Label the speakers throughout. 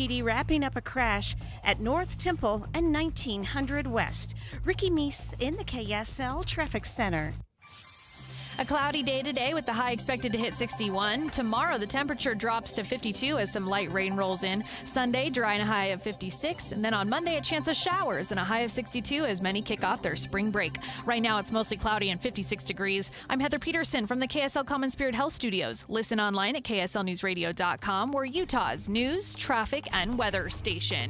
Speaker 1: PD wrapping up a crash at North Temple and 1900 West. Ricky Meese in the KSL Traffic Center.
Speaker 2: A cloudy day today with the high expected to hit 61. Tomorrow, the temperature drops to 52 as some light rain rolls in. Sunday, dry and a high of 56. And then on Monday, a chance of showers and a high of 62 as many kick off their spring break. Right now, it's mostly cloudy and 56 degrees. I'm Heather Peterson from the KSL Common Spirit Health Studios. Listen online at kslnewsradio.com. We're Utah's news, traffic, and weather station.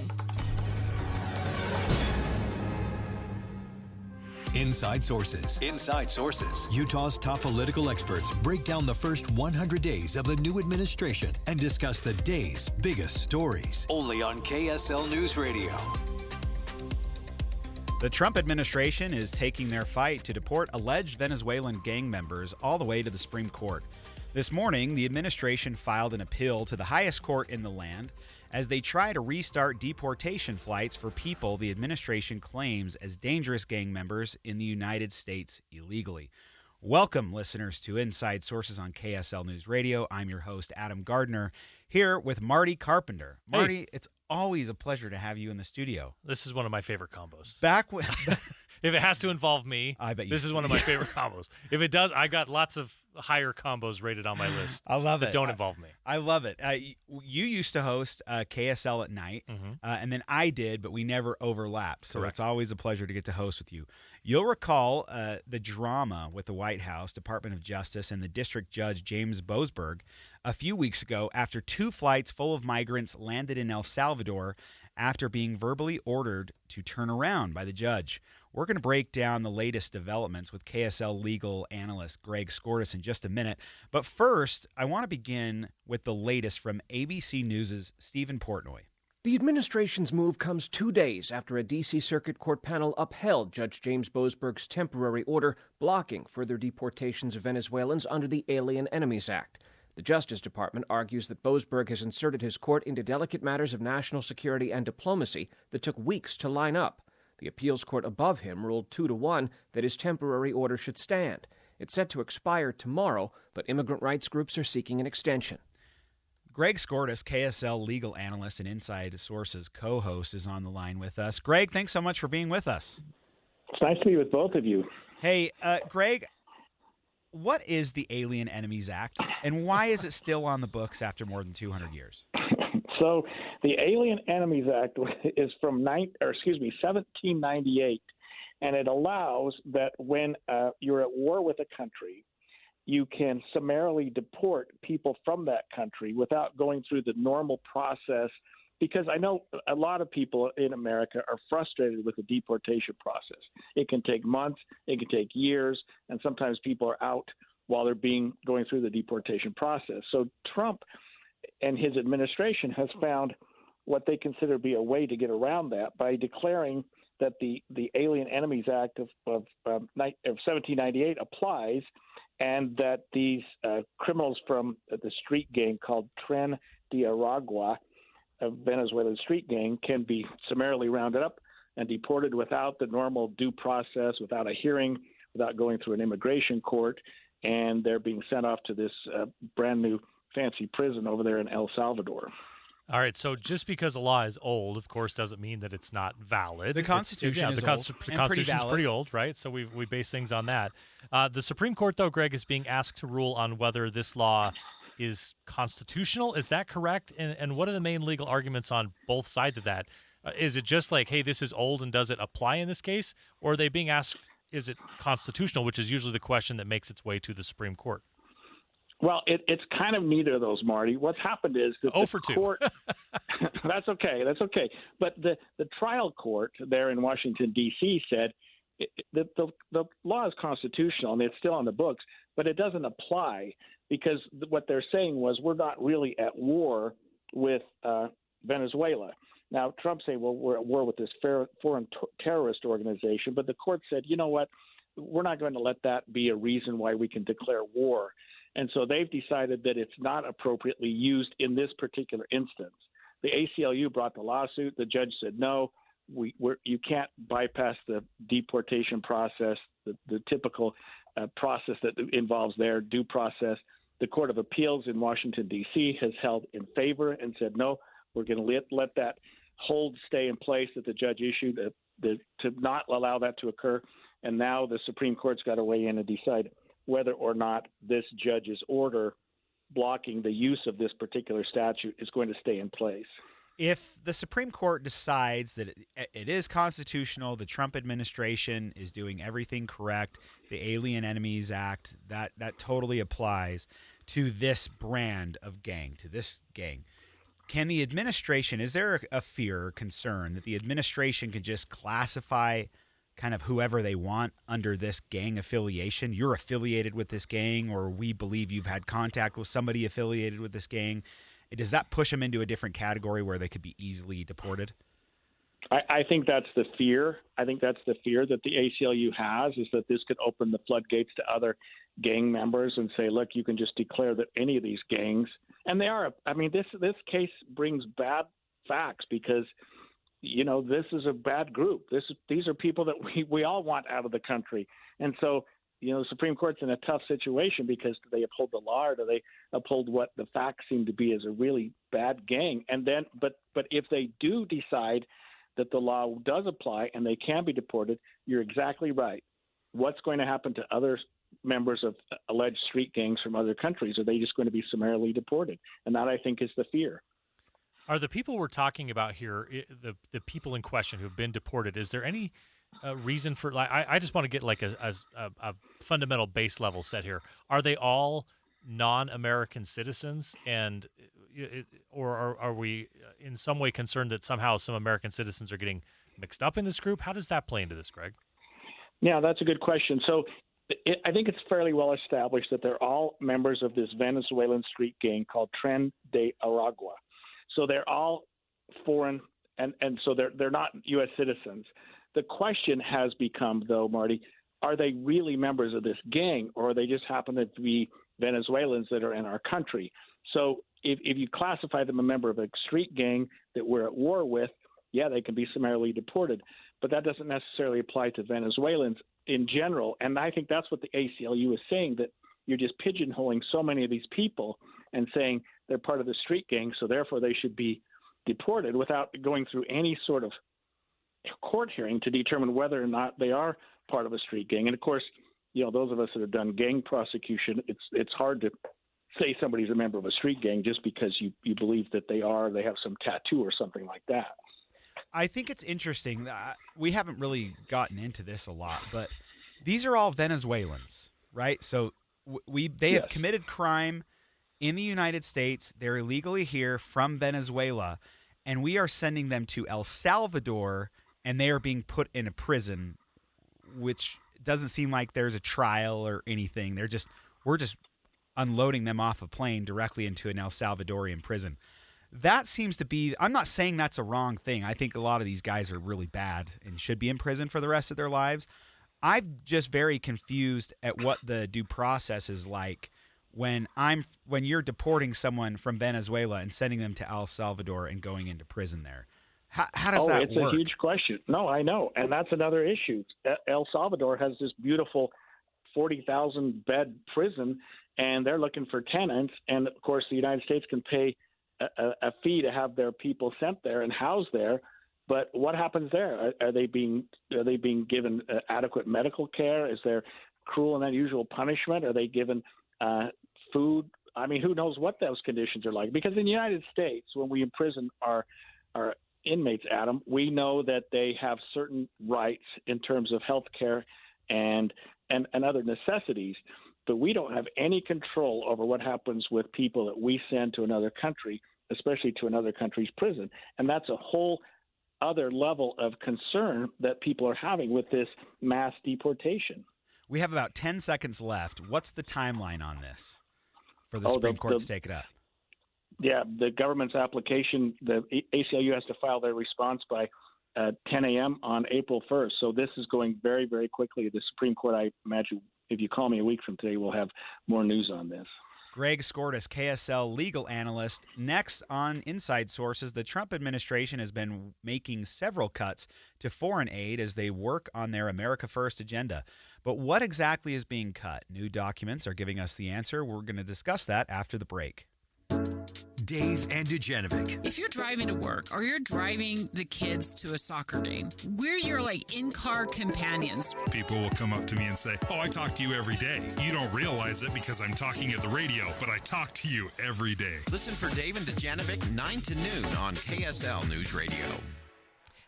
Speaker 3: Inside Sources. Inside Sources. Utah's top political experts break down the first 100 days of the new administration and discuss the day's biggest stories. Only on KSL News Radio.
Speaker 4: The Trump administration is taking their fight to deport alleged Venezuelan gang members all the way to the Supreme Court. This morning, the administration filed an appeal to the highest court in the land as they try to restart deportation flights for people the administration claims as dangerous gang members in the United States illegally. Welcome, listeners, to Inside Sources on KSL News Radio. I'm your host, Adam Gardner, here with Marty Carpenter. Marty, It's always a pleasure to have you in the studio.
Speaker 5: This is one of my favorite combos.
Speaker 4: If
Speaker 5: it has to involve me,
Speaker 4: I bet
Speaker 5: this is one of my favorite combos. If it does, I got lots of higher combos rated on my list.
Speaker 4: I love it.
Speaker 5: That don't involve me.
Speaker 4: I love it. You used to host KSL at night, and then I did, but we never overlapped. So
Speaker 5: Correct.
Speaker 4: It's always a pleasure to get to host with you. You'll recall the drama with the White House, Department of Justice, and the District Judge James Boasberg a few weeks ago after two flights full of migrants landed in El Salvador after being verbally ordered to turn around by the judge. We're going to break down the latest developments with KSL legal analyst Greg Skordas in just a minute. But first, I want to begin with the latest from ABC News' Stephen Portnoy.
Speaker 6: The administration's move comes 2 days after a D.C. Circuit Court panel upheld Judge James Boasberg's temporary order blocking further deportations of Venezuelans under the Alien Enemies Act. The Justice Department argues that Boasberg has inserted his court into delicate matters of national security and diplomacy that took weeks to line up. The appeals court above him ruled 2-1 that his temporary order should stand. It's set to expire tomorrow, but immigrant rights groups are seeking an extension.
Speaker 4: Greg Skordas, KSL legal analyst and Inside Sources co-host, is on the line with us. Greg, thanks so much for being with us.
Speaker 7: It's nice to be with both of you.
Speaker 4: Hey, Greg, what is the Alien Enemies Act, and why is it still on the books after more than 200 years?
Speaker 7: So the Alien Enemies Act is from 1798, and it allows that when you're at war with a country, you can summarily deport people from that country without going through the normal process, because I know a lot of people in America are frustrated with the deportation process. It can take months, it can take years, and sometimes people are out while they're going through the deportation process. So Trump and his administration has found what they consider to be a way to get around that by declaring that the Alien Enemies Act of 1798 applies, and that these criminals from the street gang called Tren de Aragua, a Venezuelan street gang, can be summarily rounded up and deported without the normal due process, without a hearing, without going through an immigration court, and they're being sent off to this brand new fancy prison over there in El Salvador.
Speaker 5: All right, so just because a law is old, of course, doesn't mean that it's not valid.
Speaker 4: The Constitution is old and
Speaker 5: Constitution is pretty old, right? So we base things on that. The Supreme Court, though, Greg, is being asked to rule on whether this law is constitutional. Is that correct? And what are the main legal arguments on both sides of that? Is it just like, hey, this is old and does it apply in this case? Or are they being asked, is it constitutional, which is usually the question that makes its way to the Supreme Court?
Speaker 7: Well, it's kind of neither of those, Marty. What's happened is that the court – That's okay. But the trial court there in Washington, D.C. said that the law is constitutional and it's still on the books, but it doesn't apply because what they're saying was we're not really at war with Venezuela. Now, Trump say, well, we're at war with this foreign terrorist organization, but the court said, you know what, we're not going to let that be a reason why we can declare war. And so they've decided that it's not appropriately used in this particular instance. The ACLU brought the lawsuit. The judge said, no, you can't bypass the deportation process, the typical process that involves their due process. The Court of Appeals in Washington, D.C. has held in favor and said, no, We're going to let that hold stay in place that the judge issued to not allow that to occur. And now the Supreme Court's got to weigh in and decide whether or not this judge's order blocking the use of this particular statute is going to stay in place.
Speaker 4: If the Supreme Court decides that it is constitutional, the Trump administration is doing everything correct, the Alien Enemies Act, that totally applies to this brand of gang, to this gang. Can the administration, is there a fear or concern that the administration can just classify kind of whoever they want under this gang affiliation? You're affiliated with this gang, or we believe you've had contact with somebody affiliated with this gang. Does that push them into a different category where they could be easily deported?
Speaker 7: I think that's the fear. I think that's the fear that the ACLU has, is that this could open the floodgates to other gang members and say, look, you can just declare that any of these gangs, and they are. I mean, this case brings bad facts because, this is a bad group. These are people that we all want out of the country. And so, the Supreme Court's in a tough situation because do they uphold the law or do they uphold what the facts seem to be as a really bad gang? And then, but if they do decide that the law does apply and they can be deported, you're exactly right. What's going to happen to other members of alleged street gangs from other countries? Are they just going to be summarily deported? And that, I think, is the fear.
Speaker 5: Are the people we're talking about here, the people in question who've been deported, is there any reason for, I just want to get like a fundamental base level set here. Are they all non-American citizens, and or are we in some way concerned that somehow some American citizens are getting mixed up in this group? How does that play into this, Greg?
Speaker 7: Yeah, that's a good question. So I think it's fairly well established that they're all members of this Venezuelan street gang called Tren de Aragua. So they're all foreign, and so they're not U.S. citizens. The question has become, though, Marty, are they really members of this gang, or they just happen to be Venezuelans that are in our country? So if you classify them a member of a street gang that we're at war with, yeah, they can be summarily deported. But that doesn't necessarily apply to Venezuelans in general. And I think that's what the ACLU is saying, that you're just pigeonholing so many of these people and saying they're part of the street gang, so therefore they should be deported without going through any sort of court hearing to determine whether or not they are part of a street gang. And of course, those of us that have done gang prosecution, it's hard to say somebody's a member of a street gang just because you believe that they have some tattoo or something like that.
Speaker 4: I think it's interesting that we haven't really gotten into this a lot, but these are all Venezuelans, right? So they have committed crime in the United States. They're illegally here from Venezuela, and we are sending them to El Salvador, and they are being put in a prison, which doesn't seem like there's a trial or anything. We're just unloading them off a plane directly into an El Salvadorian prison. That seems to be, I'm not saying that's a wrong thing. I think a lot of these guys are really bad and should be in prison for the rest of their lives. I'm just very confused at what the due process is like when you're deporting someone from Venezuela and sending them to El Salvador and going into prison there. How does that work?
Speaker 7: It's a huge question. No, I know. And that's another issue. El Salvador has this beautiful 40,000 bed prison, and they're looking for tenants. And of course, the United States can pay a fee to have their people sent there and housed there. But what happens there? Are they being given adequate medical care? Is there cruel and unusual punishment? Are they given food? I mean, who knows what those conditions are like? Because in the United States, when we imprison our inmates, Adam, we know that they have certain rights in terms of health care and other necessities, but we don't have any control over what happens with people that we send to another country, especially to another country's prison. And that's a whole other level of concern that people are having with this mass deportation.
Speaker 4: We have about 10 seconds left. What's the timeline on this for the Supreme Court to take it up?
Speaker 7: Yeah, the government's application, the ACLU has to file their response by 10 a.m. on April 1st. So this is going very, very quickly. The Supreme Court, I imagine, if you call me a week from today, we'll have more news on this.
Speaker 4: Greg Skordas, KSL legal analyst. Next on Inside Sources, the Trump administration has been making several cuts to foreign aid as they work on their America First agenda. But what exactly is being cut? New documents are giving us the answer. We're going to discuss that after the break.
Speaker 3: Dave and Dujanovic.
Speaker 8: If you're driving to work or you're driving the kids to a soccer game, we're your in-car companions.
Speaker 9: People will come up to me and say, "Oh, I talk to you every day. You don't realize it because I'm talking at the radio, but I talk to you every day."
Speaker 10: Listen for Dave and Dujanovic 9 to noon on KSL News Radio.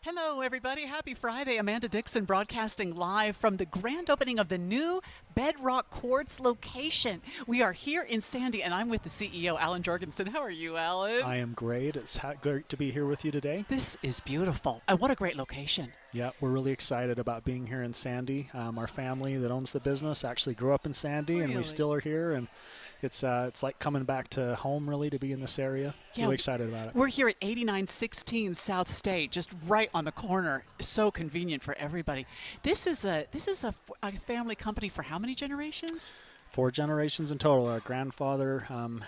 Speaker 11: Hello, everybody. Happy Friday. Amanda Dixon broadcasting live from the grand opening of the new Bedrock Quartz location. We are here in Sandy, and I'm with the CEO, Alan Jorgensen. How are you, Alan?
Speaker 12: I am great. It's great to be here with you today.
Speaker 11: This is beautiful. And what a great location.
Speaker 12: Yeah, we're really excited about being here in Sandy. Our family that owns the business actually grew up in Sandy, and we still are here. And it's like coming back to home, really, to be in this area.
Speaker 11: Yeah,
Speaker 12: really excited about it.
Speaker 11: We're here at 8916 South State, just right on the corner. So convenient for everybody. This is a family company for how many generations?
Speaker 12: 4 generations in total. Our grandfather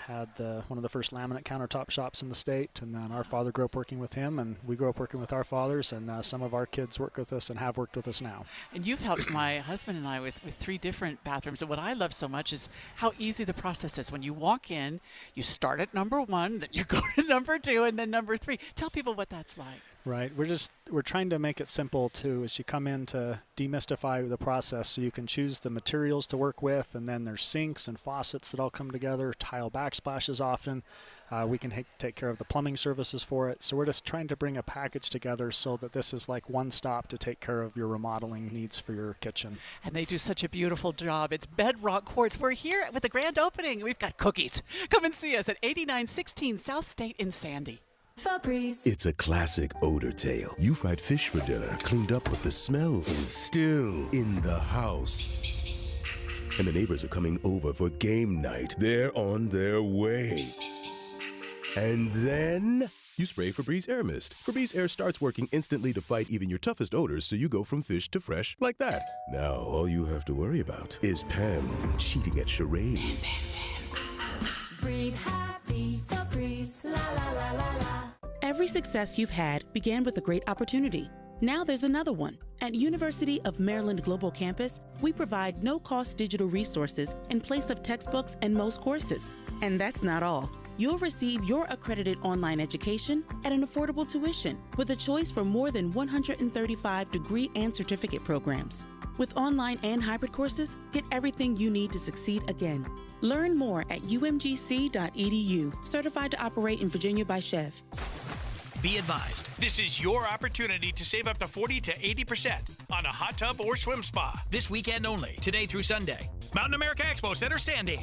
Speaker 12: had one of the first laminate countertop shops in the state, and then our father grew up working with him, and we grew up working with our fathers, and some of our kids work with us and have worked with us now.
Speaker 11: And you've helped my husband and I with 3 different bathrooms, and what I love so much is how easy the process is. When you walk in, you start at number 1, then you go to number 2, and then number 3. Tell people what that's like.
Speaker 12: Right. We're trying to make it simple too, as you come in to demystify the process, so you can choose the materials to work with, and then there's sinks and faucets that all come together, tile backsplashes often. We can take care of the plumbing services for it. So we're just trying to bring a package together so that this is like one stop to take care of your remodeling needs for your kitchen.
Speaker 11: And they do such a beautiful job. It's Bedrock Quartz. We're here with the grand opening. We've got cookies. Come and see us at 8916 South State in Sandy.
Speaker 13: Febreze. It's a classic odor tale. You fried fish for dinner, cleaned up, but the smell is still in the house. And the neighbors are coming over for game night. They're on their way. And then you spray Febreze Air Mist. Febreze Air starts working instantly to fight even your toughest odors, so you go from fish to fresh like that. Now all you have to worry about is Pam cheating at charades.
Speaker 14: Breathe happy, Febreze, la la la la la.
Speaker 15: Every success you've had began with a great opportunity. Now there's another one. At University of Maryland Global Campus, we provide no-cost digital resources in place of textbooks and most courses. And that's not all. You'll receive your accredited online education at an affordable tuition with a choice for more than 135 degree and certificate programs. With online and hybrid courses, get everything you need to succeed again. Learn more at umgc.edu, certified to operate in Virginia by Chev.
Speaker 16: Be advised, this is your opportunity to save up to 40 to 80% on a hot tub or swim spa. This weekend only, today through Sunday. Mountain America Expo Center, Sandy.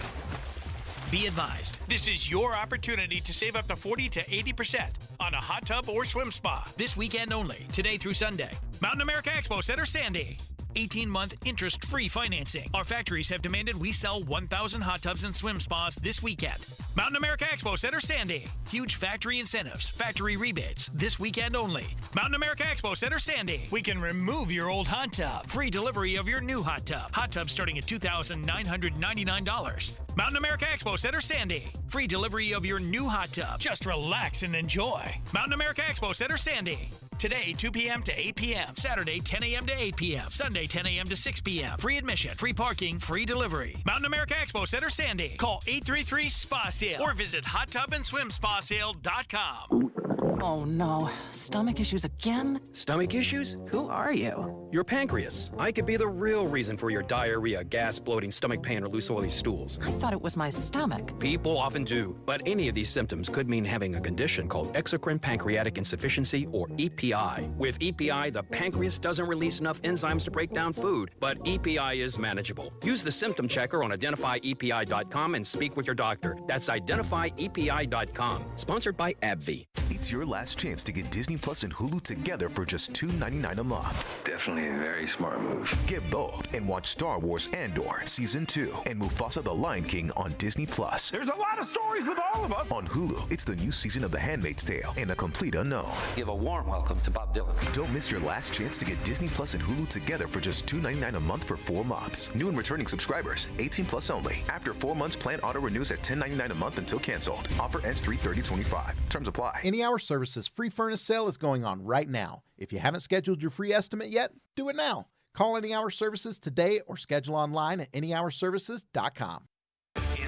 Speaker 16: Be advised, this is your opportunity to save up to 40 to 80% on a hot tub or swim spa. This weekend only, today through Sunday. Mountain America Expo Center, Sandy. 18-month interest-free financing. Our factories have demanded we sell 1,000 hot tubs and swim spas this weekend. Mountain America Expo Center, Sandy. Huge factory incentives, factory rebates, this weekend only. Mountain America Expo Center, Sandy. We can remove your old hot tub. Free delivery of your new hot tub. Hot tub starting at $2,999. Mountain America Expo Center, Sandy. Free delivery of your new hot tub. Just relax and enjoy. Mountain America Expo Center, Sandy. Today, 2 p.m. to 8 p.m. Saturday, 10 a.m. to 8 p.m. Sunday, 10 a.m. to 6 p.m. Free admission, free parking, free delivery. Mountain America Expo Center, Sandy. Call 833-SPA-SALE or visit hottubandSwimSpaSale.com.
Speaker 17: Oh no, stomach issues again?
Speaker 18: Stomach issues?
Speaker 17: Who are you?
Speaker 18: Your pancreas. I could be the real reason for your diarrhea, gas, bloating, stomach pain, or loose oily stools.
Speaker 17: I thought it was my stomach.
Speaker 18: People often do, but any of these symptoms could mean having a condition called exocrine pancreatic insufficiency, or EPI. With EPI, the pancreas doesn't release enough enzymes to break down food, but EPI is manageable. Use the symptom checker on identifyepi.com and speak with your doctor. That's identifyepi.com. Sponsored by AbbVie.
Speaker 19: It's your last chance to get Disney Plus and Hulu together for just $2.99 a month.
Speaker 20: Definitely a very smart move.
Speaker 19: Get both and watch Star Wars Andor Season 2 and Mufasa the Lion King on Disney Plus.
Speaker 20: There's a lot of stories with all of us.
Speaker 19: On Hulu, it's the new season of The Handmaid's Tale and A Complete Unknown.
Speaker 20: Give a warm welcome to Bob Dylan.
Speaker 19: Don't miss your last chance to get Disney Plus and Hulu together for just $2.99 a month for 4 months. New and returning subscribers, 18 plus only. After 4 months, plan auto renews at $10.99 a month until canceled. Offer ends 3/30/25. Terms apply.
Speaker 21: Any Hour Services free furnace sale is going on right now. If you haven't scheduled your free estimate yet, do it now. Call Any Hour Services today or schedule online at anyhourservices.com.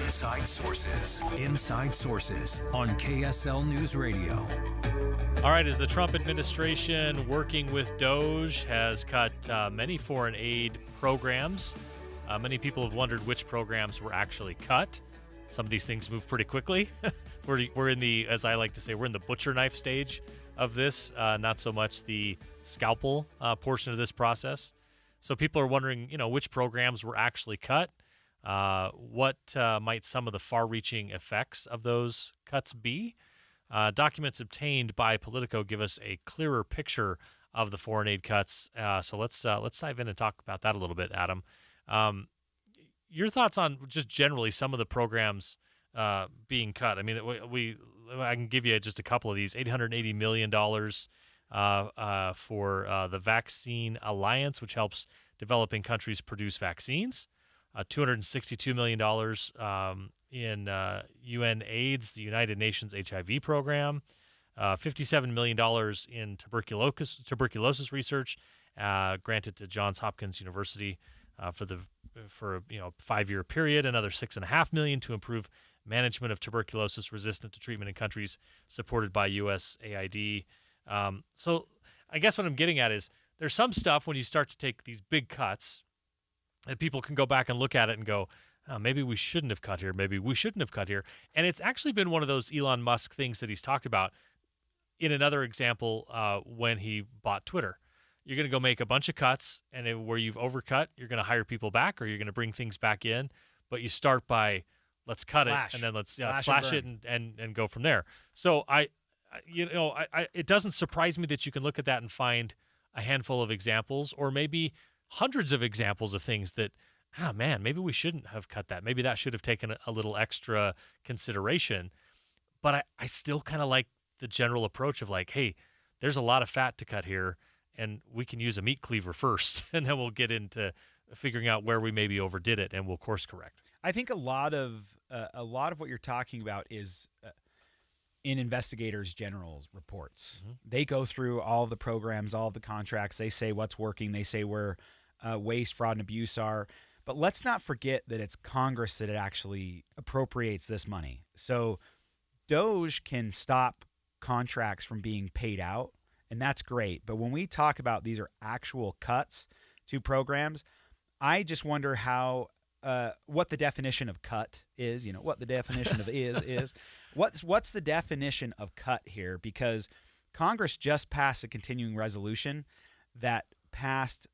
Speaker 3: Inside Sources. Inside Sources on KSL News Radio.
Speaker 5: All right, as the Trump administration, working with DOGE, has cut many foreign aid programs, many people have wondered which programs were actually cut. Some of these things move pretty quickly. We're in the, as I like to say, we're in the butcher knife stage of this, not so much the scalpel portion of this process. So people are wondering, which programs were actually cut. What might some of the far-reaching effects of those cuts be? Documents obtained by Politico give us a clearer picture of the foreign aid cuts. So let's dive in and talk about that a little bit, Adam. Your thoughts on just generally some of the programs being cut? I mean, I can give you just a couple of these. $880 million for the Vaccine Alliance, which helps developing countries produce vaccines. $262 million in UN AIDS, the United Nations HIV program. $57 million in tuberculosis research granted to Johns Hopkins University for a 5-year period. Another $6.5 million to improve management of tuberculosis resistant to treatment in countries supported by USAID. So I guess what I'm getting at is there's some stuff when you start to take these big cuts that people can go back and look at it and go, oh, maybe we shouldn't have cut here. Maybe we shouldn't have cut here. And it's actually been one of those Elon Musk things that he's talked about. In another example, when he bought Twitter, you're going to go make a bunch of cuts, and where you've overcut, you're going to hire people back, or you're going to bring things back in. But you start by let's cut it, and then let's slash it and go from there. So it doesn't surprise me that you can look at that and find a handful of examples, or maybe hundreds of examples of things that, maybe we shouldn't have cut that. Maybe that should have taken a little extra consideration. But I still kind of like the general approach of like, hey, there's a lot of fat to cut here, and we can use a meat cleaver first, and then we'll get into figuring out where we maybe overdid it, and we'll course correct.
Speaker 4: I think a lot of what you're talking about is in investigators general's reports. Mm-hmm. They go through all the programs, all the contracts. They say what's working. They say where waste, fraud, and abuse are. But let's not forget that it's Congress that actually appropriates this money. So DOGE can stop contracts from being paid out, and that's great. But when we talk about these are actual cuts to programs, I just wonder how what the definition of cut is. What the definition of is. What's the definition of cut here? Because Congress just passed a continuing resolution that passed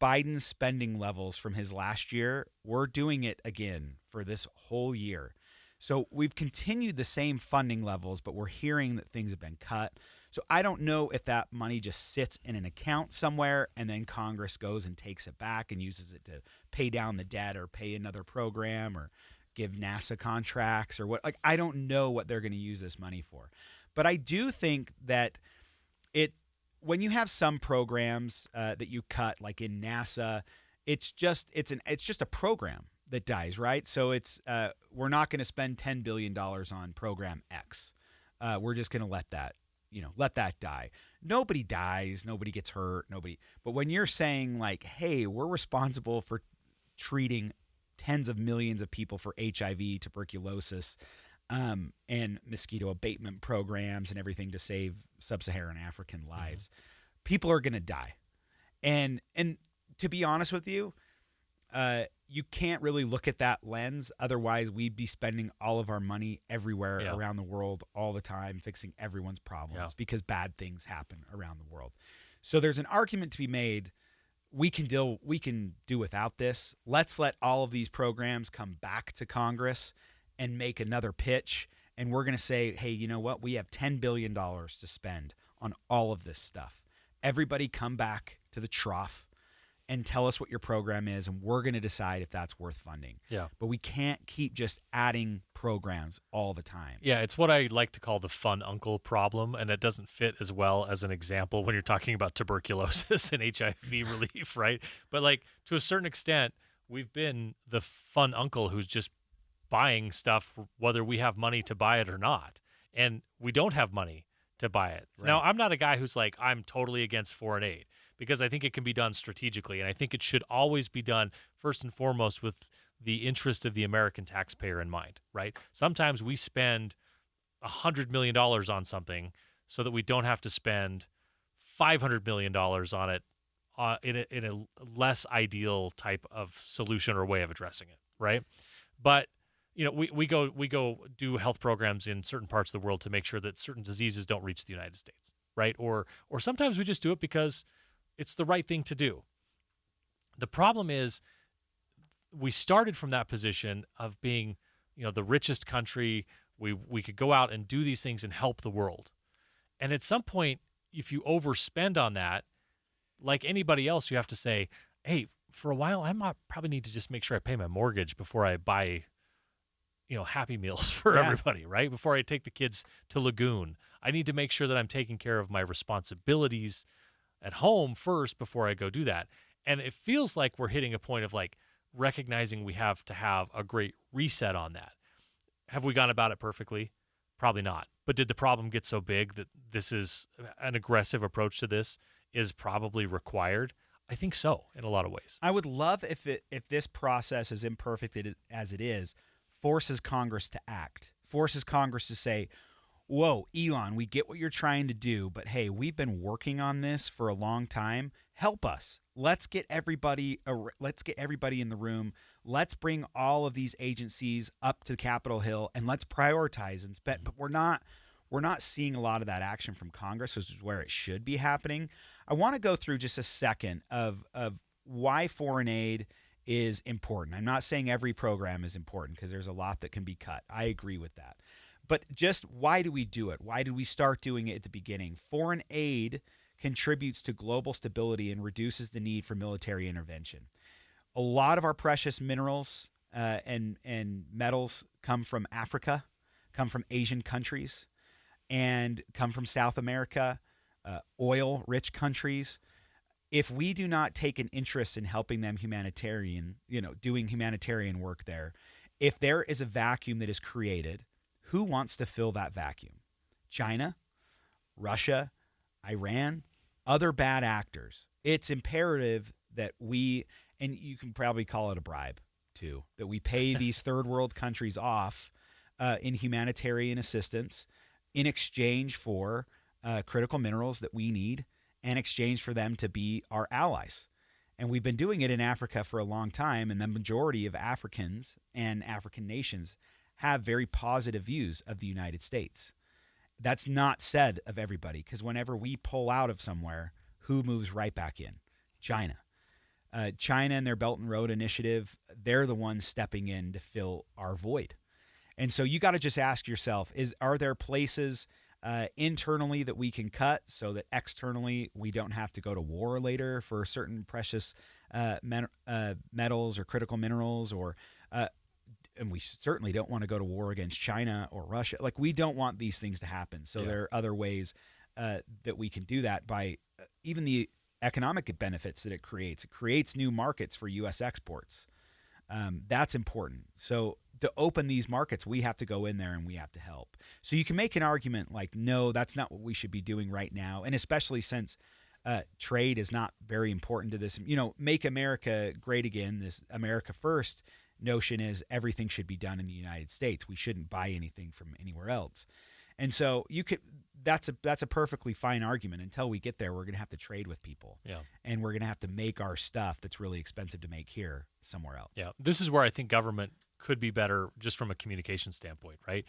Speaker 4: Biden's spending levels from his last year. We're doing it again for this whole year. So we've continued the same funding levels, but we're hearing that things have been cut. So I don't know if that money just sits in an account somewhere and then Congress goes and takes it back and uses it to pay down the debt or pay another program or give NASA contracts or what. Like, I don't know what they're going to use this money for. But I do think that when you have some programs that you cut, like in NASA, it's just a program that dies, right? So it's we're not going to spend $10 billion on program X. We're just going to let that die. Nobody dies, nobody gets hurt, But when you're saying like, hey, we're responsible for treating tens of millions of people for HIV, tuberculosis, and mosquito abatement programs and everything to save sub-Saharan African lives, people are going to die. And to be honest with you, you can't really look at that lens. Otherwise, we'd be spending all of our money everywhere around the world all the time, fixing everyone's problems because bad things happen around the world. So there's an argument to be made. We can do without this. Let's let all of these programs come back to Congress and make another pitch. And we're going to say, hey, you know what? We have $10 billion to spend on all of this stuff. Everybody come back to the trough and tell us what your program is, and we're going to decide if that's worth funding. Yeah. But we can't keep just adding programs all the time.
Speaker 5: Yeah, it's what I like to call the fun uncle problem, and it doesn't fit as well as an example when you're talking about tuberculosis and HIV relief, right? But like to a certain extent, we've been the fun uncle who's just buying stuff whether we have money to buy it or not. And we don't have money to buy it. Right. Now, I'm not a guy who's like, I'm totally against foreign aid, because I think it can be done strategically, and I think it should always be done first and foremost with the interest of the American taxpayer in mind, right? Sometimes we spend $100 million on something so that we don't have to spend $500 million on it in a less ideal type of solution or way of addressing it, right? But we go do health programs in certain parts of the world to make sure that certain diseases don't reach the United States, right? Or sometimes we just do it because it's the right thing to do. The problem is we started from that position of being, the richest country. We could go out and do these things and help the world. And at some point, if you overspend on that, like anybody else, you have to say, hey, for a while, I might probably need to just make sure I pay my mortgage before I buy, Happy Meals for everybody, right? Before I take the kids to Lagoon. I need to make sure that I'm taking care of my responsibilities at home first before I go do that. And it feels like we're hitting a point of like recognizing we have to have a great reset on that. Have we gone about it perfectly? Probably not. But did the problem get so big that this is an aggressive approach to this is probably required? I think so in a lot of ways.
Speaker 4: I would love if this process, as imperfect as it is, forces Congress to act, forces Congress to say, whoa, Elon, we get what you're trying to do, but hey, we've been working on this for a long time. Help us. Let's get everybody in the room. Let's bring all of these agencies up to Capitol Hill and let's prioritize and spend. But we're not seeing a lot of that action from Congress, which is where it should be happening. I want to go through just a second of why foreign aid is important. I'm not saying every program is important because there's a lot that can be cut. I agree with that. But just why do we do it? Why did we start doing it at the beginning? Foreign aid contributes to global stability and reduces the need for military intervention. A lot of our precious minerals and metals come from Africa, come from Asian countries, and come from South America, oil-rich countries. If we do not take an interest in helping them doing humanitarian work there, if there is a vacuum that is created, who wants to fill that vacuum? China, Russia, Iran, other bad actors. It's imperative that we, and you can probably call it a bribe too, that we pay these third world countries off in humanitarian assistance in exchange for critical minerals that we need, in exchange for them to be our allies. And we've been doing it in Africa for a long time, and the majority of Africans and African nations have very positive views of the United States. That's not said of everybody, because whenever we pull out of somewhere, who moves right back in? China. China and their Belt and Road Initiative, they're the ones stepping in to fill our void. And so you got to just ask yourself, are there places internally that we can cut so that externally we don't have to go to war later for certain precious metals or critical minerals, and we certainly don't want to go to war against China or Russia. Like, we don't want these things to happen. So there are other ways that we can do that by even the economic benefits that it creates. It creates new markets for U.S. exports. That's important. So to open these markets, we have to go in there and we have to help. So you can make an argument like, no, that's not what we should be doing right now. And especially since trade is not very important to this. Make America great again, this America first notion is everything should be done in the United States. We shouldn't buy anything from anywhere else. And so that's a perfectly fine argument. Until we get there, we're going to have to trade with people. Yeah. And we're going to have to make our stuff that's really expensive to make here somewhere else. Yeah.
Speaker 5: This is where I think government could be better just from a communication standpoint, right?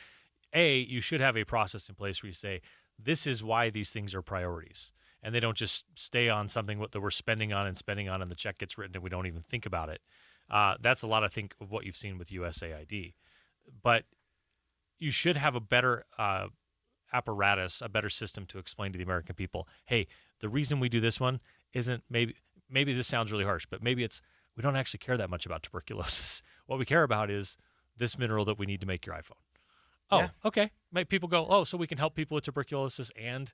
Speaker 5: You should have a process in place where you say, this is why these things are priorities. And they don't just stay on something that we're spending on, and the check gets written and we don't even think about it. That's a lot, I think, of what you've seen with USAID. But you should have a better apparatus, a better system to explain to the American people, hey, the reason we do this one isn't maybe this sounds really harsh, but maybe it's we don't actually care that much about tuberculosis. What we care about is this mineral that we need to make your iPhone. Oh, yeah. Okay. People go, so we can help people with tuberculosis and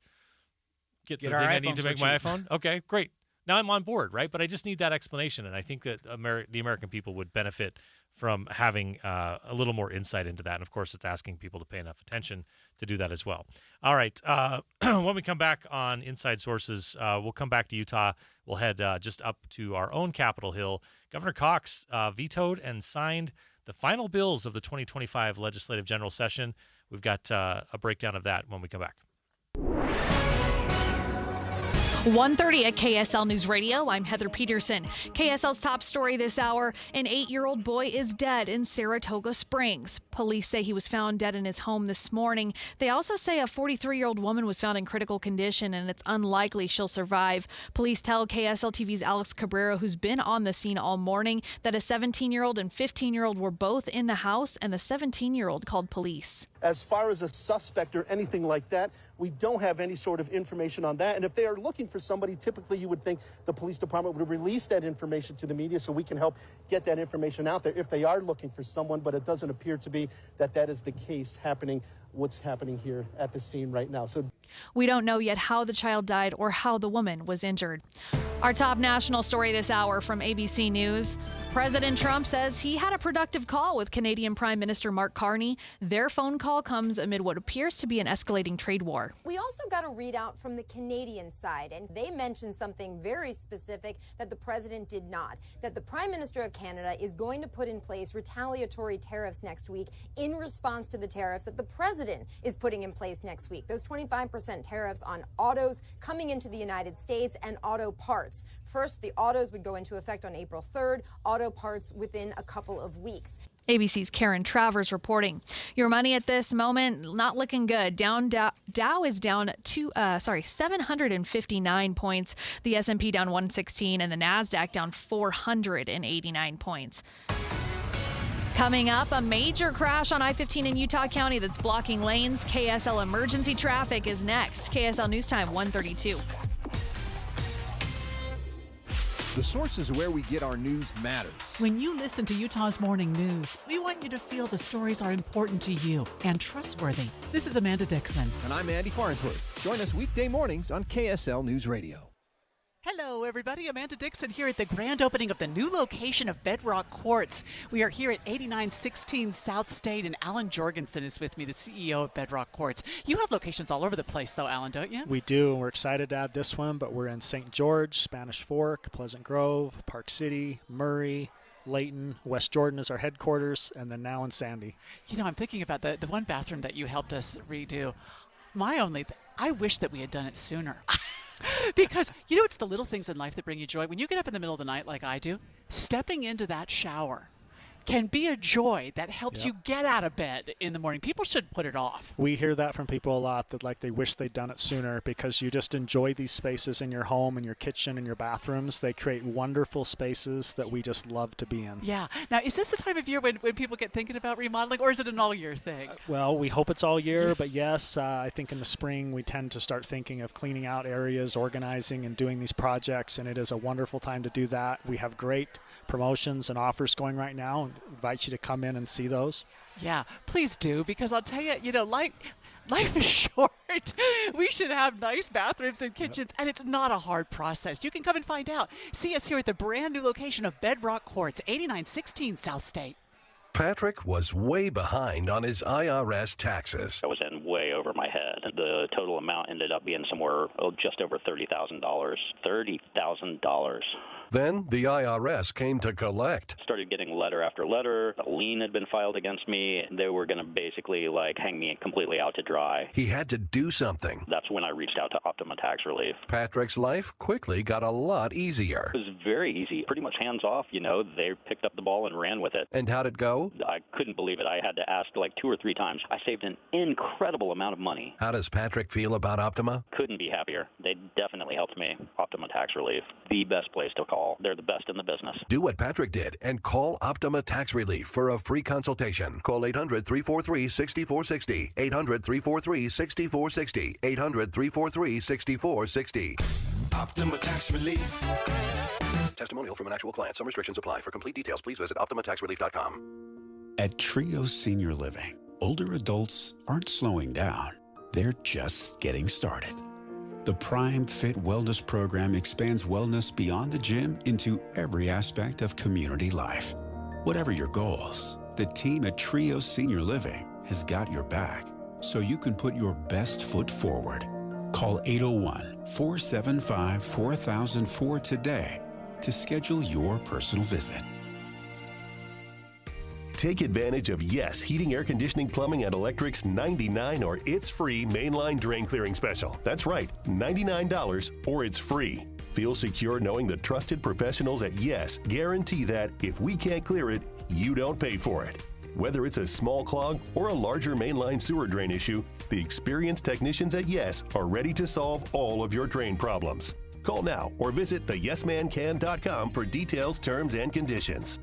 Speaker 5: get the thing I need to make my iPhone? Okay, great. Now I'm on board, right? But I just need that explanation, and I think that the American people would benefit from having a little more insight into that. And, of course, it's asking people to pay enough attention to do that as well. All right. When we come back on Inside Sources, we'll come back to Utah. We'll head just up to our own Capitol Hill. Governor Cox vetoed and signed the final bills of the 2025 Legislative General Session. We've got a breakdown of that when we come back.
Speaker 2: 1:30 at KSL News Radio. I'm Heather Peterson. KSL's top story this hour: an 8-year-old boy is dead in Saratoga Springs. Police say he was found dead in his home this morning. They also say a 43-year-old woman was found in critical condition, and it's unlikely she'll survive. Police tell KSL TV's Alex Cabrera, who's been on the scene all morning, that a 17-year-old and 15-year-old were both in the house, and the 17-year-old called police.
Speaker 1: As far as a suspect or anything like that, we don't have any sort of information on that. And if they are looking for somebody, typically you would think the police department would release that information to the media so we can help get that information out there if they are looking for someone. But it doesn't appear to be that is the case what's happening here at the scene right now. So
Speaker 2: we don't know yet how the child died or how the woman was injured. Our top national story this hour from ABC News. President Trump says he had a productive call with Canadian Prime Minister Mark Carney. Their phone call comes amid what appears to be an escalating trade war.
Speaker 22: We also got a readout from the Canadian side, and they mentioned something very specific that the president did not, that the Prime Minister of Canada is going to put in place retaliatory tariffs next week in response to the tariffs that the president is putting in place next week. Those 25% tariffs on autos coming into the United States and auto parts. First, the autos would go into effect on April 3rd, auto parts within a couple of weeks.
Speaker 2: ABC's Karen Travers reporting. Your money at this moment, not looking good. Dow is down 759 points. The S&P down 116 and the NASDAQ down 489 points. Coming up, a major crash on I-15 in Utah County that's blocking lanes. KSL emergency traffic is next. KSL News Time 1:32.
Speaker 23: The sources where we get our news matters.
Speaker 11: When you listen to Utah's Morning News, we want you to feel the stories are important to you and trustworthy. This is Amanda Dixon.
Speaker 23: And I'm Andy Farnsworth. Join us weekday mornings on KSL News Radio.
Speaker 11: Hello, everybody. Amanda Dixon here at the grand opening of the new location of Bedrock Quartz. We are here at 8916 South State, and Alan Jorgensen is with me, the CEO of Bedrock Quartz. You have locations all over the place, though, Alan, don't you?
Speaker 12: We do, and we're excited to add this one, but we're in St. George, Spanish Fork, Pleasant Grove, Park City, Murray, Layton, West Jordan is our headquarters, and then now in Sandy.
Speaker 11: You know, I'm thinking about the one bathroom that you helped us redo. I wish that we had done it sooner. Because, you know, it's the little things in life that bring you joy. When you get up in the middle of the night like I do, stepping into that shower can be a joy that helps you get out of bed in the morning. People should put it off.
Speaker 12: We hear that from people a lot, that like they wish they'd done it sooner, because you just enjoy these spaces in your home and your kitchen and your bathrooms. They create wonderful spaces that we just love to be in.
Speaker 11: Yeah. Now, is this the time of year when people get thinking about remodeling, or is it an all-year thing?
Speaker 12: Well, we hope it's all year, but yes, I think in the spring we tend to start thinking of cleaning out areas, organizing, and doing these projects, and it is a wonderful time to do that. We have great promotions and offers going right now, and invite you to come in and see those.
Speaker 11: Yeah, please do, because I'll tell you, you know, life is short. We should have nice bathrooms and kitchens, and it's not a hard process. You can come and find out. See us here at the brand new location of Bedrock Quartz, 8916 South State.
Speaker 24: Patrick was way behind on his IRS taxes.
Speaker 25: I was in way over my head. The total amount ended up being somewhere just over $30,000. $30,000.
Speaker 24: Then the IRS came to collect.
Speaker 25: Started getting letter after letter. A lien had been filed against me. They were going to basically hang me completely out to dry.
Speaker 24: He had to do something.
Speaker 25: That's when I reached out to Optima Tax Relief.
Speaker 24: Patrick's life quickly got a lot easier.
Speaker 25: It was very easy, pretty much hands off. You know, they picked up the ball and ran with it.
Speaker 24: And how'd it go?
Speaker 25: I couldn't believe it. I had to ask 2 or 3 times. I saved an incredible amount of money.
Speaker 24: How does Patrick feel about Optima?
Speaker 25: Couldn't be happier. They definitely helped me. Optima Tax Relief, the best place to call. They're the best in the business.
Speaker 24: Do what Patrick did and call Optima Tax Relief for a free consultation. Call 800-343-6460. 800-343-6460. 800-343-6460. Optima Tax Relief. Testimonial from an actual client. Some restrictions apply. For complete details, please visit OptimaTaxRelief.com.
Speaker 26: At Trio Senior Living, older adults aren't slowing down. They're just getting started. The Prime Fit Wellness Program expands wellness beyond the gym into every aspect of community life. Whatever your goals, the team at Trio Senior Living has got your back, so you can put your best foot forward. Call 801-475-4004 today to schedule your personal visit.
Speaker 6: Take advantage of Yes Heating, Air Conditioning, Plumbing, and Electric's $99 or it's free mainline drain clearing special. That's right, $99 or it's free. Feel secure knowing the trusted professionals at Yes guarantee that if we can't clear it, you don't pay for it. Whether it's a small clog or a larger mainline sewer drain issue, the experienced technicians at Yes are ready to solve all of your drain problems. Call now or visit theyesmancan.com for details, terms, and conditions.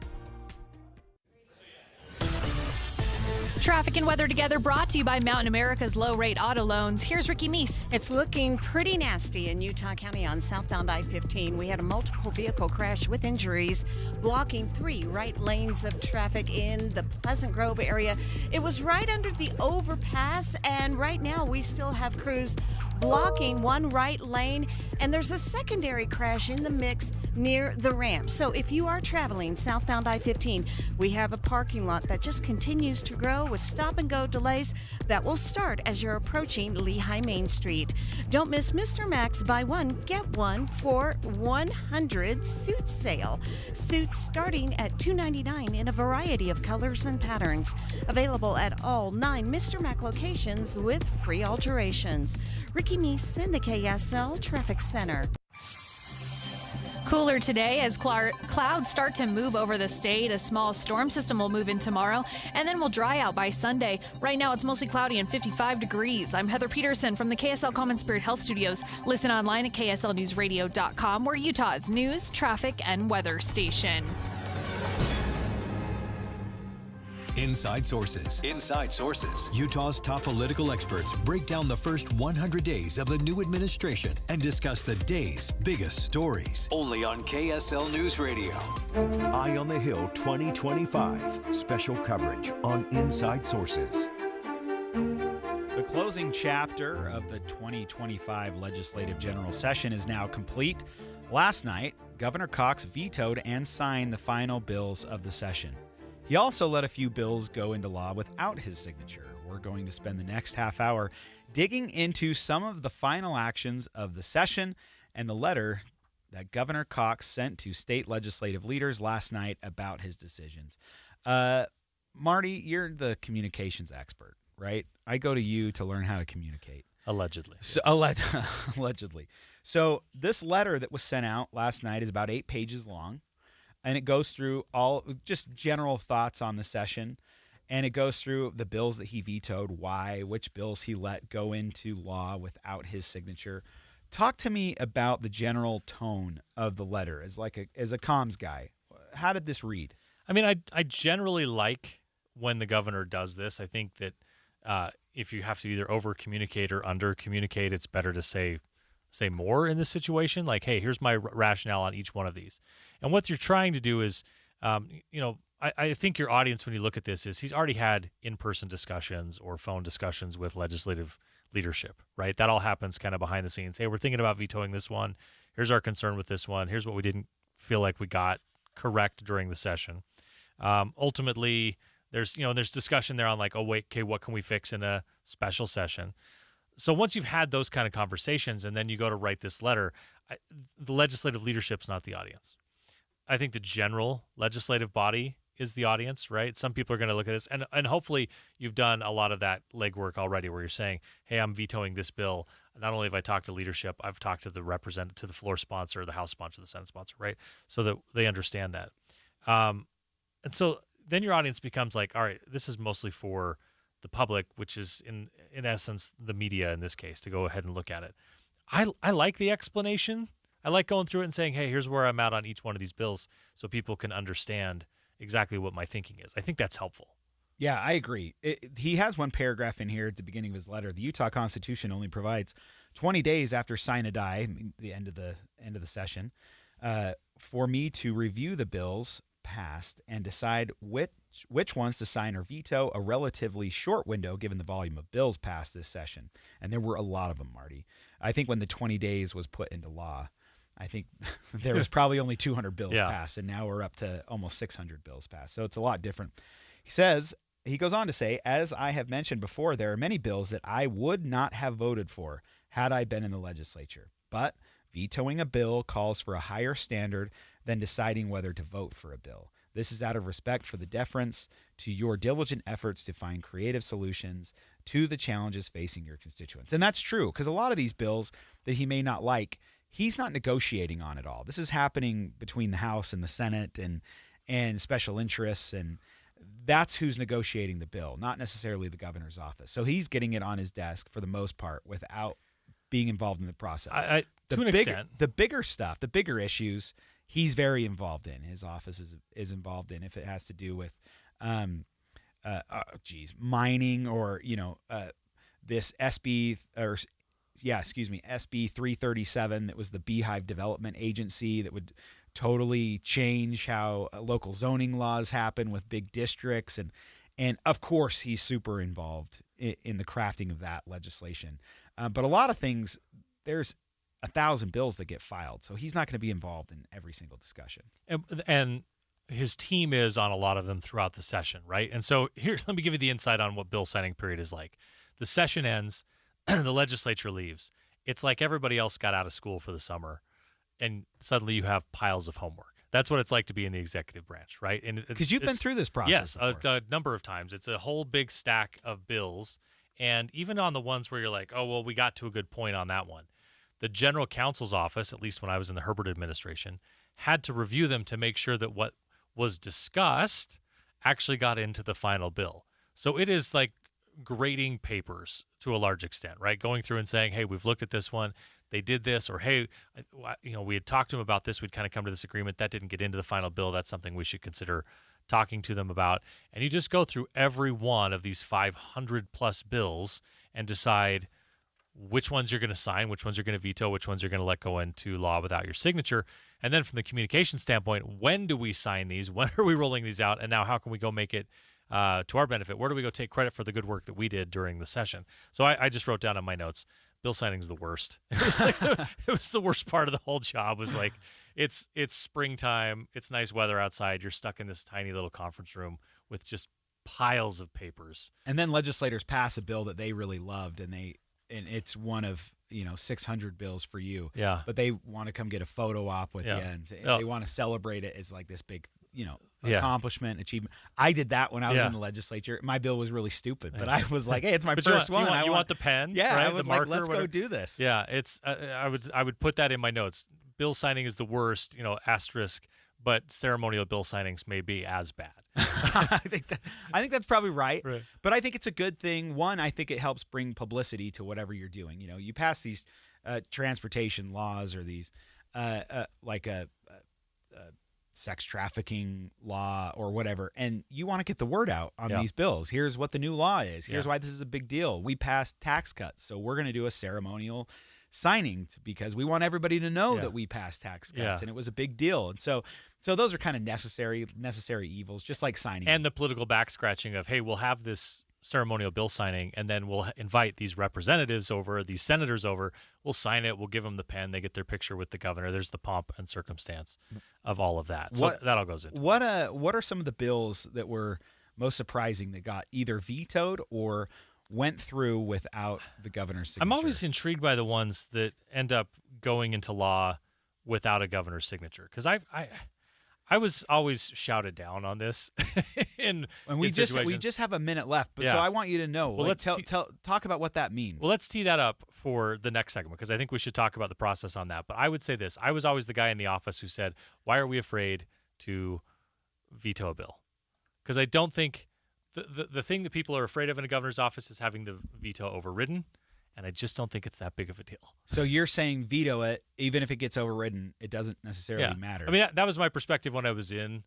Speaker 2: Traffic and weather together brought to you by Mountain America's low-rate auto loans. Here's Ricky Meese.
Speaker 7: It's looking pretty nasty in Utah County on southbound I-15. We had a multiple vehicle crash with injuries, blocking 3 right lanes of traffic in the Pleasant Grove area. It was right under the overpass, and right now we still have crews blocking 1 right lane, and there's a secondary crash in the mix near the ramp. So if you are traveling southbound I-15, we have a parking lot that just continues to grow with stop-and-go delays that will start as you're approaching Lehigh Main Street. Don't miss Mr. Max Buy One, Get One for 100 suit sale. Suits starting at $299 in a variety of colors and patterns. Available at all 9 Mr. Mac locations with free alterations. Ricky Meese in the KSL Traffic Center.
Speaker 2: Cooler today as clouds start to move over the state. A small storm system will move in tomorrow and then will dry out by Sunday. Right now it's mostly cloudy and 55 degrees. I'm Heather Peterson from the KSL Common Spirit Health Studios. Listen online at kslnewsradio.com. We're Utah's news, traffic, and weather station.
Speaker 3: Inside Sources. Inside Sources. Utah's top political experts break down the first 100 days of the new administration and discuss the day's biggest stories. Only on KSL News Radio. Eye on the Hill 2025. Special coverage on Inside Sources.
Speaker 4: The closing chapter of the 2025 Legislative General Session is now complete. Last night, Governor Cox vetoed and signed the final bills of the session. He also let a few bills go into law without his signature. We're going to spend the next half hour digging into some of the final actions of the session and the letter that Governor Cox sent to state legislative leaders last night about his decisions. Marty, you're the communications expert, right? I go to you to learn how to communicate.
Speaker 5: Allegedly.
Speaker 4: So, allegedly. So this letter that was sent out last night is about 8 pages long. And it goes through all just general thoughts on the session. And it goes through the bills that he vetoed, why, which bills he let go into law without his signature. Talk to me about the general tone of the letter as a comms guy. How did this read?
Speaker 5: I mean, I generally like when the governor does this. I think that if you have to either over-communicate or under-communicate, it's better to say more in this situation. Like, hey, here's my rationale on each one of these. And what you're trying to do is, I think your audience, when you look at this, is he's already had in-person discussions or phone discussions with legislative leadership, right? That all happens kind of behind the scenes. Hey, we're thinking about vetoing this one. Here's our concern with this one. Here's what we didn't feel like we got correct during the session. Ultimately, there's discussion there on like, oh, wait, okay, what can we fix in a special session? So once you've had those kind of conversations and then you go to write this letter, the legislative leadership's not the audience. I think the general legislative body is the audience, right? Some people are going to look at this, and hopefully you've done a lot of that legwork already where you're saying, hey, I'm vetoing this bill. Not only have I talked to leadership, I've talked to the floor sponsor, the House sponsor, the Senate sponsor, right? So that they understand that. And so then your audience becomes like, all right, this is mostly for the public, which is in essence the media in this case, to go ahead and look at it. I like the explanation. I like going through it and saying, hey, here's where I'm at on each one of these bills so people can understand exactly what my thinking is. I think that's helpful.
Speaker 4: Yeah, I agree. He has one paragraph in here at the beginning of his letter. The Utah Constitution only provides 20 days after sine die, the end of the session, for me to review the bills passed and decide which ones to sign or veto, a relatively short window given the volume of bills passed this session. And there were a lot of them, Marty. I think when the 20 days was put into law, I think there was probably only 200 bills
Speaker 5: Yeah.
Speaker 4: passed, and now we're up to almost 600 bills passed. So it's a lot different. He goes on to say, as I have mentioned before, there are many bills that I would not have voted for had I been in the legislature. But vetoing a bill calls for a higher standard than deciding whether to vote for a bill. This is out of respect for the deference to your diligent efforts to find creative solutions to the challenges facing your constituents. And that's true, because a lot of these bills that he may not like, he's not negotiating on at all. This is happening between the House and the Senate and special interests, and that's who's negotiating the bill, not necessarily the governor's office. So he's getting it on his desk for the most part without being involved in the process.
Speaker 5: To an extent.
Speaker 4: The bigger stuff, the bigger issues, he's very involved in. His office is involved in, if it has to do with mining or, this SB 337 that was the Beehive Development Agency that would totally change how local zoning laws happen with big districts. And of course, he's super involved in the crafting of that legislation. But a lot of things, there's 1,000 bills that get filed. So he's not going to be involved in every single discussion.
Speaker 5: And his team is on a lot of them throughout the session, right? And so here, let me give you the insight on what bill signing period is like. The session ends, the legislature leaves. It's like everybody else got out of school for the summer, and suddenly you have piles of homework. That's what it's like to be in the executive branch, right?
Speaker 4: Because you've been through this process.
Speaker 5: Yes, a number of times. It's a whole big stack of bills, and even on the ones where you're like, oh, well, we got to a good point on that one, the general counsel's office, at least when I was in the Herbert administration, had to review them to make sure that what was discussed actually got into the final bill. So it is like grading papers to a large extent, right? Going through and saying, hey, we've looked at this one. They did this, or hey, we had talked to them about this. We'd kind of come to this agreement. That didn't get into the final bill. That's something we should consider talking to them about. And you just go through every one of these 500 plus bills and decide which ones you're going to sign, which ones you're going to veto, which ones you're going to let go into law without your signature. And then from the communication standpoint, when do we sign these? When are we rolling these out? And now how can we go make it to our benefit? Where do we go take credit for the good work that we did during the session? So I just wrote down on my notes, bill signing is the worst. It was the worst part of the whole job. Was like, it's springtime, it's nice weather outside. You're stuck in this tiny little conference room with just piles of papers.
Speaker 4: And then legislators pass a bill that they really loved, and it's one of 600 bills for you.
Speaker 5: Yeah.
Speaker 4: But they want to come get a photo op with you, and they want to celebrate it as like this big accomplishment, achievement. I did that when I was in the legislature. My bill was really stupid, but I was like, hey, it's my first one.
Speaker 5: You want the pen?
Speaker 4: Yeah,
Speaker 5: right?
Speaker 4: I was
Speaker 5: the marker,
Speaker 4: like, let's
Speaker 5: whatever.
Speaker 4: go do this.
Speaker 5: Yeah, it's I would put that in my notes. Bill signing is the worst, asterisk, but ceremonial bill signings may be as bad.
Speaker 4: I think that's probably right. But I think it's a good thing. One, I think it helps bring publicity to whatever you're doing. You pass these transportation laws or these like a sex trafficking law or whatever, and you want to get the word out on these bills. Here's what the new law is. Here's why this is a big deal. We passed tax cuts, so we're going to do a ceremonial signing because we want everybody to know that we passed tax cuts, and it was a big deal. And so those are kind of necessary evils, just like signing.
Speaker 5: And the political back scratching of, hey, we'll have this ceremonial bill signing, and then we'll invite these representatives over, these senators over. We'll sign it. We'll give them the pen. They get their picture with the governor. There's the pomp and circumstance of all of that. So that all goes into
Speaker 4: what are some of the bills that were most surprising that got either vetoed or went through without the governor's signature?
Speaker 5: I'm always intrigued by the ones that end up going into law without a governor's signature, because I was always shouted down on this. And
Speaker 4: we just have a minute left, but so I want you to know.
Speaker 5: Well,
Speaker 4: let's talk about what that means.
Speaker 5: Well, let's tee that up for the next segment, because I think we should talk about the process on that. But I would say this: I was always the guy in the office who said, "Why are we afraid to veto a bill?" Because I don't think the thing that people are afraid of in a governor's office is having the veto overridden. And I just don't think it's that big of a deal.
Speaker 4: So you're saying veto it, even if it gets overridden, it doesn't necessarily matter.
Speaker 5: I mean, that was my perspective when I was in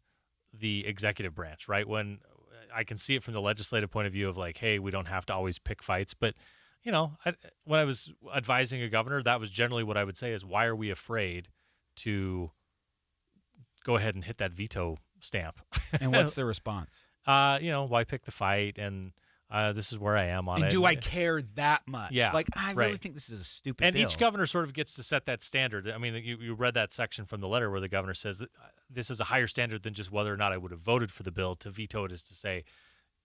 Speaker 5: the executive branch, right? When I can see it from the legislative point of view of like, hey, we don't have to always pick fights. But, when I was advising a governor, that was generally what I would say is, why are we afraid to go ahead and hit that veto stamp?
Speaker 4: And what's the response?
Speaker 5: Why pick the fight? And This is where I am on
Speaker 4: And
Speaker 5: it.
Speaker 4: do I care that much?
Speaker 5: Yeah,
Speaker 4: Like, I really
Speaker 5: right.
Speaker 4: think this is a stupid
Speaker 5: And
Speaker 4: bill.
Speaker 5: each governor sort of gets to set that standard. I mean, you read that section from the letter where the governor says that this is a higher standard than just whether or not I would have voted for the bill. To veto it is to say,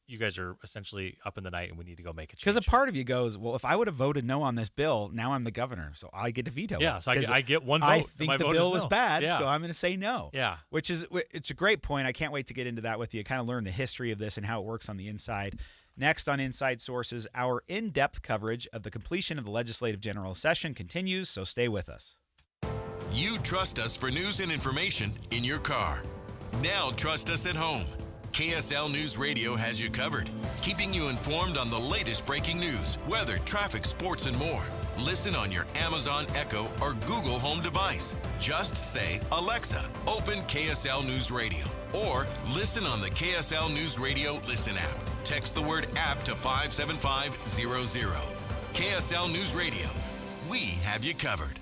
Speaker 5: you guys are essentially up in the night and we need to go make a change.
Speaker 4: Because a part of you goes, well, if I would have voted no on this bill, now I'm the governor, so I get to veto it.
Speaker 5: Yeah, so I get one vote.
Speaker 4: I
Speaker 5: and
Speaker 4: think
Speaker 5: my
Speaker 4: the
Speaker 5: vote
Speaker 4: bill
Speaker 5: is
Speaker 4: is
Speaker 5: no.
Speaker 4: bad,
Speaker 5: Yeah.
Speaker 4: so I'm going to say no.
Speaker 5: Yeah.
Speaker 4: It's a great point. I can't wait to get into that with you, kind of learn the history of this and how it works on the inside. Next on Inside Sources, our in-depth coverage of the completion of the legislative general session continues, so stay with us.
Speaker 8: You trust us for news and information in your car. Now trust us at home. KSL News Radio has you covered, keeping you informed on the latest breaking news, weather, traffic, sports, and more. Listen on your Amazon Echo or Google Home device. Just say, Alexa, open KSL News Radio. Or listen on the KSL News Radio Listen app. Text the word app to 57500. KSL News Radio. We have you covered.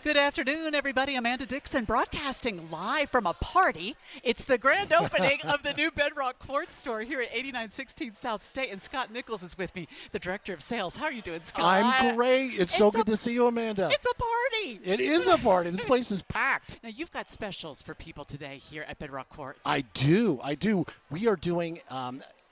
Speaker 11: Good afternoon, everybody. Amanda Dixon broadcasting live from a party. It's the grand opening of the new Bedrock Quartz store here at 8916 South State, and Scott Nichols is with me, the Director of Sales. How are you doing, Scott?
Speaker 9: I'm great. It's so good to see you, Amanda.
Speaker 11: It's a party.
Speaker 9: It is a party. This place is packed.
Speaker 11: Now, you've got specials for people today here at Bedrock Quartz.
Speaker 9: I do. We are doing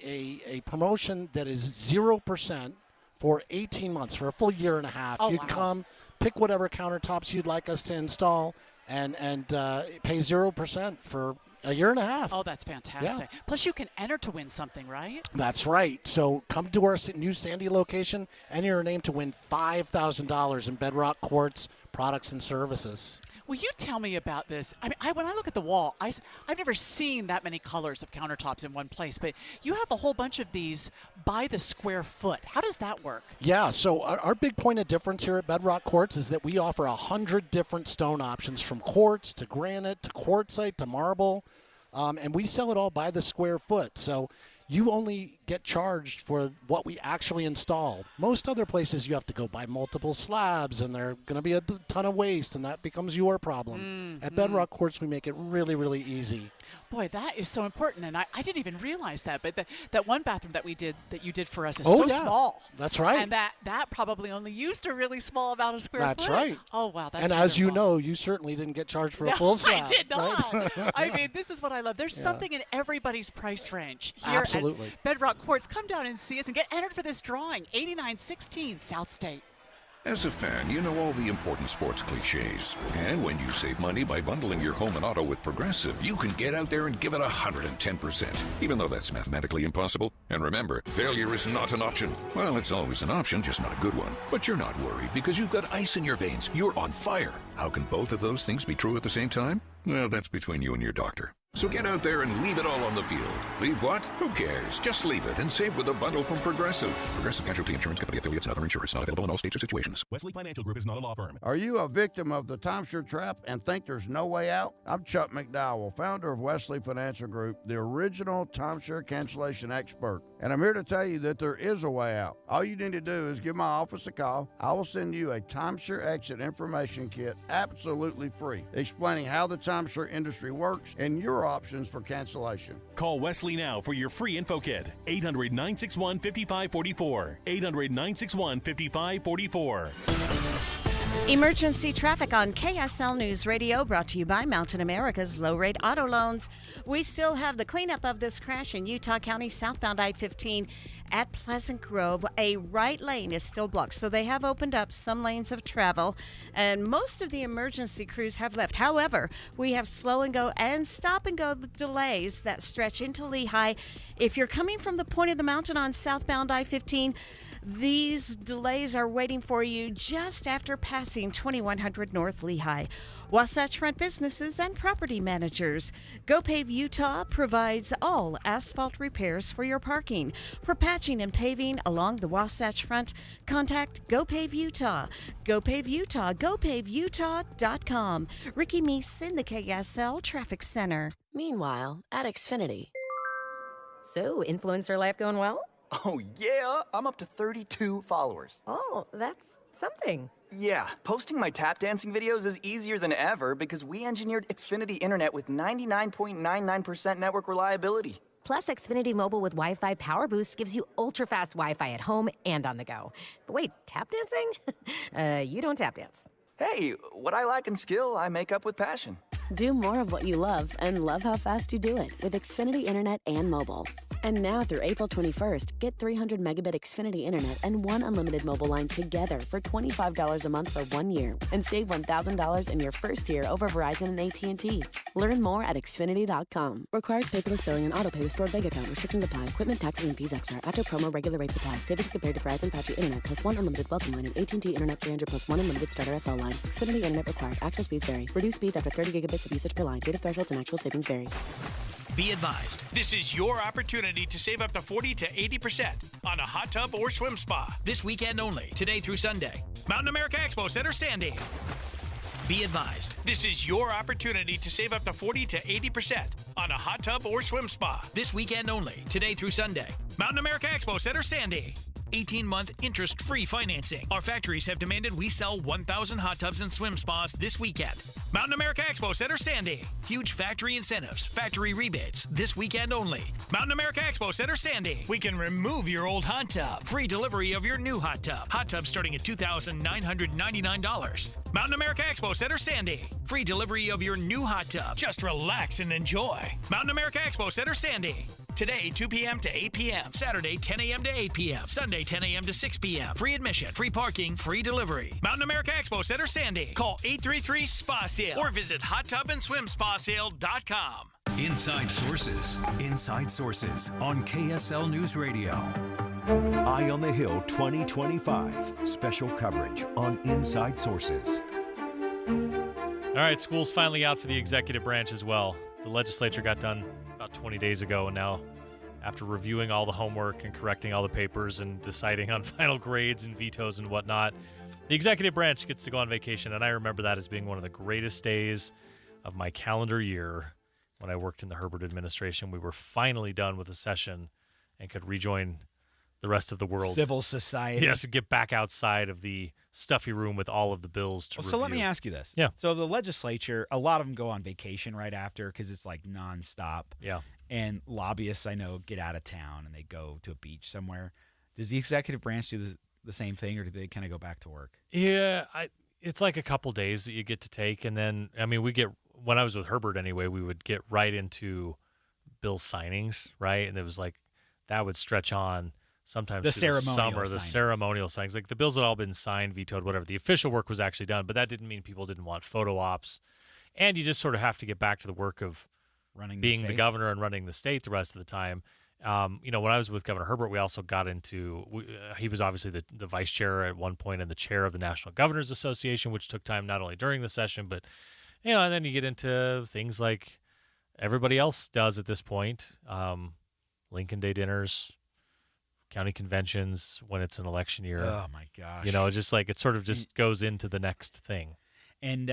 Speaker 9: a promotion that is 0% for 18 months, for a full year and a half.
Speaker 11: Oh,
Speaker 9: You'd
Speaker 11: wow.
Speaker 9: come, pick whatever countertops you'd like us to install, and pay 0% for a year and a half.
Speaker 11: Oh, that's fantastic. Plus, you can enter to win something, right?
Speaker 9: That's right. So come to our new Sandy location, enter your name to win $5,000 in Bedrock Quartz products and services.
Speaker 11: Will you tell me about this? I mean, when I look at the wall, I've never seen that many colors of countertops in one place, but you have a whole bunch of these by the square foot. How does that work?
Speaker 9: Yeah, so our big point of difference here at Bedrock Quartz is that we offer 100 different stone options, from quartz to granite to quartzite to marble, and we sell it all by the square foot. So you only get charged for what we actually install. Most other places you have to go buy multiple slabs, and they're going to be a ton of waste, and that becomes your problem. At Bedrock Quartz, we make it really, really easy.
Speaker 11: Boy, that is so important, and I didn't even realize that. But that one bathroom that you did for us is so small.
Speaker 9: That's right.
Speaker 11: And that probably only used a really small amount of square
Speaker 9: That's
Speaker 11: foot.
Speaker 9: right.
Speaker 11: Oh, wow. That's
Speaker 9: and as you
Speaker 11: wonderful.
Speaker 9: know, you certainly didn't get charged for a
Speaker 11: No,
Speaker 9: full slab.
Speaker 11: I did not.
Speaker 9: right?
Speaker 11: I mean, this is what I love. There's something in everybody's price range here
Speaker 9: Absolutely.
Speaker 11: at Bedrock Quartz. Come down and see us and get entered for this drawing. 8916 South State.
Speaker 10: As a fan, you know all the important sports cliches. And when you save money by bundling your home and auto with Progressive, you can get out there and give it 110%, even though that's mathematically impossible. And remember, failure is not an option. Well, it's always an option, just not a good one. But you're not worried because you've got ice in your veins. You're on fire. How can both of those things be true at the same time? Well, that's between you and your doctor. So get out there and leave it all on the field. Leave what? Who cares? Just leave it and save with a bundle from Progressive. Progressive Casualty Insurance Company affiliates and other insurers. Not available in all states or situations.
Speaker 13: Wesley Financial Group is not a law firm.
Speaker 14: Are you a victim of the timeshare trap and think there's no way out? I'm Chuck McDowell, founder of Wesley Financial Group, the original timeshare cancellation expert. And I'm here to tell you that there is a way out. All you need to do is give my office a call. I will send you a timeshare exit information kit absolutely free, explaining how the timeshare industry works and your options for cancellation.
Speaker 13: Call Wesley now for your free info kit. 800-961-5544. 800-961-5544.
Speaker 7: Emergency traffic on KSL News Radio, brought to you by Mountain America's low-rate auto loans. We still have the cleanup of this crash in Utah County, southbound I-15 at Pleasant Grove. A right lane is still blocked, so they have opened up some lanes of travel, and most of the emergency crews have left. However, we have slow and go and stop and go delays that stretch into Lehigh. If you're coming from the point of the mountain on southbound I-15, these delays are waiting for you just after passing 2100 North Lehigh. Wasatch Front businesses and property managers. GoPave Utah provides all asphalt repairs for your parking. For patching and paving along the Wasatch Front, contact GoPave Utah. GoPave Utah, GoPaveUtah.com. Ricky Meese in the KSL Traffic Center.
Speaker 15: Meanwhile, at Xfinity. So, influencer life going well?
Speaker 27: Oh, yeah, I'm up to 32 followers.
Speaker 15: Oh, that's something.
Speaker 27: Yeah, posting my tap dancing videos is easier than ever because we engineered Xfinity Internet with 99.99% network reliability.
Speaker 15: Plus, Xfinity Mobile with Wi-Fi Power Boost gives you ultra-fast Wi-Fi at home and on the go. But wait, tap dancing? You don't tap dance.
Speaker 27: Hey, what I lack in skill, I make up with passion.
Speaker 1: Do more of what you love and love how fast you do it with Xfinity Internet and mobile. And now through April 21st, get 300 megabit Xfinity Internet and one unlimited mobile line together for $25 a month for 1 year and save $1,000 in your first year over Verizon and AT&T. Learn more at Xfinity.com. Requires paperless billing and autopay with stored bank account. Restrictions apply. Equipment, taxes, and fees extra. After promo, regular rate supply. Savings compared to Verizon 5G Internet plus one unlimited welcome line and AT&T Internet 300 plus one unlimited starter SL line. Xfinity Internet required. Actual speeds vary. Reduced speeds after 30 gigabits of usage per line. Data thresholds and actual savings vary.
Speaker 16: Be advised, this is your opportunity to save up to 40 to 80% on a hot tub or swim spa. This weekend only, today through Sunday. Mountain America Expo Center, Sandy. Be advised, this is your opportunity to save up to 40 to 80% on a hot tub or swim spa. This weekend only, today through Sunday. Mountain America Expo Center, Sandy. 18-month interest-free financing. Our factories have demanded we sell 1,000 hot tubs and swim spas this weekend. Mountain America Expo Center, Sandy. Huge factory incentives, factory rebates, this weekend only. Mountain America Expo Center, Sandy. We can remove your old hot tub. Free delivery of your new hot tub. Hot tub starting at $2,999. Mountain America Expo Center, Sandy. Free delivery of your new hot tub. Just relax and enjoy. Mountain America Expo Center, Sandy. Today, 2 p.m. to 8 p.m. Saturday, 10 a.m. to 8 p.m. Sunday, 10 a.m. to 6 p.m. Free admission, free parking, free delivery. Mountain America Expo Center, Sandy. Call 833-SPA-SALE or visit hottubandSwimSpaSale.com.
Speaker 3: Inside Sources. Inside Sources on KSL News Radio.
Speaker 17: Eye on the Hill 2025. Special coverage on Inside Sources.
Speaker 5: All right, school's finally out for the executive branch as well. The legislature got done about 20 days ago, and now after reviewing all the homework and correcting all the papers and deciding on final grades and vetoes and whatnot, the executive branch gets to go on vacation. And I remember that as being one of the greatest days of my calendar year when I worked in the Herbert administration. We were finally done with the session and could rejoin the rest of the world.
Speaker 4: Civil society.
Speaker 5: Yes, get back outside of the stuffy room with all of the bills to review.
Speaker 4: So let me ask you this.
Speaker 5: Yeah.
Speaker 4: So the legislature, a lot of them go on vacation right after because it's like nonstop.
Speaker 5: Yeah.
Speaker 4: And lobbyists, I know, get out of town and they go to a beach somewhere. Does the executive branch do the same thing, or do they kind of go back to work?
Speaker 5: Yeah, it's like a couple days that you get to take. And then, I mean, when I was with Herbert anyway, we would get right into bill signings, right? And it was like, that would stretch on sometimes
Speaker 4: the
Speaker 5: through
Speaker 4: ceremonial
Speaker 5: the ceremonial signings. Like the bills had all been signed, vetoed, whatever. The official work was actually done, but that didn't mean people didn't want photo ops. And you just sort of have to get back to the work of being the governor and running the state the rest of the time. When I was with Governor Herbert, we also got into he was obviously the vice chair at one point and the chair of the National Governors Association, which took time not only during the session, but, and then you get into things like everybody else does at this point, Lincoln Day dinners, county conventions when it's an election year.
Speaker 4: Oh, my gosh.
Speaker 5: It's just like it sort of just goes into the next thing.
Speaker 4: And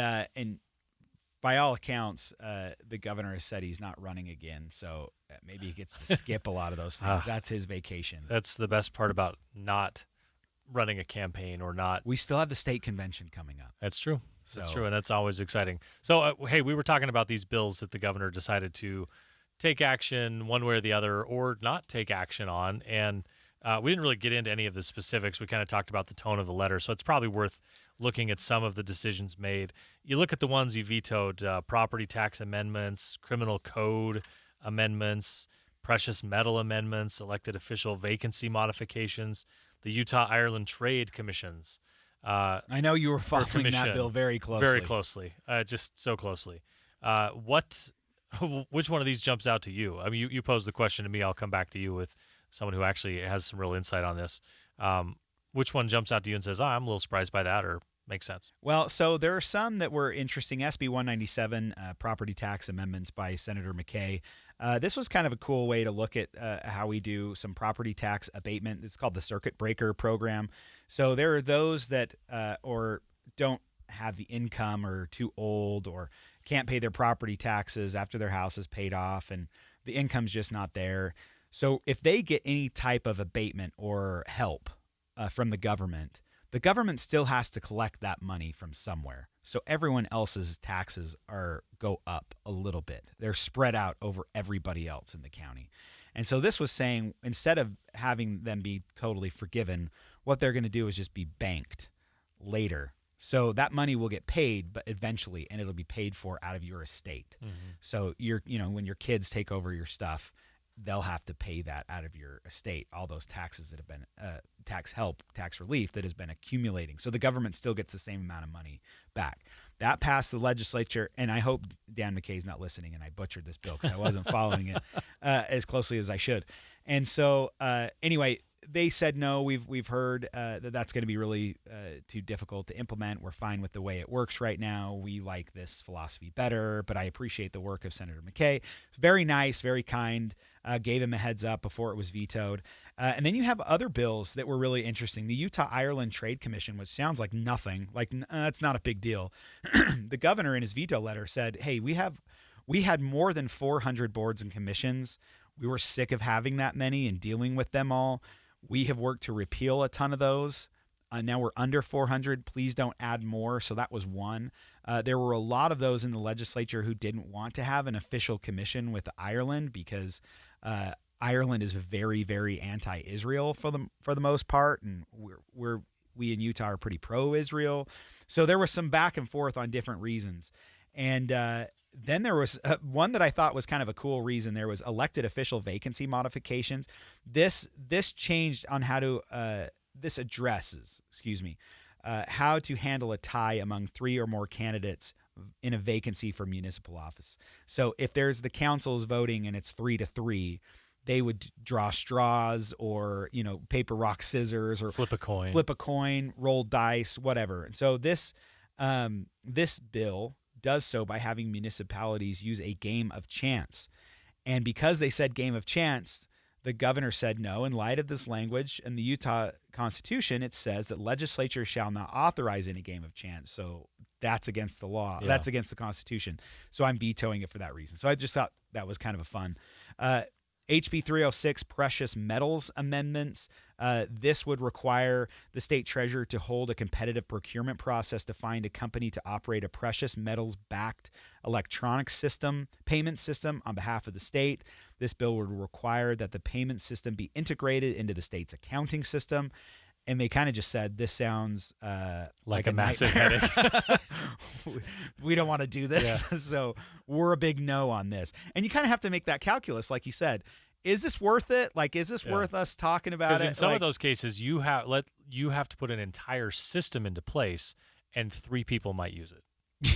Speaker 4: by all accounts, the governor has said he's not running again, so maybe he gets to skip a lot of those things. That's his vacation.
Speaker 5: That's the best part about not running a campaign or not.
Speaker 4: We still have the state convention coming up.
Speaker 5: That's true. That's true, and that's always exciting. So, hey, we were talking about these bills that the governor decided to take action one way or the other or not take action on, and we didn't really get into any of the specifics. We kind of talked about the tone of the letter, so it's probably worth looking at some of the decisions made. You look at the ones you vetoed, property tax amendments, criminal code amendments, precious metal amendments, elected official vacancy modifications, the Utah-Ireland Trade Commissions.
Speaker 4: I know you were following that bill very closely.
Speaker 5: Very closely, just so closely. Which one of these jumps out to you? I mean, you posed the question to me. I'll come back to you with someone who actually has some real insight on this. Which one jumps out to you and says, I'm a little surprised by that, or makes sense?
Speaker 4: Well, so there are some that were interesting. SB 197, property tax amendments by Senator McKay. This was kind of a cool way to look at how we do some property tax abatement. It's called the Circuit Breaker Program. So there are those that or don't have the income or too old or can't pay their property taxes after their house is paid off and the income's just not there. So if they get any type of abatement or help from the government still has to collect that money from somewhere. So everyone else's taxes go up a little bit. They're spread out over everybody else in the county. And so this was saying, instead of having them be totally forgiven, what they're going to do is just be banked later. So that money will get paid, but eventually, and it'll be paid for out of your estate. So when your kids take over your stuff, they'll have to pay that out of your estate, all those taxes that have been tax relief that has been accumulating. So the government still gets the same amount of money back. That passed the legislature, and I hope Dan McKay's not listening and I butchered this bill because I wasn't following it as closely as I should. And so anyway, they said no. We've heard that that's going to be really too difficult to implement. We're fine with the way it works right now. We like this philosophy better, but I appreciate the work of Senator McKay. Very nice, very kind. Gave him a heads up before it was vetoed. And then you have other bills that were really interesting. The Utah-Ireland Trade Commission, which sounds like nothing, like that's not a big deal. The governor in his veto letter said, hey, we had more than 400 boards and commissions. We were sick of having that many and dealing with them all. We have worked to repeal a ton of those. Now we're under 400. Please don't add more. So that was one. There were a lot of those in the legislature who didn't want to have an official commission with Ireland because Ireland is very, very anti-Israel for the most part, and we in Utah are pretty pro-Israel. So there was some back and forth on different reasons. And then there was one that I thought was kind of a cool reason. There was elected official vacancy modifications. This changed on how to this addresses, how to handle a tie among 3 or more candidates in a vacancy for municipal office. So if there's the council's voting and it's 3-3, they would draw straws or, paper, rock, scissors, or flip a coin, roll dice, whatever. And so this bill does so by having municipalities use a game of chance. And because they said game of chance, the governor said no. In light of this language in the Utah Constitution, it says that legislature shall not authorize any game of chance. So that's against the law. Yeah. That's against the Constitution. So I'm vetoing it for that reason. So I just thought that was kind of a fun. HB 306 Precious Metals Amendments. This would require the state treasurer to hold a competitive procurement process to find a company to operate a precious metals-backed electronic payment system on behalf of the state. This bill would require that the payment system be integrated into the state's accounting system. And they kind of just said, this sounds like a massive headache. We don't want to do this. Yeah. So we're a big no on this. And you kind of have to make that calculus, like you said. Is this worth it? Like, is this worth us talking about it?
Speaker 5: Because in some of those cases, you have to put an entire system into place, and 3 people might use it.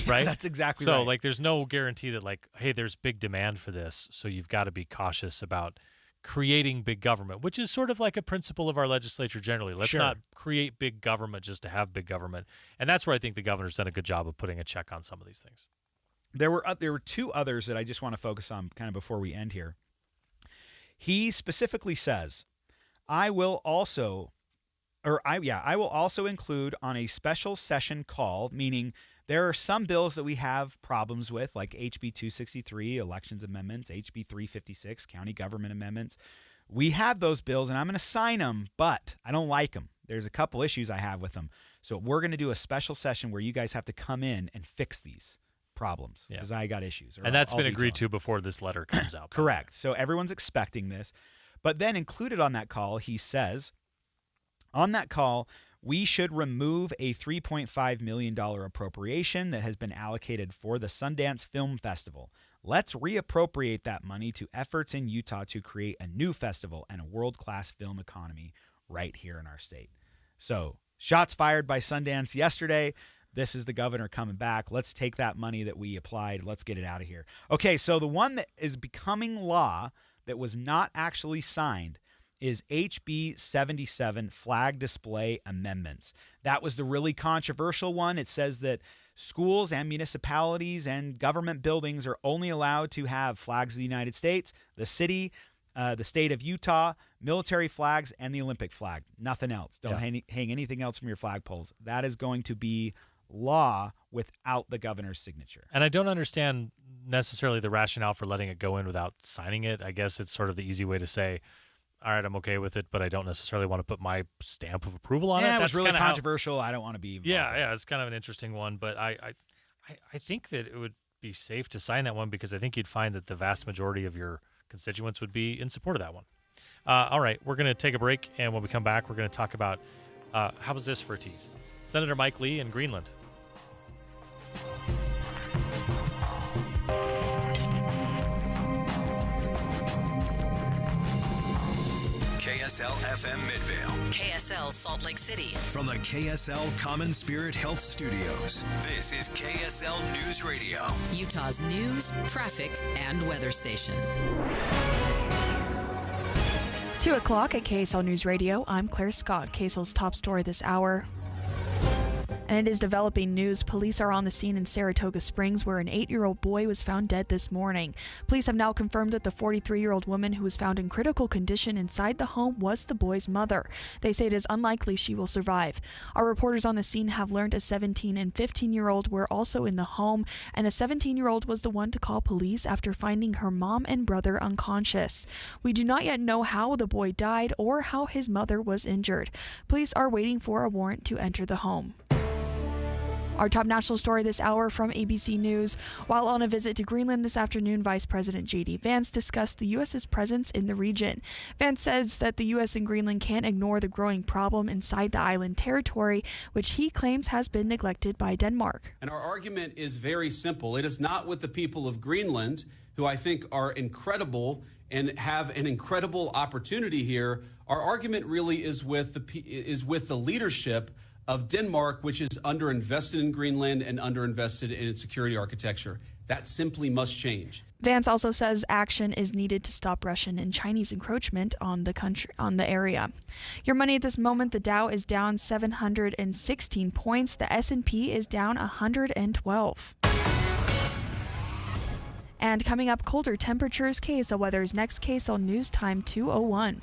Speaker 5: Right?
Speaker 4: That's exactly right.
Speaker 5: So, like, there's no guarantee that, like, hey, there's big demand for this, so you've got to be cautious about creating big government, which is sort of like a principle of our legislature generally. Let's not create big government just to have big government. And that's where I think the governor's done a good job of putting a check on some of these things.
Speaker 4: There were 2 others that I just want to focus on kind of before we end here. He specifically says, I will also include on a special session call, meaning there are some bills that we have problems with, like HB 263, elections amendments, HB 356, county government amendments. We have those bills, and I'm going to sign them, but I don't like them. There's a couple issues I have with them. So we're going to do a special session where you guys have to come in and fix these problems because I got issues.
Speaker 5: And that's been agreed to before this letter comes out.
Speaker 4: Correct. So everyone's expecting this. But then included on that call, he says, on that call, we should remove a $3.5 million appropriation that has been allocated for the Sundance Film Festival. Let's reappropriate that money to efforts in Utah to create a new festival and a world-class film economy right here in our state. So, shots fired by Sundance yesterday. This is the governor coming back. Let's take that money that we applied. Let's get it out of here. Okay, so the one that is becoming law that was not actually signed is HB 77 flag display amendments. That was the really controversial one. It says that schools and municipalities and government buildings are only allowed to have flags of the United States, the city, the state of Utah, military flags, and the Olympic flag. Nothing else. Don't hang anything else from your flagpoles. That is going to be law without the governor's signature.
Speaker 5: And I don't understand necessarily the rationale for letting it go in without signing it. I guess it's sort of the easy way to say, all right, I'm okay with it, but I don't necessarily want to put my stamp of approval on it.
Speaker 4: That's really controversial. I don't want to be involved.
Speaker 5: Yeah, it's kind of an interesting one, but I think that it would be safe to sign that one because I think you'd find that the vast majority of your constituents would be in support of that one. All right, we're going to take a break, and when we come back, we're going to talk about how was this for a tease? Senator Mike Lee in Greenland.
Speaker 3: KSL FM Midvale.
Speaker 12: KSL Salt Lake City.
Speaker 3: From the KSL Common Spirit Health Studios, this is KSL News Radio.
Speaker 12: Utah's news, traffic, and weather station.
Speaker 18: 2 o'clock at KSL News Radio. I'm Claire Scott. KSL's top story this hour. And it is developing news. Police are on the scene in Saratoga Springs where an 8-year-old boy was found dead this morning. Police have now confirmed that the 43-year-old woman who was found in critical condition inside the home was the boy's mother. They say it is unlikely she will survive. Our reporters on the scene have learned a 17 and 15-year-old were also in the home, and the 17-year-old was the one to call police after finding her mom and brother unconscious. We do not yet know how the boy died or how his mother was injured. Police are waiting for a warrant to enter the home. Our top national story this hour from ABC News. While on a visit to Greenland this afternoon, Vice President J.D. Vance discussed the U.S.'s presence in the region. Vance says that the U.S. and Greenland can't ignore the growing problem inside the island territory, which he claims has been neglected by Denmark.
Speaker 19: And our argument is very simple. It is not with the people of Greenland, who I think are incredible and have an incredible opportunity here. Our argument really is with the leadership of Denmark, which is underinvested in Greenland and underinvested in its security architecture. That simply must change.
Speaker 18: Vance also says action is needed to stop Russian and Chinese encroachment on the area. Your money at this moment: the Dow is down 716 points. The S&P is down 112. And coming up, colder temperatures. KSL Weather's next. KSL News Time 2:01.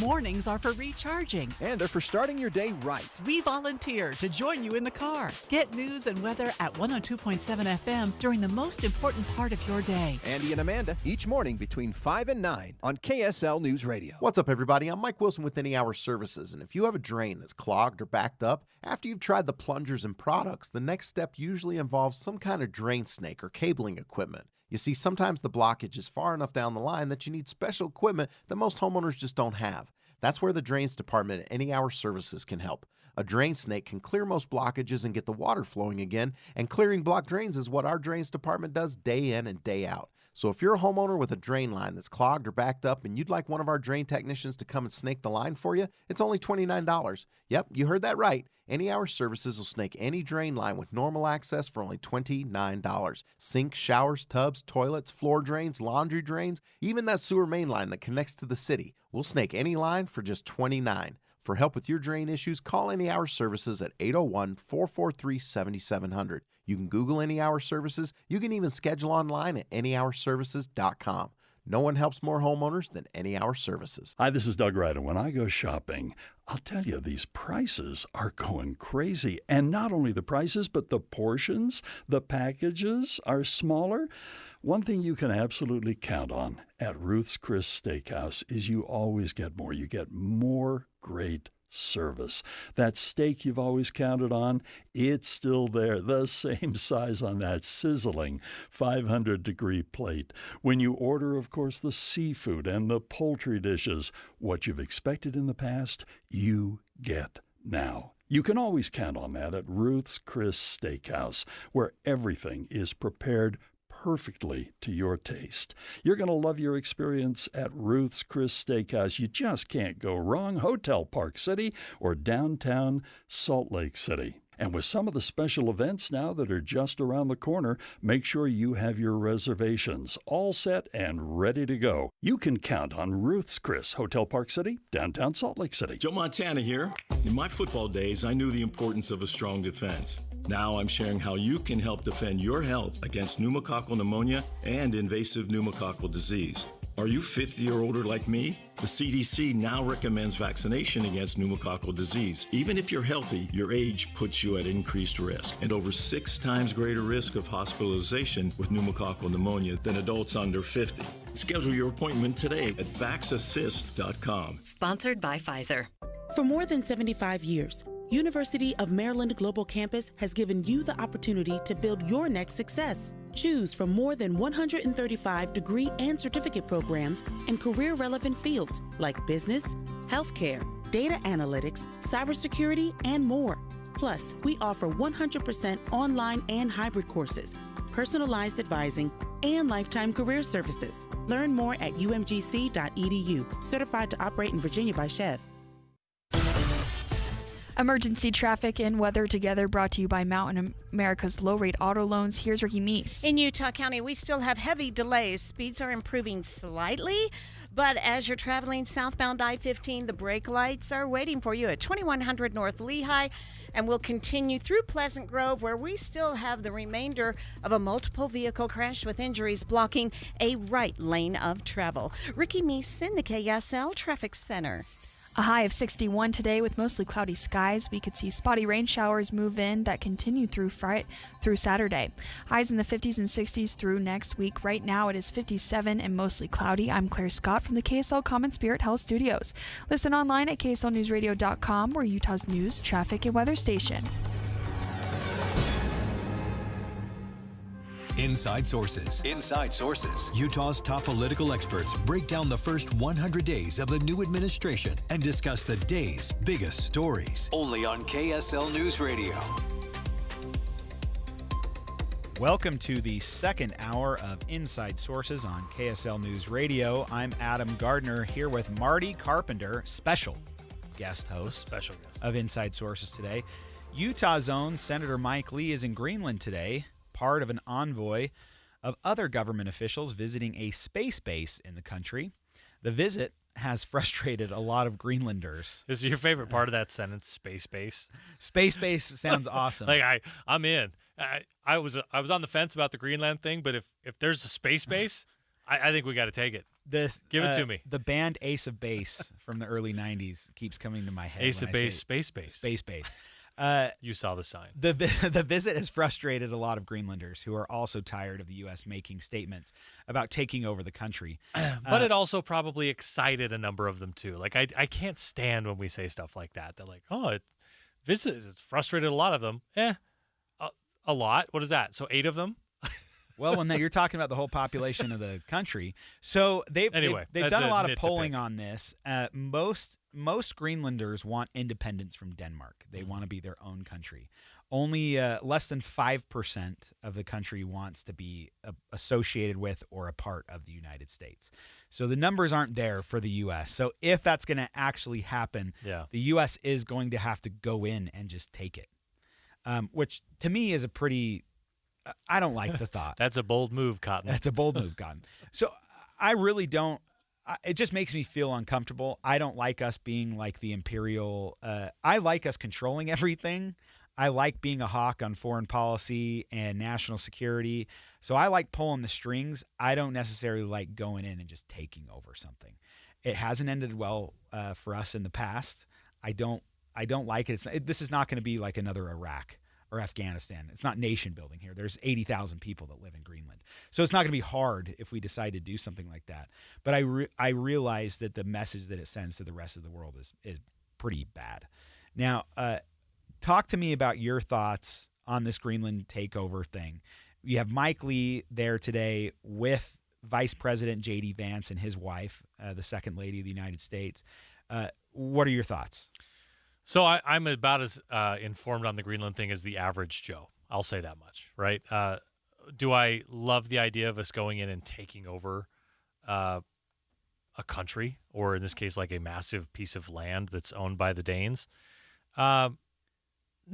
Speaker 11: Mornings are for recharging.
Speaker 20: And they're for starting your day right.
Speaker 11: We volunteer to join you in the car. Get news and weather at 102.7 FM during the most important part of your day.
Speaker 20: Andy and Amanda, each morning between 5 and 9 on KSL News Radio.
Speaker 21: What's up, everybody? I'm Mike Wilson with Any Hour Services. And if you have a drain that's clogged or backed up, after you've tried the plungers and products, the next step usually involves some kind of drain snake or cabling equipment. You see, sometimes the blockage is far enough down the line that you need special equipment that most homeowners just don't have. That's where the Drains Department at Any Hour Services can help. A drain snake can clear most blockages and get the water flowing again, and clearing blocked drains is what our Drains Department does day in and day out. So if you're a homeowner with a drain line that's clogged or backed up and you'd like one of our drain technicians to come and snake the line for you, it's only $29. Yep, you heard that right. Any Hour Services will snake any drain line with normal access for only $29. Sinks, showers, tubs, toilets, floor drains, laundry drains, even that sewer main line that connects to the city. We'll snake any line for just $29. For help with your drain issues, call Any Hour Services at 801-443-7700. You can Google Any Hour Services. You can even schedule online at anyhourservices.com. No one helps more homeowners than Any Hour Services.
Speaker 22: Hi, this is Doug Wright, and when I go shopping, I'll tell you, these prices are going crazy. And not only the prices, but the portions, the packages are smaller. One thing you can absolutely count on at Ruth's Chris Steakhouse is you always get more. You get more great service. That steak you've always counted on, it's still there, the same size on that sizzling 500-degree plate. When you order, of course, the seafood and the poultry dishes, what you've expected in the past, you get now. You can always count on that at Ruth's Chris Steakhouse, where everything is prepared perfectly to your taste. You're going to love your experience at Ruth's Chris Steakhouse. You just can't go wrong. Hotel Park City or downtown Salt Lake City. And with some of the special events now that are just around the corner, make sure you have your reservations all set and ready to go. You can count on Ruth's Chris, Hotel Park City, downtown Salt Lake City.
Speaker 23: Joe Montana here. In my football days, I knew the importance of a strong defense. Now I'm sharing how you can help defend your health against pneumococcal pneumonia and invasive pneumococcal disease. Are you 50 or older like me? The CDC now recommends vaccination against pneumococcal disease. Even if you're healthy, your age puts you at increased risk and over 6 times greater risk of hospitalization with pneumococcal pneumonia than adults under 50. Schedule your appointment today at vaxassist.com.
Speaker 12: Sponsored by Pfizer.
Speaker 28: For more than 75 years,
Speaker 2: University of Maryland Global Campus has given you the opportunity to build your next success. Choose from more than 135 degree and certificate programs in career-relevant fields like business, healthcare, data analytics, cybersecurity, and more. Plus, we offer 100% online and hybrid courses, personalized advising, and lifetime career services. Learn more at umgc.edu. Certified to operate in Virginia by Chev.
Speaker 18: Emergency traffic and weather together brought to you by Mountain America's low-rate auto loans. Here's Ricky Meese.
Speaker 7: In Utah County, we still have heavy delays. Speeds are improving slightly, but as you're traveling southbound I-15, the brake lights are waiting for you at 2100 North Lehigh, and we'll continue through Pleasant Grove, where we still have the remainder of a multiple vehicle crash with injuries blocking a right lane of travel. Ricky Meese in the KSL Traffic Center.
Speaker 18: A high of 61 today with mostly cloudy skies. We could see spotty rain showers move in that continue through Saturday. Highs in the 50s and 60s through next week. Right now it is 57 and mostly cloudy. I'm Claire Scott from the KSL Common Spirit Health Studios. Listen online at kslnewsradio.com. We're Utah's news, traffic, and weather station.
Speaker 3: Inside Sources. Inside Sources. Utah's top political experts break down the first 100 days of the new administration and discuss the day's biggest stories. Only on KSL News Radio.
Speaker 4: Welcome to the second hour of Inside Sources on KSL News Radio. I'm Adam Gardner here with Marty Carpenter, special guest host of Inside Sources today. Utah's own Senator Mike Lee is in Greenland today, part of an envoy of other government officials visiting a space base in the country. The visit has frustrated a lot of Greenlanders.
Speaker 5: This is your favorite part of that sentence, space base?
Speaker 4: Space base sounds awesome.
Speaker 5: Like I'm in. I was on the fence about the Greenland thing, but if there's a space base, I think we got to take it. Give it to me.
Speaker 4: The band Ace of Base from the early 90s keeps coming to my head.
Speaker 5: Ace of Base, space base.
Speaker 4: Space base.
Speaker 5: You saw the sign.
Speaker 4: The visit has frustrated a lot of Greenlanders who are also tired of the U.S. making statements about taking over the country.
Speaker 5: But it also probably excited a number of them, too. Like, I can't stand when we say stuff like that. They're like, oh, it's frustrated a lot of them. A lot? What is that? So 8 of them?
Speaker 4: Well, when you're talking about the whole population of the country. So they've done a lot of polling on this. Most Greenlanders want independence from Denmark. They want to be their own country. Only less than 5% of the country wants to be associated with or a part of the United States. So the numbers aren't there for the U.S. So if that's going to actually happen, the U.S. is going to have to go in and just take it, which to me is a pretty... I don't like the thought.
Speaker 5: That's a bold move, Cotton.
Speaker 4: That's a bold move, Cotton. So I really don't. It just makes me feel uncomfortable. I don't like us being like the imperial. I like us controlling everything. I like being a hawk on foreign policy and national security. So I like pulling the strings. I don't necessarily like going in and just taking over something. It hasn't ended well for us in the past. I don't like it. This is not going to be like another Iraq or Afghanistan. It's not nation building here. There's 80,000 people that live in Greenland. So it's not going to be hard if we decide to do something like that. But I realize that the message that it sends to the rest of the world is pretty bad. Now, talk to me about your thoughts on this Greenland takeover thing. You have Mike Lee there today with Vice President J.D. Vance and his wife, the Second Lady of the United States. What are your thoughts?
Speaker 5: So I'm about as informed on the Greenland thing as the average Joe. I'll say that much, right? Do I love the idea of us going in and taking over a country, or in this case, like a massive piece of land that's owned by the Danes? No,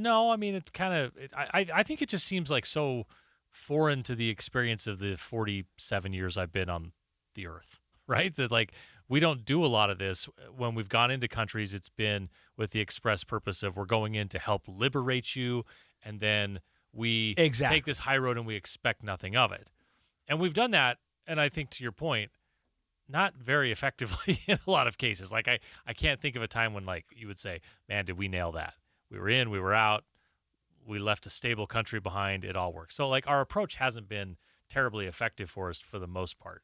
Speaker 5: I mean, it's kind of I think it just seems like so foreign to the experience of the 47 years I've been on the earth, right? That like we don't do a lot of this. When we've gone into countries, it's been with the express purpose of we're going in to help liberate you, and then we take this high road and we expect nothing of it. And we've done that, and I think to your point, not very effectively in a lot of cases. Like I can't think of a time when like you would say, man, did we nail that? We were in, we were out, we left a stable country behind, it all worked. So like our approach hasn't been terribly effective for us for the most part.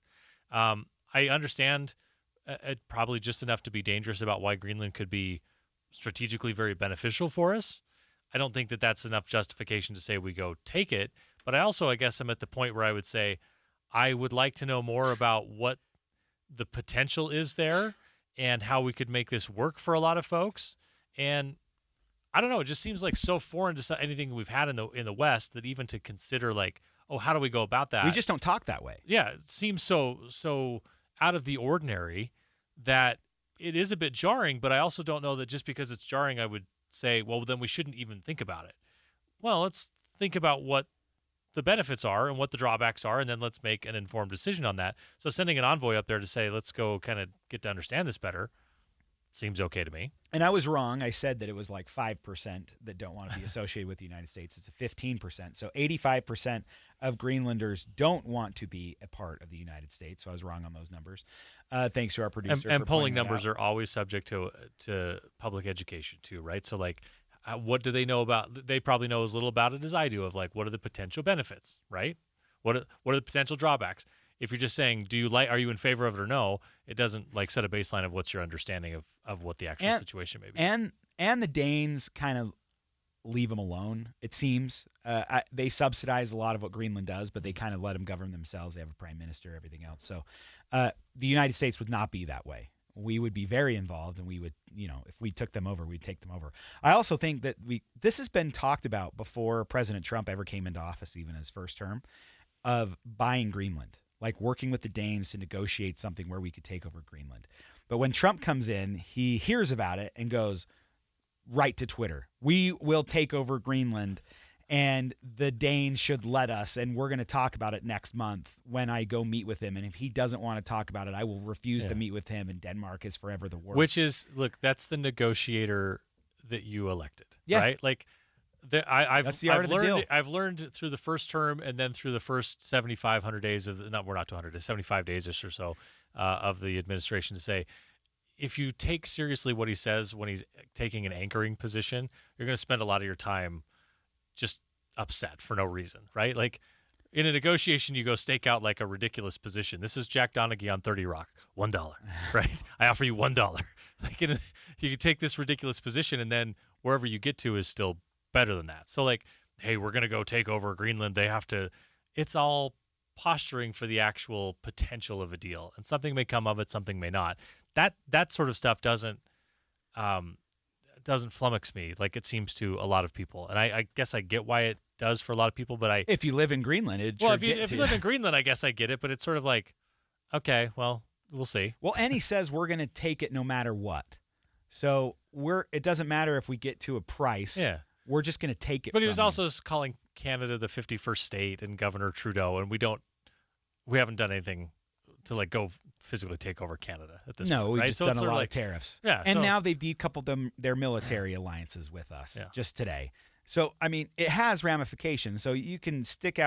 Speaker 5: I understand probably just enough to be dangerous about why Greenland could be strategically very beneficial for us. I don't think that that's enough justification to say we go take it. But I guess I'm at the point where I would say I would like to know more about what the potential is there and how we could make this work for a lot of folks. And I don't know, it just seems like so foreign to anything we've had in the West that even to consider like, oh, how do we go about that?
Speaker 4: We just don't talk that way.
Speaker 5: Yeah, it seems so out of the ordinary that it is a bit jarring, but I also don't know that just because it's jarring, I would say, well, then we shouldn't even think about it. Well, let's think about what the benefits are and what the drawbacks are, and then let's make an informed decision on that. So sending an envoy up there to say, let's go kind of get to understand this better seems okay to me.
Speaker 4: And I was wrong. I said that it was like 5% that don't want to be associated with the United States. It's a 15%. So 85% of Greenlanders don't want to be a part of the United States. So I was wrong on those numbers. Thanks to our producer.
Speaker 5: And
Speaker 4: for
Speaker 5: polling
Speaker 4: pointing that
Speaker 5: numbers
Speaker 4: out.
Speaker 5: are always subject to public education too, right? So like, what do they know about? They probably know as little about it as I do. Of like, what are the potential benefits, right? What are the potential drawbacks? If you're just saying, are you in favor of it or no? It doesn't like set a baseline of what's your understanding of what the actual situation may be.
Speaker 4: And the Danes kind of leave them alone. It seems they subsidize a lot of what Greenland does, but they kind of let them govern themselves. They have a prime minister, everything else. So the United States would not be that way. We would be very involved, and we would, if we took them over, we'd take them over. I also think that this has been talked about before President Trump ever came into office, even his first term, of buying Greenland, like working with the Danes to negotiate something where we could take over Greenland. But when Trump comes in, he hears about it and goes right to Twitter. We will take over Greenland, and the Danes should let us, and we're going to talk about it next month when I go meet with him. And if he doesn't want to talk about it, I will refuse to meet with him, and Denmark is forever the worst.
Speaker 5: Which is, look, that's the negotiator that you elected,
Speaker 4: Yeah.
Speaker 5: right? Like,
Speaker 4: That's the art of the deal.
Speaker 5: I've learned through the first term and then through the first 7,500 days we're not to 100 days, 75 days or so of the administration to say, if you take seriously what he says when he's taking an anchoring position, you're going to spend a lot of your time just upset for no reason, right? Like in a negotiation, you go stake out like a ridiculous position. This is Jack Donaghy on 30 Rock, $1, right? I offer you $1. Like you can take this ridiculous position, and then wherever you get to is still better than that. So like, hey, we're going to go take over Greenland. They have to, it's all posturing for the actual potential of a deal, and something may come of it, something may not. That sort of stuff doesn't flummox me like it seems to a lot of people. And I guess I get why it does for a lot of people, but
Speaker 4: if you live in Greenland,
Speaker 5: if you live in Greenland, I guess I get it, but it's sort of like, okay, well, we'll see.
Speaker 4: Well, and he says we're going to take it no matter what. So it doesn't matter if we get to a price.
Speaker 5: Yeah.
Speaker 4: We're just going to take it.
Speaker 5: But he was also calling Canada the 51st state and Governor Trudeau, and we haven't done anything to like go physically take over Canada at this point.
Speaker 4: No, we've
Speaker 5: right?
Speaker 4: just
Speaker 5: So
Speaker 4: done
Speaker 5: it's
Speaker 4: a
Speaker 5: sort of
Speaker 4: lot
Speaker 5: like
Speaker 4: of tariffs.
Speaker 5: Yeah,
Speaker 4: and now they've decoupled their military alliances with us just today. So, I mean, it has ramifications. So you can stake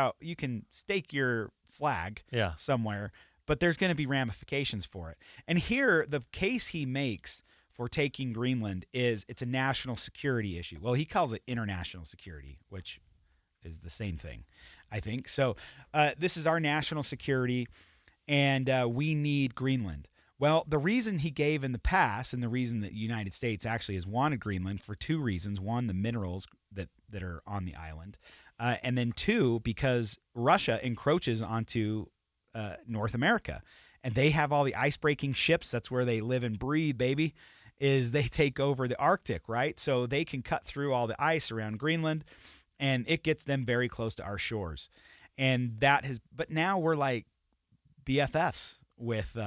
Speaker 4: your flag somewhere, but there's going to be ramifications for it. And here, the case he makes for taking Greenland is it's a national security issue. Well, he calls it international security, which is the same thing, I think. So this is our national security, and we need Greenland. Well, the reason he gave in the past, and the reason that the United States actually has wanted Greenland for two reasons. One, the minerals that are on the island. And then two, because Russia encroaches onto North America. And they have all the ice-breaking ships. That's where they live and breathe, baby, is they take over the Arctic, right? So they can cut through all the ice around Greenland, and it gets them very close to our shores. And but now we're like BFFs with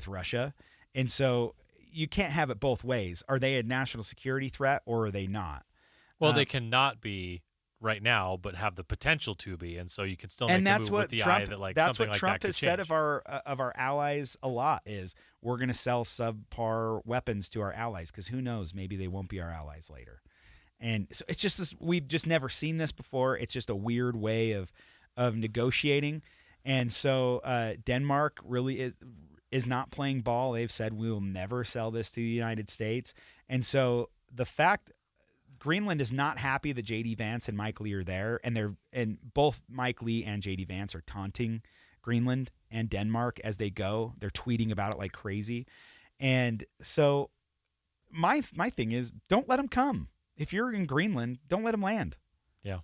Speaker 4: Russia. And so you can't have it both ways. Are they a national security threat or are they not?
Speaker 5: Well, they cannot be right now, but have the potential to be. And so you can still make a move with the eye that like something like that could change. That's what Trump has said
Speaker 4: of our allies a lot is we're going to sell subpar weapons to our allies because who knows, maybe they won't be our allies later. And so it's just this, we've just never seen this before. It's just a weird way of negotiating. And so Denmark really is not playing ball. They've said we will never sell this to the United States. And so the fact Greenland is not happy that J.D. Vance and Mike Lee are there, and both Mike Lee and J.D. Vance are taunting Greenland and Denmark as they go. They're tweeting about it like crazy. And so my thing is, don't let them come. If you're in Greenland, don't let them land.
Speaker 5: Yeah.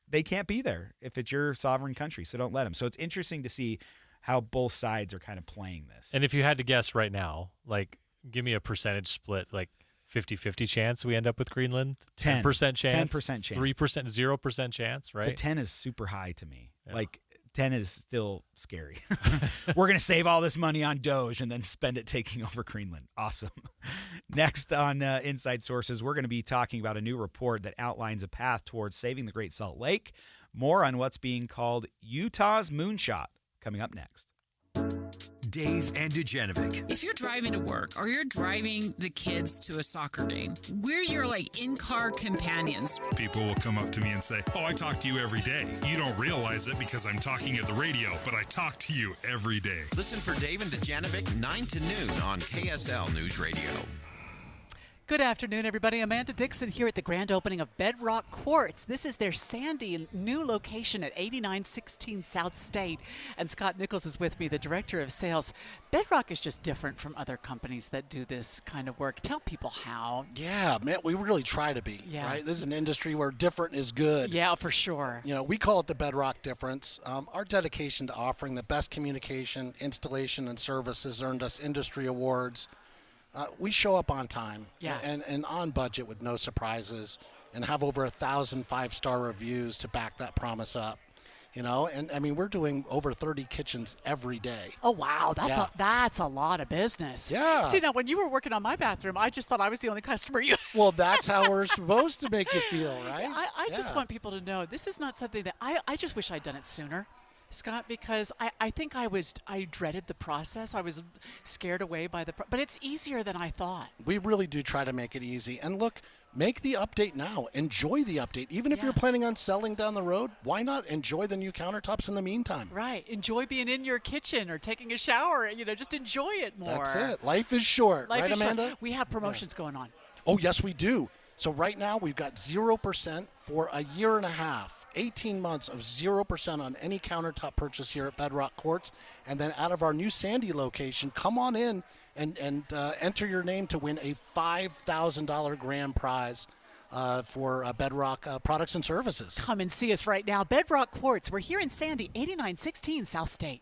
Speaker 4: They can't be there if it's your sovereign country, so don't let them. So it's interesting to see how both sides are kind of playing this.
Speaker 5: And if you had to guess right now, like, give me a percentage split, like 50-50 chance we end up with Greenland? 10% chance?
Speaker 4: 10% chance.
Speaker 5: 3%, 0% chance, right?
Speaker 4: But 10 is super high to me. Yeah. Like, 10 is still scary. We're going to save all this money on Doge and then spend it taking over Greenland. Awesome. Next on Inside Sources, we're going to be talking about a new report that outlines a path towards saving the Great Salt Lake. More on what's being called Utah's Moonshot coming up next.
Speaker 3: Dave and Dujanovic.
Speaker 12: If you're driving to work or you're driving the kids to a soccer game, we're your in-car companions.
Speaker 6: People will come up to me and say, "Oh, I talk to you every day. You don't realize it because I'm talking at the radio, but I talk to you every day."
Speaker 8: Listen for Dave and Dujanovic 9 to noon on KSL News Radio.
Speaker 11: Good afternoon, everybody. Amanda Dixon here at the grand opening of Bedrock Quartz. This is their Sandy new location at 8916 South State. And Scott Nichols is with me, the director of sales. Bedrock is just different from other companies that do this kind of work. Tell people how.
Speaker 9: Yeah, man, we really try to be, right? This is an industry where different is good.
Speaker 11: Yeah, for sure.
Speaker 9: You know, we call it the Bedrock difference. Our dedication to offering the best communication, installation, and service has earned us industry awards. We show up on time and on budget with no surprises and have over 1,000 5-star reviews to back that promise up. You know, and I mean, we're doing over 30 kitchens every day.
Speaker 11: Oh, wow. That's a lot of business.
Speaker 9: Yeah.
Speaker 11: See, now, when you were working on my bathroom, I just thought I was the only customer you
Speaker 9: Well, that's how we're supposed to make you feel, right?
Speaker 11: I just want people to know this is not something that I just wish I'd done it sooner, Scott, because I think I dreaded the process. I was scared away by but it's easier than I thought.
Speaker 9: We really do try to make it easy. And look, make the update now. Enjoy the update. Even if you're planning on selling down the road, why not enjoy the new countertops in the meantime?
Speaker 11: Right. Enjoy being in your kitchen or taking a shower. You know, just enjoy it more.
Speaker 9: That's it. Life is short. Right, Amanda?
Speaker 11: Short. We have promotions going on.
Speaker 9: Oh, yes, we do. So right now we've got 0% for a year and a half. 18 months of 0% on any countertop purchase here at Bedrock Quartz. And then out of our new Sandy location, come on in and enter your name to win a $5,000 grand prize for Bedrock products and services.
Speaker 11: Come and see us right now. Bedrock Quartz. We're here in Sandy, 8916 South State.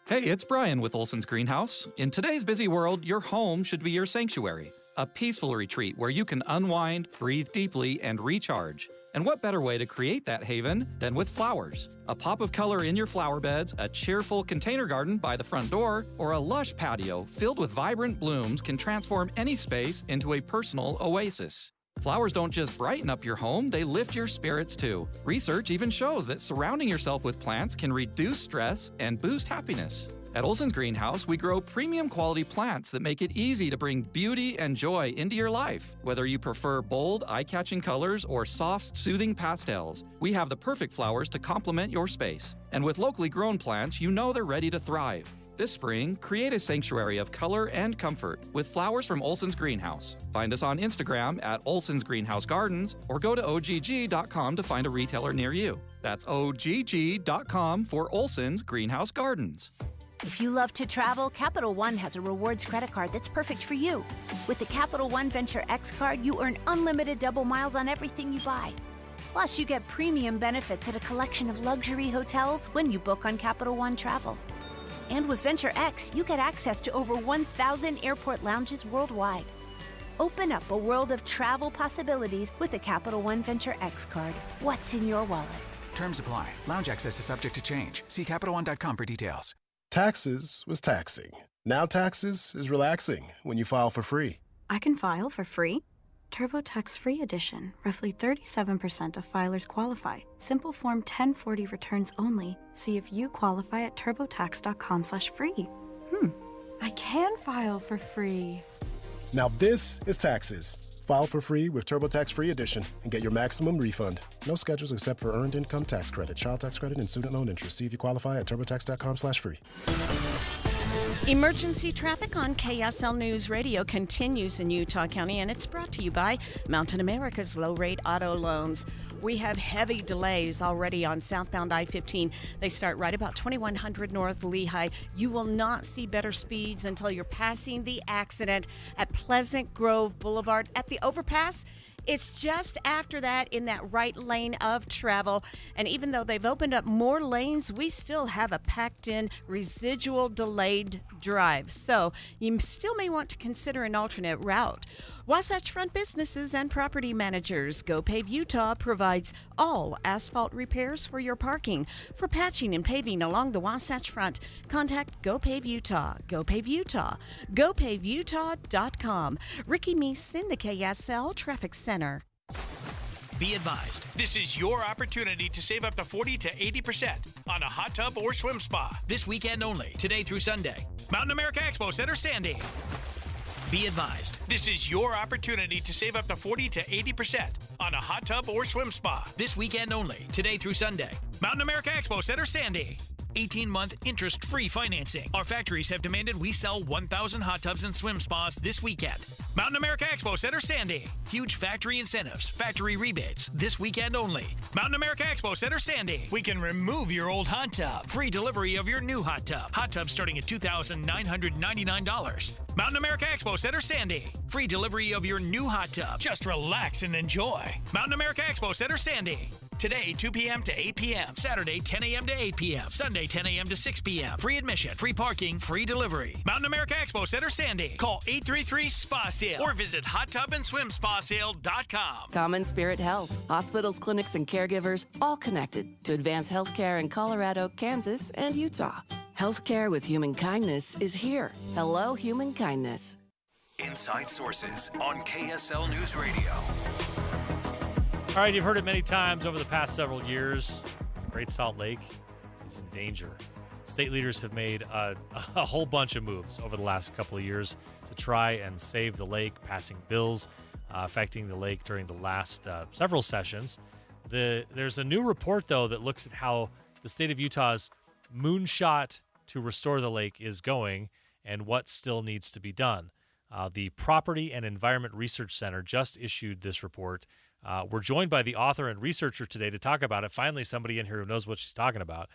Speaker 10: Hey, it's Brian with Olson's Greenhouse. In today's busy world, your home should be your sanctuary. A peaceful retreat where you can unwind, breathe deeply, and recharge. And what better way to create that haven than with flowers? A pop of color in your flower beds, a cheerful container garden by the front door, or a lush patio filled with vibrant blooms can transform any space into a personal oasis. Flowers don't just brighten up your home, they lift your spirits too. Research even shows that surrounding yourself with plants can reduce stress and boost happiness. At Olson's Greenhouse, we grow premium quality plants that make it easy to bring beauty and joy into your life. Whether you prefer bold, eye-catching colors or soft, soothing pastels, we have the perfect flowers to complement your space. And with locally grown plants, you know they're ready to thrive. This spring, create a sanctuary of color and comfort with flowers from Olson's Greenhouse. Find us on Instagram at Olson's Greenhouse Gardens or go to OGG.com to find a retailer near you. That's OGG.com for Olson's Greenhouse Gardens.
Speaker 24: If you love to travel, Capital One has a rewards credit card that's perfect for you. With the Capital One Venture X card, you earn unlimited double miles on everything you buy. Plus, you get premium benefits at a collection of luxury hotels when you book on Capital One Travel. And with Venture X, you get access to over 1,000 airport lounges worldwide. Open up a world of travel possibilities with the Capital One Venture X card. What's in your wallet?
Speaker 25: Terms apply. Lounge access is subject to change. See CapitalOne.com for details.
Speaker 26: Taxes was taxing. Now taxes is relaxing when you file for free.
Speaker 28: I can file for free? TurboTax Free Edition. Roughly 37% of filers qualify. Simple Form 1040 returns only. See if you qualify at turbotax.com/free. I can file for free.
Speaker 26: Now this is taxes. File for free with TurboTax Free Edition and get your maximum refund. No schedules except for Earned Income Tax Credit, Child Tax Credit, and Student Loan Interest. See if you qualify at turbotax.com/free.
Speaker 7: Emergency traffic on KSL News Radio continues in Utah County, and it's brought to you by Mountain America's low-rate auto loans. We have heavy delays already on southbound I-15. They start right about 2100 North Lehigh. You will not see better speeds until you're passing the accident at Pleasant Grove Boulevard at the overpass. It's just after that in that right lane of travel. And even though they've opened up more lanes, we still have a packed-in residual delayed drive. So you still may want to consider an alternate route. Wasatch Front businesses and property managers. GoPave Utah provides all asphalt repairs for your parking. For patching and paving along the Wasatch Front, contact GoPave Utah. GoPave Utah. GoPaveUtah.com. Ricky Meese in the KSL Traffic Center.
Speaker 1: Be advised, this is your opportunity to save up to 40 to 80% on a hot tub or swim spa this weekend only, today through Sunday. Mountain America Expo Center, Sandy. Be advised, this is your opportunity to save up to 40 to 80% on a hot tub or swim spa this weekend only, today through Sunday. Mountain America Expo Center, Sandy. 18-month interest-free financing. Our factories have demanded we sell 1,000 hot tubs and swim spas this weekend. Mountain America Expo Center, Sandy. Huge factory incentives, factory rebates this weekend only. Mountain America Expo Center, Sandy. We can remove your old hot tub. Free delivery of your new hot tub. Hot tub starting at $2,999. Mountain America Expo Center, Sandy. Free delivery of your new hot tub. Just relax and enjoy. Mountain America Expo Center, Sandy. Today, 2 p.m. to 8 p.m. Saturday, 10 a.m. to 8 p.m. Sunday, 10 a.m. to 6 p.m. Free admission, free parking, free delivery. Mountain America Expo Center, Sandy. Call 833-SPA-SALE or visit hottubandSwimSpaSale.com.
Speaker 13: Common Spirit Health. Hospitals, clinics, and caregivers all connected to advance healthcare in Colorado, Kansas, and Utah. Healthcare with human kindness is here. Hello, human kindness.
Speaker 3: Inside Sources on KSL News Radio.
Speaker 5: All right, you've heard it many times over the past several years. Great Salt Lake is in danger. State leaders have made a whole bunch of moves over the last couple of years to try and save the lake, passing bills affecting the lake during the last several sessions. There's a new report, though, that looks at how the state of Utah's moonshot to restore the lake is going and what still needs to be done. The Property and Environment Research Center just issued this report. We're joined by the author and researcher today to talk about it. Finally, somebody in here who knows what she's talking about.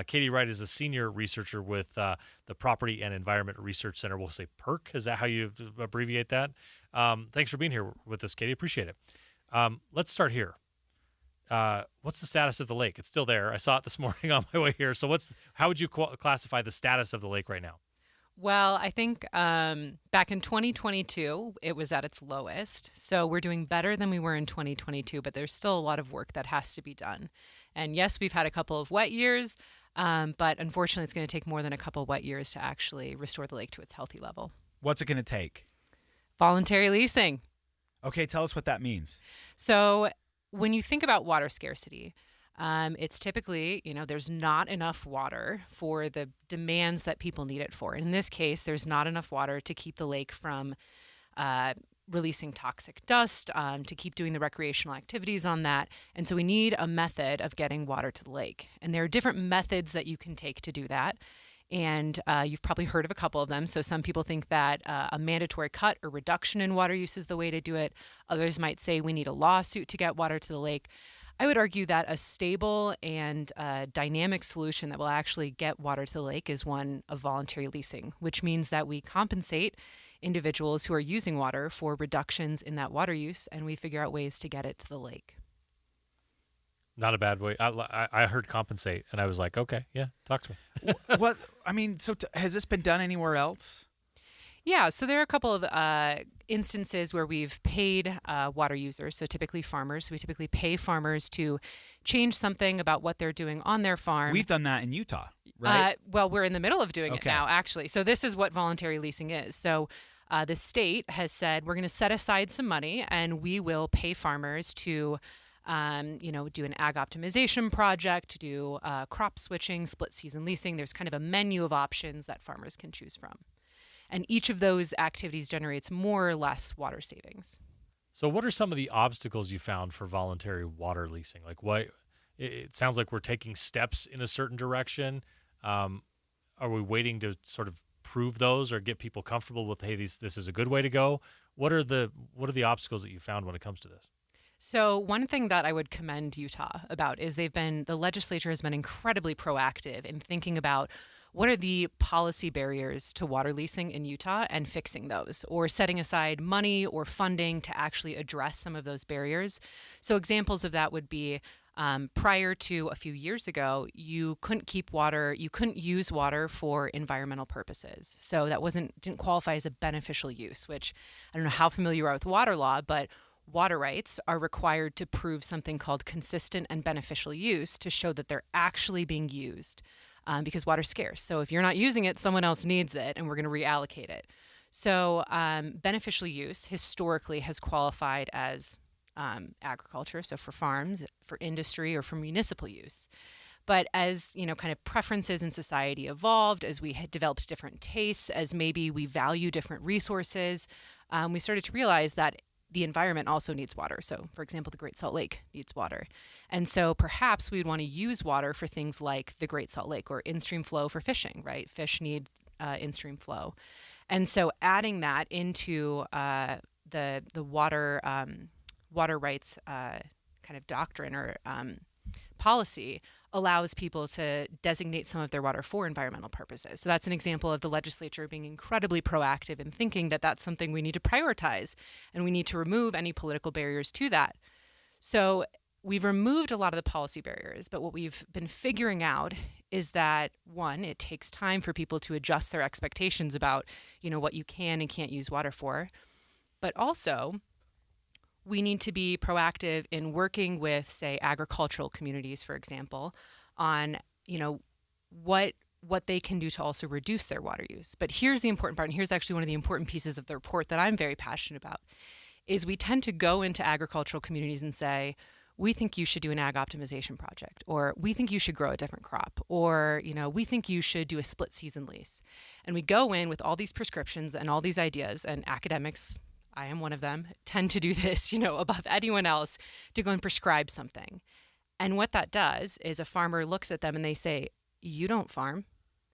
Speaker 5: Katie Wright is a senior researcher with the Property and Environment Research Center. We'll say PERC. Is that how you abbreviate that? Thanks for being here with us, Katie. Appreciate it. Let's start here. What's the status of the lake? It's still there. I saw it this morning on my way here. So how would you classify the status of the lake right now?
Speaker 14: Well, I think back in 2022, it was at its lowest. So we're doing better than we were in 2022, but there's still a lot of work that has to be done. And yes, we've had a couple of wet years, but unfortunately, it's going to take more than a couple of wet years to actually restore the lake to its healthy level.
Speaker 4: What's it going to take?
Speaker 14: Voluntary leasing.
Speaker 4: Okay, tell us what that means.
Speaker 14: So when you think about water scarcity, it's typically, there's not enough water for the demands that people need it for. In this case, there's not enough water to keep the lake from releasing toxic dust, to keep doing the recreational activities on that. And so we need a method of getting water to the lake. And there are different methods that you can take to do that. And you've probably heard of a couple of them. So some people think that a mandatory cut or reduction in water use is the way to do it. Others might say we need a lawsuit to get water to the lake. I would argue that a stable and dynamic solution that will actually get water to the lake is one of voluntary leasing, which means that we compensate individuals who are using water for reductions in that water use, and we figure out ways to get it to the lake.
Speaker 5: Not a bad way. I heard compensate, and I was like, okay, yeah, talk to me.
Speaker 4: What? I mean, so has this been done anywhere else?
Speaker 14: Yeah, so there are a couple of instances where we've paid water users, so typically farmers. We typically pay farmers to change something about what they're doing on their farm.
Speaker 4: We've done that in Utah, right?
Speaker 14: Well, we're in the middle of doing it now, actually. So this is what voluntary leasing is. So the state has said we're going to set aside some money, and we will pay farmers to do an ag optimization project, to do crop switching, split season leasing. There's kind of a menu of options that farmers can choose from. And each of those activities generates more or less water savings.
Speaker 5: So what are some of the obstacles you found for voluntary water leasing? Like it sounds like we're taking steps in a certain direction. Are we waiting to sort of approve those or get people comfortable with, hey, this is a good way to go? What are the obstacles that you found when it comes to this?
Speaker 14: So one thing that I would commend Utah about is the legislature has been incredibly proactive in thinking about what are the policy barriers to water leasing in Utah and fixing those, or setting aside money or funding to actually address some of those barriers. So examples of that would be prior to a few years ago, you couldn't use water for environmental purposes. So that didn't qualify as a beneficial use, which I don't know how familiar you are with water law, but water rights are required to prove something called consistent and beneficial use to show that they're actually being used because water's scarce. So if you're not using it, someone else needs it, and we're going to reallocate it. So beneficial use historically has qualified as agriculture, so for farms, for industry, or for municipal use. But as, kind of preferences in society evolved, as we had developed different tastes, as maybe we value different resources, we started to realize that the environment also needs water. So, for example, the Great Salt Lake needs water. And so perhaps we would want to use water for things like the Great Salt Lake or in-stream flow for fishing, right? Fish need in-stream flow. And so adding that into the water rights kind of doctrine or policy allows people to designate some of their water for environmental purposes. So that's an example of the legislature being incredibly proactive in thinking that that's something we need to prioritize, and we need to remove any political barriers to that. So we've removed a lot of the policy barriers, but what we've been figuring out is that, one, it takes time for people to adjust their expectations about, what you can and can't use water for, but also we need to be proactive in working with, say, agricultural communities, for example, on, what they can do to also reduce their water use. But here's the important part, and here's actually one of the important pieces of the report that I'm very passionate about, is we tend to go into agricultural communities and say, we think you should do an ag optimization project, or we think you should grow a different crop, or, we think you should do a split season lease. And we go in with all these prescriptions and all these ideas, and academics, I am one of them, tend to do this, above anyone else, to go and prescribe something. And what that does is a farmer looks at them and they say, you don't farm.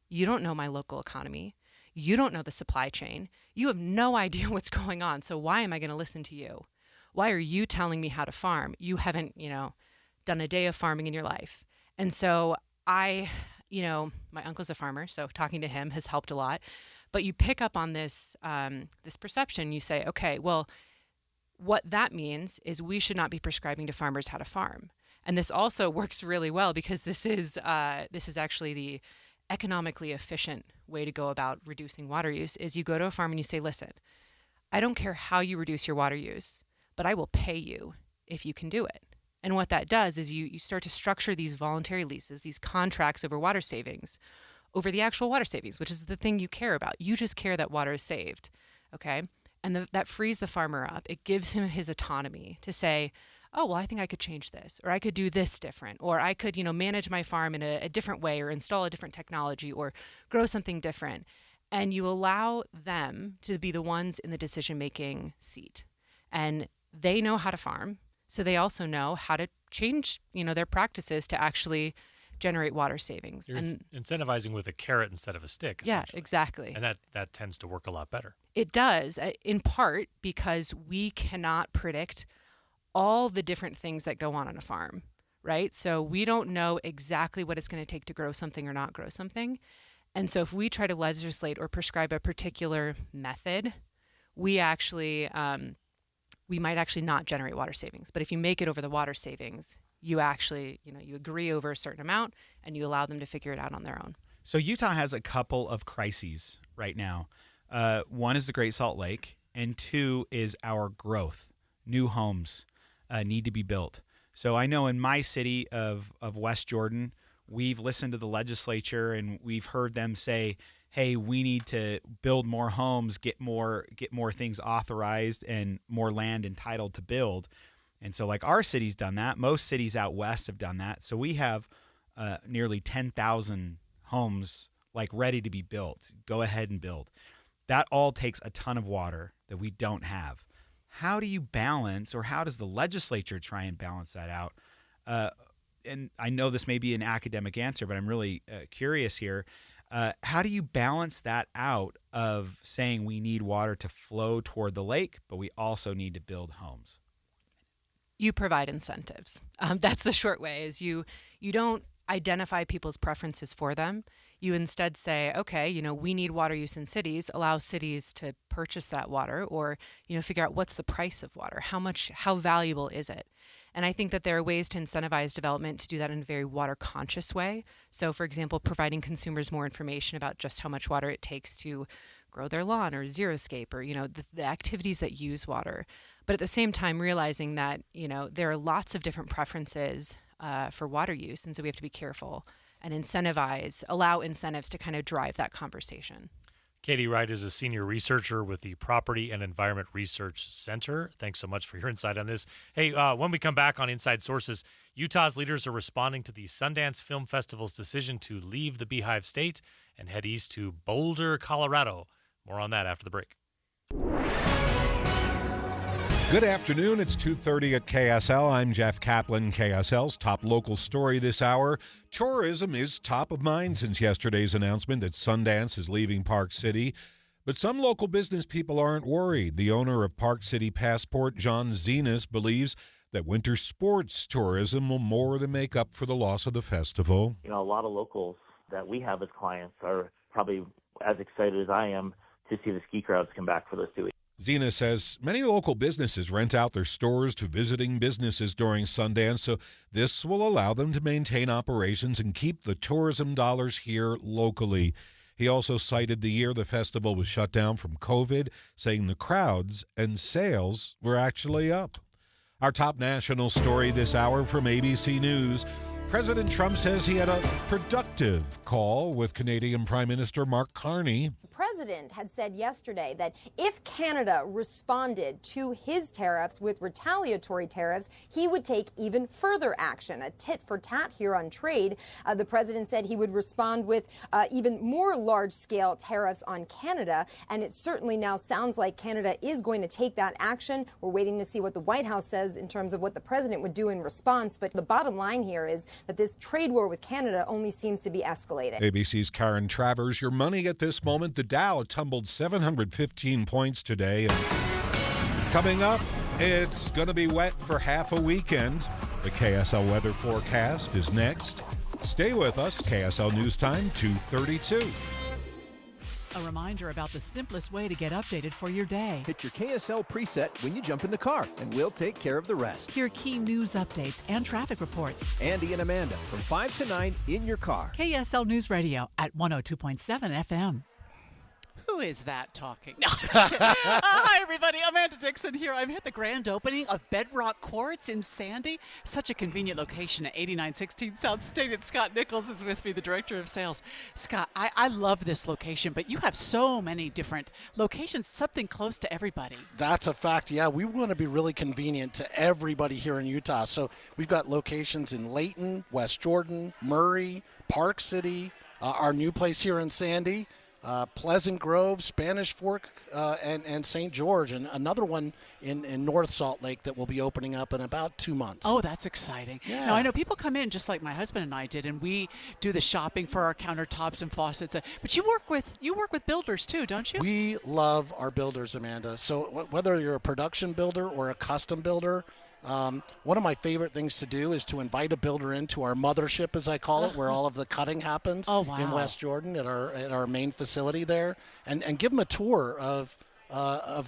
Speaker 14: You don't know my local economy. You don't know the supply chain. You have no idea what's going on. So why am I going to listen to you? Why are you telling me how to farm? You haven't, done a day of farming in your life. And so my uncle's a farmer, so talking to him has helped a lot. But you pick up on this perception. You say, okay, well, what that means is we should not be prescribing to farmers how to farm. And this also works really well because this is actually the economically efficient way to go about reducing water use. Is you go to a farm and you say, listen, I don't care how you reduce your water use, but I will pay you if you can do it. And what that does is you start to structure these voluntary leases, these contracts over water savings, over the actual water savings, which is the thing you care about. You just care that water is saved, okay? And that frees the farmer up. It gives him his autonomy to say, oh, well, I think I could change this, or I could do this different, or I could, manage my farm in a different way, or install a different technology, or grow something different. And you allow them to be the ones in the decision-making seat. And they know how to farm, so they also know how to change, their practices to actually generate water savings.
Speaker 5: You're incentivizing with a carrot instead of a stick.
Speaker 14: Yeah, exactly.
Speaker 5: And that tends to work a lot better.
Speaker 14: It does, in part because we cannot predict all the different things that go on a farm, right? So we don't know exactly what it's going to take to grow something or not grow something. And so if we try to legislate or prescribe a particular method, we might actually not generate water savings. But if you make it over the water savings, you actually, you agree over a certain amount and you allow them to figure it out on their own.
Speaker 4: So Utah has a couple of crises right now. One is the Great Salt Lake, and two is our growth. New homes need to be built. So I know in my city of West Jordan, we've listened to the legislature and we've heard them say, hey, we need to build more homes, get more things authorized and more land entitled to build. And so like our city's done that. Most cities out west have done that. So we have nearly 10,000 homes like ready to be built. Go ahead and build. That all takes a ton of water that we don't have. How do you balance, or how does the legislature try and balance that out? And I know this may be an academic answer, but I'm really curious here. How do you balance that out of saying we need water to flow toward the lake, but we also need to build homes?
Speaker 14: You provide incentives. That's the short way, is you don't identify people's preferences for them. You instead say, okay, we need water use in cities, allow cities to purchase that water, or, figure out what's the price of water, how valuable is it? And I think that there are ways to incentivize development to do that in a very water conscious way. So, for example, providing consumers more information about just how much water it takes to grow their lawn, or xeriscape, or, the activities that use water. But at the same time, realizing that, there are lots of different preferences for water use. And so we have to be careful and allow incentives to kind of drive that conversation.
Speaker 5: Katie Wright is a senior researcher with the Property and Environment Research Center. Thanks so much for your insight on this. Hey, when we come back on Inside Sources, Utah's leaders are responding to the Sundance Film Festival's decision to leave the Beehive State and head east to Boulder, Colorado. More on that after the break.
Speaker 15: Good afternoon. It's 2:30 at KSL. I'm Jeff Kaplan. KSL's top local story this hour. Tourism is top of mind since yesterday's announcement that Sundance is leaving Park City. But some local business people aren't worried. The owner of Park City Passport, John Zenas, believes that winter sports tourism will more than make up for the loss of the festival.
Speaker 16: A lot of locals that we have as clients are probably as excited as I am to see the ski crowds come back for those 2 weeks.
Speaker 15: Zena says many local businesses rent out their stores to visiting businesses during Sundance, so this will allow them to maintain operations and keep the tourism dollars here locally. He also cited the year the festival was shut down from COVID, saying the crowds and sales were actually up. Our top national story this hour from ABC News. President Trump says he had a productive call with Canadian Prime Minister Mark Carney.
Speaker 17: The president had said yesterday that if Canada responded to his tariffs with retaliatory tariffs, he would take even further action, a tit for tat here on trade. The president said he would respond with even more large-scale tariffs on Canada, and it certainly now sounds like Canada is going to take that action. We're waiting to see what the White House says in terms of what the president would do in response, but the bottom line here is that this trade war with Canada only seems to be escalating.
Speaker 15: ABC's Karen Travers. Your money at this moment. The Dow tumbled 715 points today. And coming up, it's going to be wet for half a weekend. The KSL weather forecast is next. Stay with us. KSL News Time, 2:32.
Speaker 11: A reminder about the simplest way to get updated for your day.
Speaker 19: Hit your KSL preset when you jump in the car, and we'll take care of the rest.
Speaker 11: Hear key news updates and traffic reports.
Speaker 19: Andy and Amanda from 5 to 9 in your car.
Speaker 11: KSL News Radio at 102.7 FM. Who is that talking? No, hi, everybody. Amanda Dixon here. I'm at the grand opening of Bedrock Quartz in Sandy. Such a convenient location at 8916 South State. And Scott Nichols is with me, the director of sales. Scott, I love this location, but you have so many different locations, something close to everybody.
Speaker 9: That's a fact. Yeah, we want to be really convenient to everybody here in Utah. So we've got locations in Layton, West Jordan, Murray, Park City, our new place here in Sandy. Pleasant Grove, Spanish Fork, and St. George, and another one in North Salt Lake that will be opening up in about 2 months.
Speaker 11: Oh, that's exciting.
Speaker 9: Yeah.
Speaker 11: Now, I know people come in just like my husband and I did, and we do the shopping for our countertops and faucets. But you work with builders too, don't you?
Speaker 9: We love our builders, Amanda. So whether you're a production builder or a custom builder, one of my favorite things to do is to invite a builder into our mothership, as I call it, where all of the cutting happens in West Jordan at our main facility there, and give them a tour of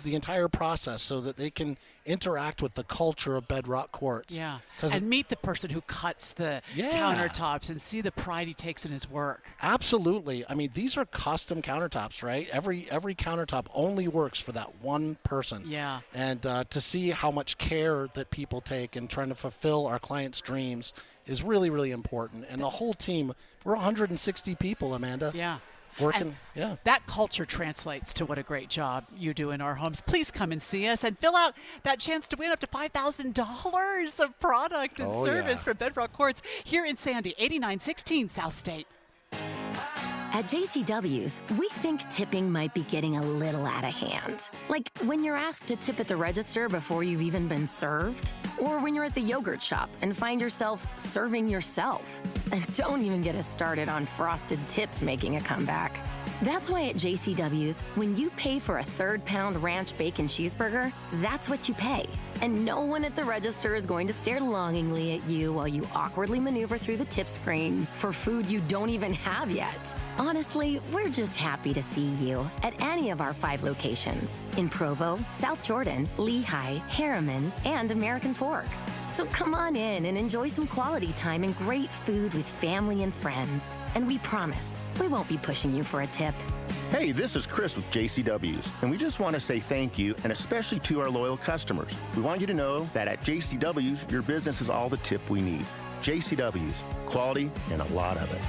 Speaker 9: the entire process so that they can interact with the culture of Bedrock Quartz.
Speaker 11: Yeah, and meet the person who cuts the countertops and see the pride he takes in his work.
Speaker 9: Absolutely. I mean, these are custom countertops, right? Every countertop only works for that one person.
Speaker 11: Yeah.
Speaker 9: And to see how much care that people take in trying to fulfill our clients' dreams is really, really important. And the whole team, we're 160 people, Amanda.
Speaker 11: Yeah.
Speaker 9: Working,
Speaker 11: That culture translates to what a great job you do in our homes. Please come and see us and fill out that chance to win up to $5,000 of product and service from Bedrock Quartz here in Sandy, 8916 South State.
Speaker 20: At JCW's, we think tipping might be getting a little out of hand. Like when you're asked to tip at the register before you've even been served. Or when you're at the yogurt shop and find yourself serving yourself. And don't even get us started on frosted tips making a comeback. That's why at JCW's, when you pay for a 3rd-pound ranch bacon cheeseburger, that's what you pay. And no one at the register is going to stare longingly at you while you awkwardly maneuver through the tip screen for food you don't even have yet. Honestly, we're just happy to see you at any of our 5 locations in Provo, South Jordan, Lehigh, Harriman, and American Fork. So come on in and enjoy some quality time and great food with family and friends. And we promise, we won't be pushing you for a tip.
Speaker 2: Hey, this is Chris with JCW's, and we just want to say thank you, and especially to our loyal customers. We want you to know that at JCW's, your business is all the tip we need. JCW's, quality and a lot of it.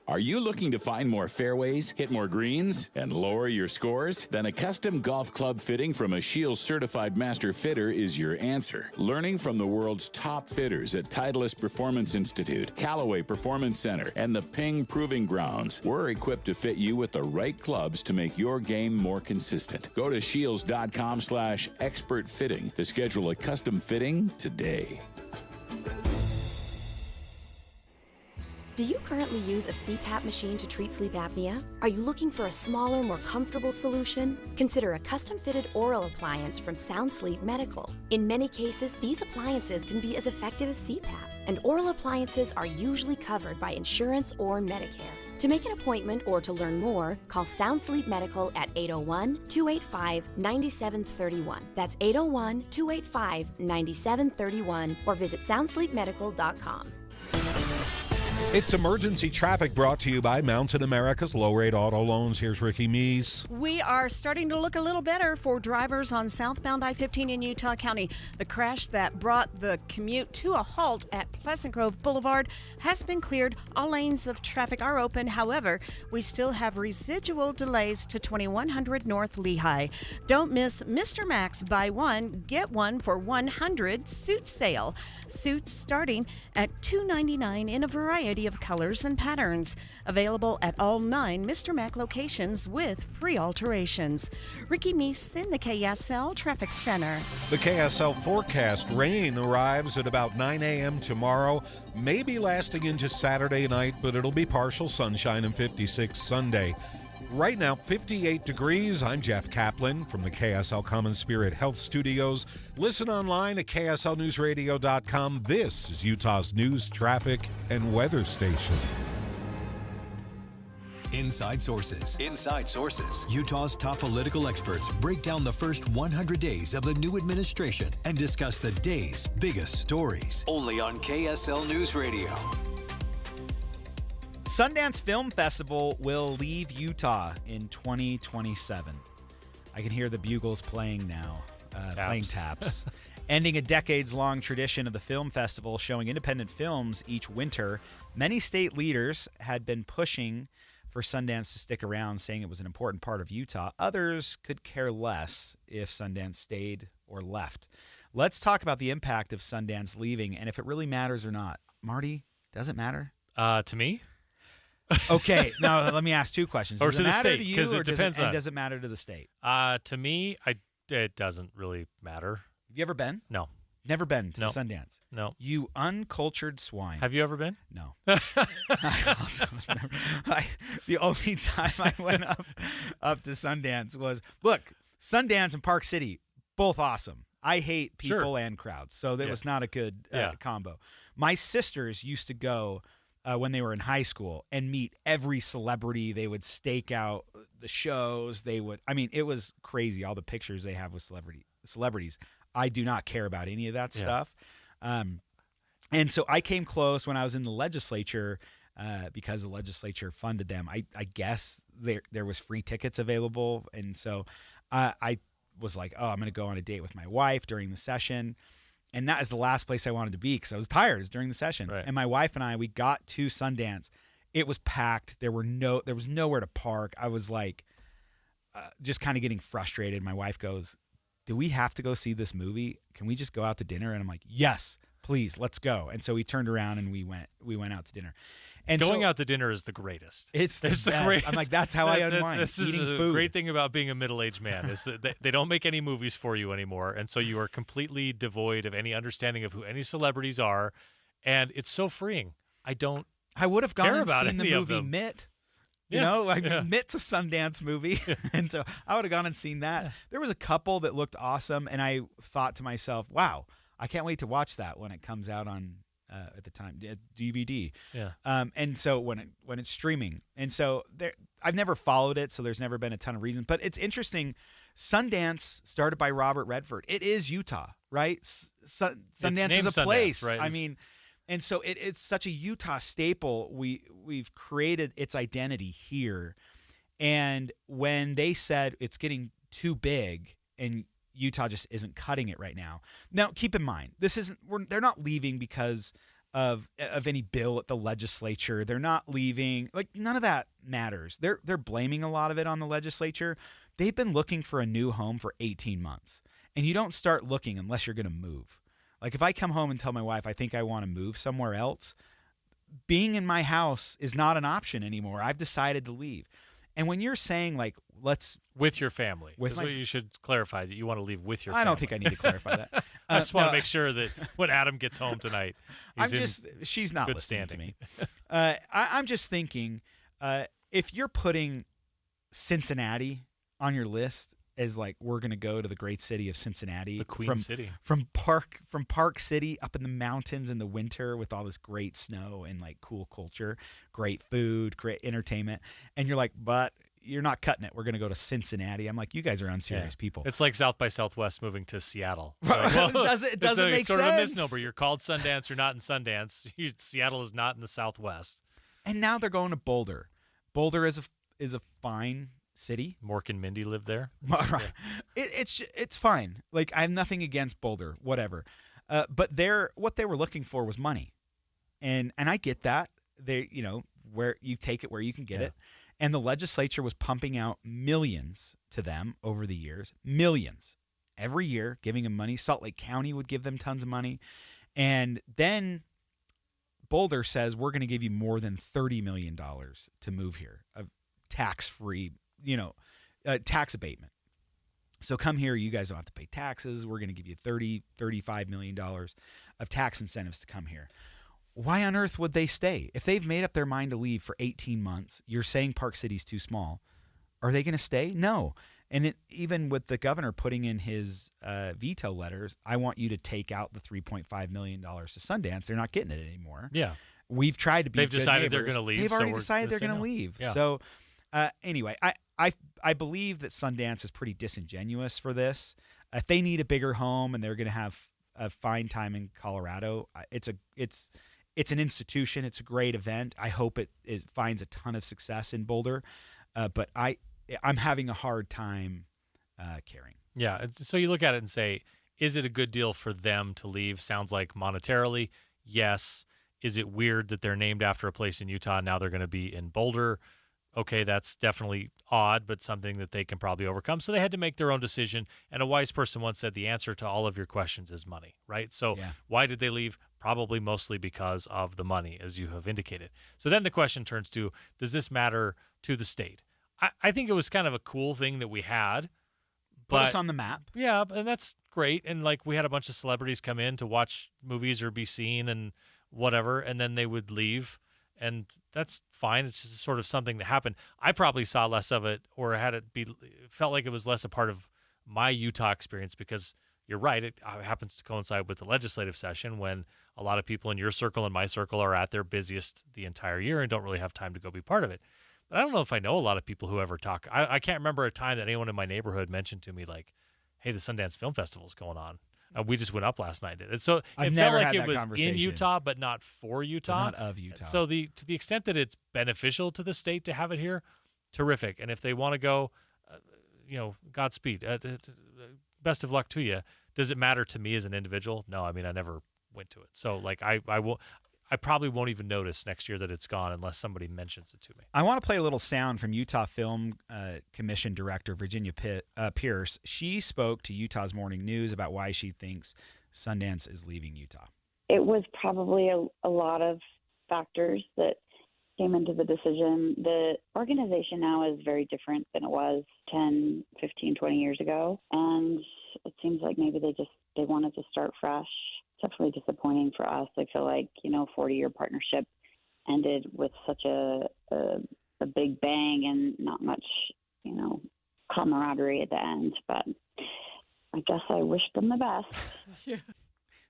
Speaker 6: Are you looking to find more fairways, hit more greens, and lower your scores? Then a custom golf club fitting from a Shields certified master fitter is your answer. Learning from the world's top fitters at Titleist Performance Institute, Callaway Performance Center, and the Ping Proving Grounds, we're equipped to fit you with the right clubs to make your game more consistent. Go to shields.com/expert fitting to schedule a custom fitting today.
Speaker 12: Do you currently use a CPAP machine to treat sleep apnea? Are you looking for a smaller, more comfortable solution? Consider a custom-fitted oral appliance from Sound Sleep Medical. In many cases, these appliances can be as effective as CPAP, and oral appliances are usually covered by insurance or Medicare. To make an appointment or to learn more, call Sound Sleep Medical at 801-285-9731. That's 801-285-9731, or visit soundsleepmedical.com.
Speaker 15: It's emergency traffic brought to you by Mountain America's low-rate auto loans. Here's Ricky Meese.
Speaker 7: We are starting to look a little better for drivers on southbound I-15 in Utah County. The crash that brought the commute to a halt at Pleasant Grove Boulevard has been cleared. All lanes of traffic are open. However, we still have residual delays to 2100 North Lehigh. Don't miss Mr. Max Buy One, Get One for 100 suit sale. Suits starting at $299 in a variety of colors and patterns. Available at all 9 Mr. Mac locations with free alterations. Ricky Meese in the KSL Traffic Center.
Speaker 15: The KSL forecast: rain arrives at about 9 a.m. tomorrow, maybe lasting into Saturday night, but it'll be partial sunshine and 56 Sunday. Right now, 58 degrees. I'm Jeff Kaplan from the KSL Common Spirit Health Studios. Listen online at KSLNewsRadio.com. This is Utah's news, traffic, and weather station.
Speaker 3: Inside Sources. Inside Sources. Utah's top political experts break down the first 100 days of the new administration and discuss the day's biggest stories. Only on KSL News Radio.
Speaker 4: Sundance Film Festival will leave Utah in 2027. I can hear the bugles playing now, playing taps. Ending a decades-long tradition of the film festival showing independent films each winter, many state leaders had been pushing for Sundance to stick around, saying it was an important part of Utah. Others could care less if Sundance stayed or left. Let's talk about the impact of Sundance leaving and if it really matters or not. Marty, does it matter?
Speaker 5: To me?
Speaker 4: Okay, now let me ask 2 questions.
Speaker 5: Or
Speaker 4: does
Speaker 5: to
Speaker 4: it
Speaker 5: the
Speaker 4: matter
Speaker 5: state,
Speaker 4: to you,
Speaker 5: 'cause
Speaker 4: or
Speaker 5: it depends on.
Speaker 4: does it matter to the state?
Speaker 5: To me, it doesn't really matter.
Speaker 4: Have you ever been?
Speaker 5: No.
Speaker 4: Never been to
Speaker 5: No.
Speaker 4: Sundance?
Speaker 5: No.
Speaker 4: You uncultured swine.
Speaker 5: Have you ever been?
Speaker 4: No. I also never, the only time I went up to Sundance was, look, Sundance and Park City, both awesome. I hate people and crowds, so that was not a good combo. My sisters used to go when they were in high school and meet every celebrity. They would stake out the shows. It was crazy, all the pictures they have with celebrities. I do not care about any of that stuff. And so I came close when I was in the legislature because the legislature funded them. I guess there was free tickets available. And so I was like, oh, I'm going to go on a date with my wife during the session. And that is the last place I wanted to be because I was tired. It was during the session. Right. And my wife and I, we got to Sundance. It was packed. There was nowhere to park. I was like just kind of getting frustrated. My wife goes, do we have to go see this movie? Can we just go out to dinner? And I'm like, yes, please, let's go. And so we turned around and we went out to dinner. And
Speaker 5: going out to dinner is the greatest.
Speaker 4: It's the
Speaker 5: greatest.
Speaker 4: I'm like, that's how I unwind.
Speaker 5: This
Speaker 4: eating
Speaker 5: is the
Speaker 4: food.
Speaker 5: great thing about being a middle-aged man is that they don't make any movies for you anymore, and so you are completely devoid of any understanding of who any celebrities are, and it's so freeing.
Speaker 4: I would have gone and
Speaker 5: about
Speaker 4: seen the
Speaker 5: any of
Speaker 4: movie
Speaker 5: them.
Speaker 4: Mitt.
Speaker 5: Yeah.
Speaker 4: Mitt's a Sundance movie, and so I would have gone and seen that. Yeah. There was a couple that looked awesome, and I thought to myself, wow, I can't wait to watch that when it comes out on at the time DVD.
Speaker 5: Yeah.
Speaker 4: And so when it's streaming, and so I've never followed it, so there's never been a ton of reason. But it's interesting. Sundance started by Robert Redford. It is Utah, right? Sundance is a place.
Speaker 5: Right?
Speaker 4: I mean, and so it's such a Utah staple. We've created its identity here, and when they said it's getting too big and Utah just isn't cutting it right now. Now, keep in mind, they're not leaving because of any bill at the legislature. They're not leaving. Like, none of that matters. They're blaming a lot of it on the legislature. They've been looking for a new home for 18 months. And you don't start looking unless you're going to move. Like, if I come home and tell my wife I think I want to move somewhere else, being in my house is not an option anymore. I've decided to leave. And when you're saying, like, let's...
Speaker 5: With your family. You should clarify that you want to leave with your family.
Speaker 4: I don't think I need to clarify that.
Speaker 5: I just want to make sure that when Adam gets home tonight,
Speaker 4: she's not
Speaker 5: good
Speaker 4: listening
Speaker 5: standing.
Speaker 4: to me. I'm just thinking, if you're putting Cincinnati on your list as, like, we're going to go to the great city of Cincinnati.
Speaker 5: The Queen City.
Speaker 4: From Park City up in the mountains in the winter with all this great snow and, like, cool culture, great food, great entertainment. And you're like, but you're not cutting it. We're going to go to Cincinnati. I'm like, you guys are unserious people.
Speaker 5: It's like South by Southwest moving to Seattle.
Speaker 4: Well, it doesn't make
Speaker 5: sort
Speaker 4: sense.
Speaker 5: of a misnomer. You're called Sundance. You're not in Sundance. Seattle is not in the Southwest.
Speaker 4: And now they're going to Boulder. Boulder is a fine city.
Speaker 5: Mork and Mindy live there.
Speaker 4: It's fine. Like, I have nothing against Boulder, whatever. But what they were looking for was money, and I get that. They, where you take it where you can get it, and the legislature was pumping out millions to them over the years, millions every year, giving them money. Salt Lake County would give them tons of money, and then Boulder says we're going to give you more than $30 million to move here of tax-free. Tax abatement. So come here, you guys don't have to pay taxes. We're going to give you $35 million of tax incentives to come here. Why on earth would they stay? If they've made up their mind to leave for 18 months, you're saying Park City's too small. Are they going to stay? No. And even with the governor putting in his veto letters, I want you to take out the $3.5 million to Sundance. They're not getting it anymore.
Speaker 5: Yeah.
Speaker 4: We've tried to be
Speaker 5: They've
Speaker 4: good
Speaker 5: decided
Speaker 4: neighbors.
Speaker 5: they're going to leave.
Speaker 4: They've already decided they're going to leave.
Speaker 5: Yeah.
Speaker 4: So anyway, I believe that Sundance is pretty disingenuous for this. If they need a bigger home and they're going to have a fine time in Colorado, it's an institution. It's a great event. I hope it finds a ton of success in Boulder, but I'm having a hard time caring.
Speaker 5: Yeah. So you look at it and say, is it a good deal for them to leave? Sounds like monetarily, yes. Is it weird that they're named after a place in Utah and now they're going to be in Boulder? Okay, that's definitely odd, but something that they can probably overcome. So they had to make their own decision. And a wise person once said the answer to all of your questions is money, right? So Why did they leave? Probably mostly because of the money, as you have indicated. So then the question turns to, does this matter to the state? I think it was kind of a cool thing that we had.
Speaker 4: Put us on the map.
Speaker 5: Yeah, and that's great. And like we had a bunch of celebrities come in to watch movies or be seen and whatever, and then they would leave. And that's fine. It's just sort of something that happened. I probably saw less of it or felt like it was less a part of my Utah experience because you're right. It happens to coincide with the legislative session when a lot of people in your circle and my circle are at their busiest the entire year and don't really have time to go be part of it. But I don't know if I know a lot of people who ever talk. I can't remember a time that anyone in my neighborhood mentioned to me like, hey, the Sundance Film Festival is going on. We just went up last night. And so it felt like it was in Utah, but not for Utah.
Speaker 4: But not of Utah.
Speaker 5: So to the extent that it's beneficial to the state to have it here, terrific. And if they want to go, Godspeed. Best of luck to you. Does it matter to me as an individual? No, I mean, I never went to it. So like I probably won't even notice next year that it's gone unless somebody mentions it to me.
Speaker 4: I want to play a little sound from Utah Film Commission Director Virginia Pierce. She spoke to Utah's Morning News about why she thinks Sundance is leaving Utah.
Speaker 8: It was probably a lot of factors that came into the decision. The organization now is very different than it was 10, 15, 20 years ago. And it seems like maybe they wanted to start fresh. It's definitely disappointing for us. I feel like, 40-year partnership ended with such a big bang and not much, camaraderie at the end. But I guess I wish them the best.
Speaker 4: Yeah.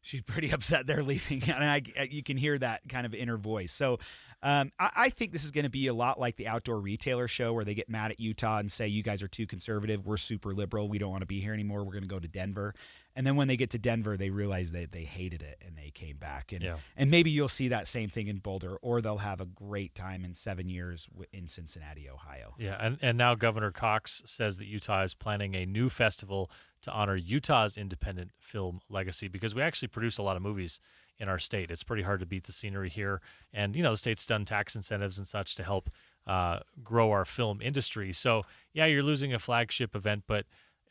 Speaker 4: She's pretty upset they're leaving, and you can hear that kind of inner voice. So I think this is going to be a lot like the Outdoor Retailer Show, where they get mad at Utah and say, you guys are too conservative, we're super liberal, we don't want to be here anymore, we're going to go to Denver. And then when they get to Denver, they realize that they hated it and they came back. And maybe you'll see that same thing in Boulder, or they'll have a great time in 7 years in Cincinnati, Ohio.
Speaker 5: Yeah, and now Governor Cox says that Utah is planning a new festival to honor Utah's independent film legacy, because we actually produce a lot of movies in our state. It's pretty hard to beat the scenery here. And, the state's done tax incentives and such to help grow our film industry. So, yeah, you're losing a flagship event, but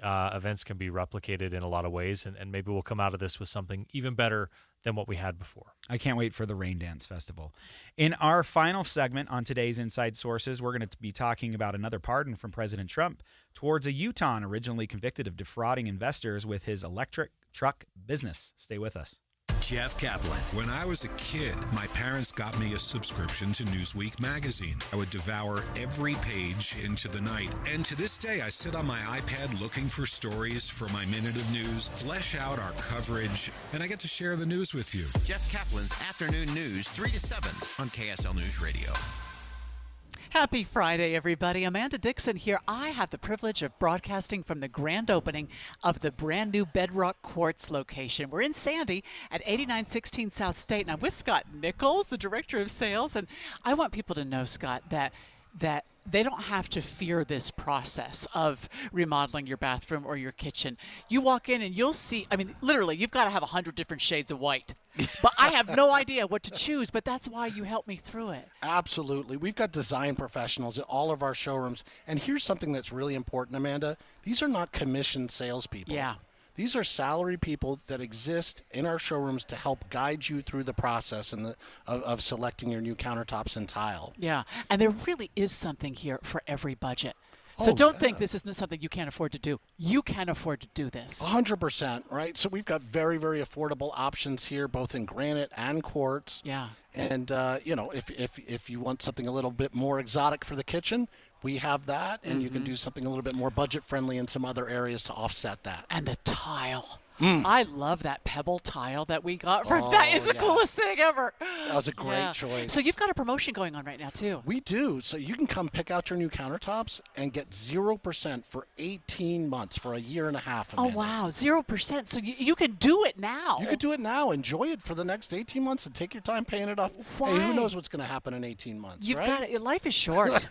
Speaker 5: events can be replicated in a lot of ways, and maybe we'll come out of this with something even better than what we had before.
Speaker 4: I can't wait for the Rain Dance Festival. In our final segment on today's Inside Sources, we're going to be talking about another pardon from President Trump towards a Utahn originally convicted of defrauding investors with his electric truck business. Stay with us.
Speaker 3: Jeff Kaplan.
Speaker 10: When I was a kid, my parents got me a subscription to Newsweek magazine. I would devour every page into the night. And to this day, I sit on my iPad looking for stories for my Minute of News, flesh out our coverage, and I get to share the news with you.
Speaker 18: Jeff Kaplan's Afternoon News, 3 to 7 on KSL News Radio.
Speaker 11: Happy Friday, everybody. Amanda Dixon here. I have the privilege of broadcasting from the grand opening of the brand new Bedrock Quartz location. We're in Sandy at 8916 South State, and I'm with Scott Nichols, the Director of Sales. And I want people to know, Scott, that they don't have to fear this process of remodeling your bathroom or your kitchen. You walk in and you'll see, literally, you've got to have 100 different shades of white. But I have no idea what to choose, but that's why you helped me through it.
Speaker 9: Absolutely. We've got design professionals at all of our showrooms. And here's something that's really important, Amanda. These are not commissioned salespeople.
Speaker 11: Yeah.
Speaker 9: These are salary people that exist in our showrooms to help guide you through the process of selecting your new countertops and tile.
Speaker 11: Yeah, and there really is something here for every budget. So don't think this isn't something you can't afford to do. You can afford to do this.
Speaker 9: 100%, right? So we've got very, very affordable options here, both in granite and quartz.
Speaker 11: Yeah.
Speaker 9: And, if you want something a little bit more exotic for the kitchen, we have that, and you can do something a little bit more budget-friendly in some other areas to offset that.
Speaker 11: And the tile. I love that pebble tile that we got for that is the coolest thing ever.
Speaker 9: That was a great choice.
Speaker 11: So you've got a promotion going on right now too.
Speaker 9: We do. So you can come pick out your new countertops and get 0% for 18 months, for a year and a half. Amanda.
Speaker 11: Oh wow, 0%. So you can do it now.
Speaker 9: You can do it now. Enjoy it for the next 18 months and take your time paying it off.
Speaker 11: Why?
Speaker 9: Hey, who knows what's going to happen in 18 months?
Speaker 11: You've
Speaker 9: right?
Speaker 11: got it. Life is short.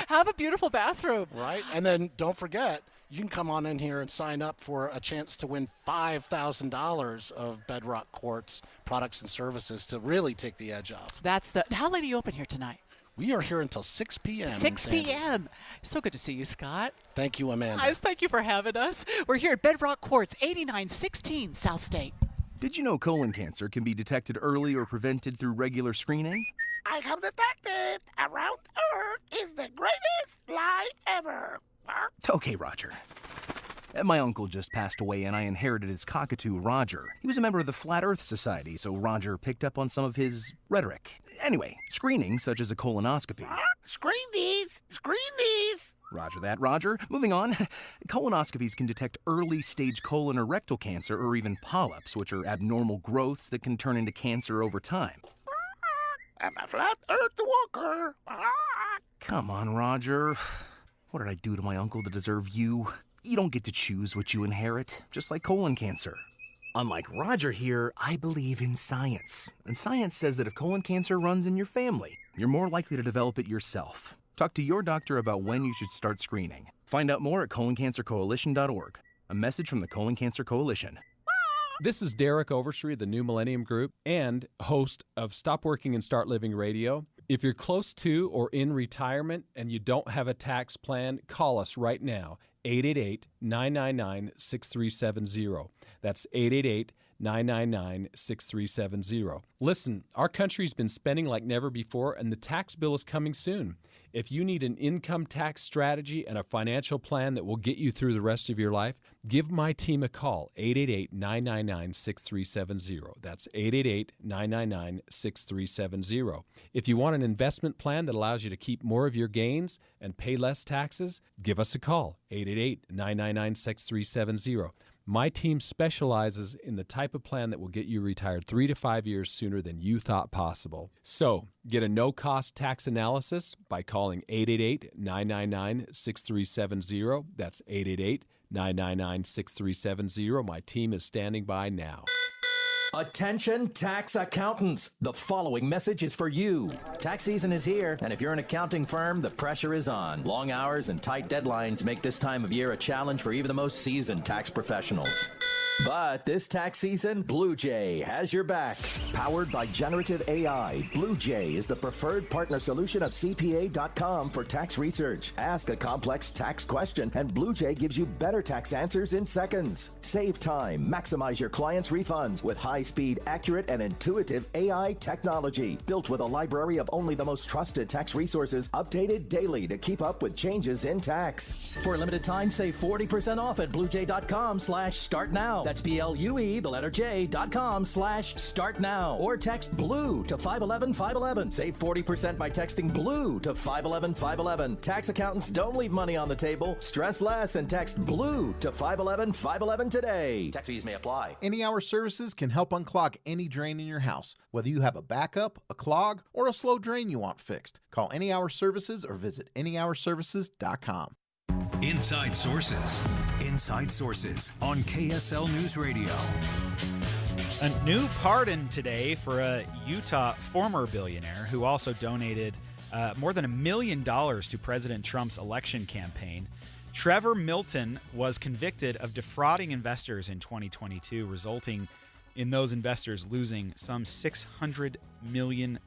Speaker 11: Have a beautiful bathroom.
Speaker 9: Right, and then don't forget, you can come on in here and sign up for a chance to win $5,000 of Bedrock Quartz products and services to really take the edge off.
Speaker 11: How late are you open here tonight?
Speaker 9: We are here until 6 p.m.
Speaker 11: 6 p.m. So good to see you, Scott.
Speaker 9: Thank you, Amanda.
Speaker 11: Guys, thank you for having us. We're here at Bedrock Quartz, 8916 South State.
Speaker 19: Did you know colon cancer can be detected early or prevented through regular screening?
Speaker 21: I have detected Around Earth is the greatest lie ever.
Speaker 19: Okay, Roger. My uncle just passed away and I inherited his cockatoo, Roger. He was a member of the Flat Earth Society, so Roger picked up on some of his rhetoric. Anyway, screening, such as a colonoscopy.
Speaker 21: Screen these! Screen these!
Speaker 19: Roger that, Roger. Moving on. Colonoscopies can detect early-stage colon or rectal cancer or even polyps, which are abnormal growths that can turn into cancer over time.
Speaker 21: I'm a Flat Earth walker.
Speaker 19: Come on, Roger. What did I do to my uncle to deserve you? You don't get to choose what you inherit, just like colon cancer. Unlike Roger here, I believe in science. And science says that if colon cancer runs in your family, you're more likely to develop it yourself. Talk to your doctor about when you should start screening. Find out more at coloncancercoalition.org. A message from the Colon Cancer Coalition.
Speaker 22: This is Derek Overstreet of the New Millennium Group and host of Stop Working and Start Living Radio. If you're close to or in retirement and you don't have a tax plan, call us right now, 888-999-6370. That's 888-999-6370. Listen, our country's been spending like never before, and the tax bill is coming soon. If you need an income tax strategy and a financial plan that will get you through the rest of your life, give my team a call, 888-999-6370. That's 888-999-6370. If you want an investment plan that allows you to keep more of your gains and pay less taxes, give us a call, 888-999-6370. My team specializes in the type of plan that will get you retired 3 to 5 years sooner than you thought possible. So, get a no-cost tax analysis by calling 888-999-6370. That's 888-999-6370. My team is standing by now.
Speaker 1: Attention tax accountants. The following message is for you. Tax season is here, and if you're an accounting firm, the pressure is on. Long hours and tight deadlines make this time of year a challenge for even the most seasoned tax professionals. But this tax season, Blue Jay has your back. Powered by generative AI, Blue Jay is the preferred partner solution of CPA.com for tax research. Ask a complex tax question, and Blue Jay gives you better tax answers in seconds. Save time, maximize your clients' refunds with high-speed, accurate, and intuitive AI technology. Built with a library of only the most trusted tax resources, updated daily to keep up with changes in tax. For a limited time, save 40% off at bluejay.com/start now. That's BLUE, the letter J.com/start now. Or text BLUE to 511-511. Save 40% by texting BLUE to 511-511. Tax accountants don't leave money on the table. Stress less and text BLUE to 511-511 today. Tax fees may apply.
Speaker 13: Any Hour Services can help unclog any drain in your house, whether you have a backup, a clog, or a slow drain you want fixed. Call Any Hour Services or visit anyhourservices.com.
Speaker 3: Inside Sources. Inside Sources on KSL News Radio.
Speaker 4: A new pardon today for a Utah former billionaire who also donated more than $1 million to President Trump's election campaign. Trevor Milton was convicted of defrauding investors in 2022, resulting in those investors losing some $600 million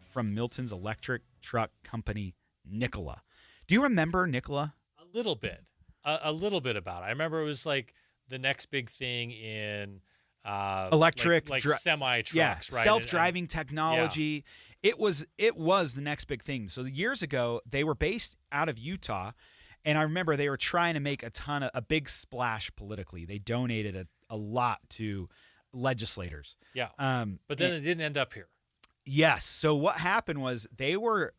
Speaker 4: from Milton's electric truck company, Nikola. Do you remember Nikola?
Speaker 5: Little bit, a little bit about it. I remember it was like the next big thing in
Speaker 4: electric
Speaker 5: semi trucks, right?
Speaker 4: Self-driving technology.
Speaker 5: Yeah.
Speaker 4: It was the next big thing. So years ago, they were based out of Utah, and I remember they were trying to make a big splash politically. They donated a lot to legislators.
Speaker 5: Yeah, but then it didn't end up here.
Speaker 4: Yes. So what happened was they were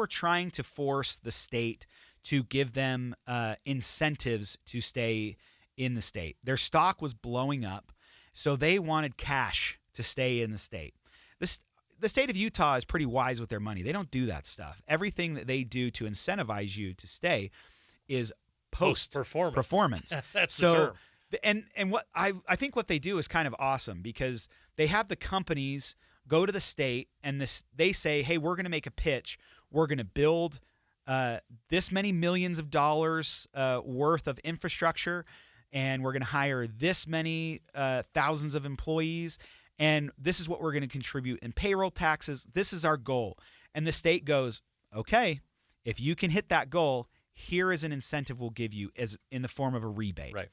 Speaker 4: trying to force the state to give them incentives to stay in the state. Their stock was blowing up, so they wanted cash to stay in the state. The state of Utah is pretty wise with their money. They don't do that stuff. Everything that they do to incentivize you to stay is post-performance.
Speaker 5: That's the term.
Speaker 4: And what I think what they do is kind of awesome because they have the companies go to the state and they say, hey, we're going to make a pitch. We're going to build this many millions of dollars worth of infrastructure, and we're going to hire this many thousands of employees, and this is what we're going to contribute in payroll taxes. This is our goal. And the state goes, okay, if you can hit that goal, here is an incentive we'll give you as in the form of a rebate.
Speaker 5: Right.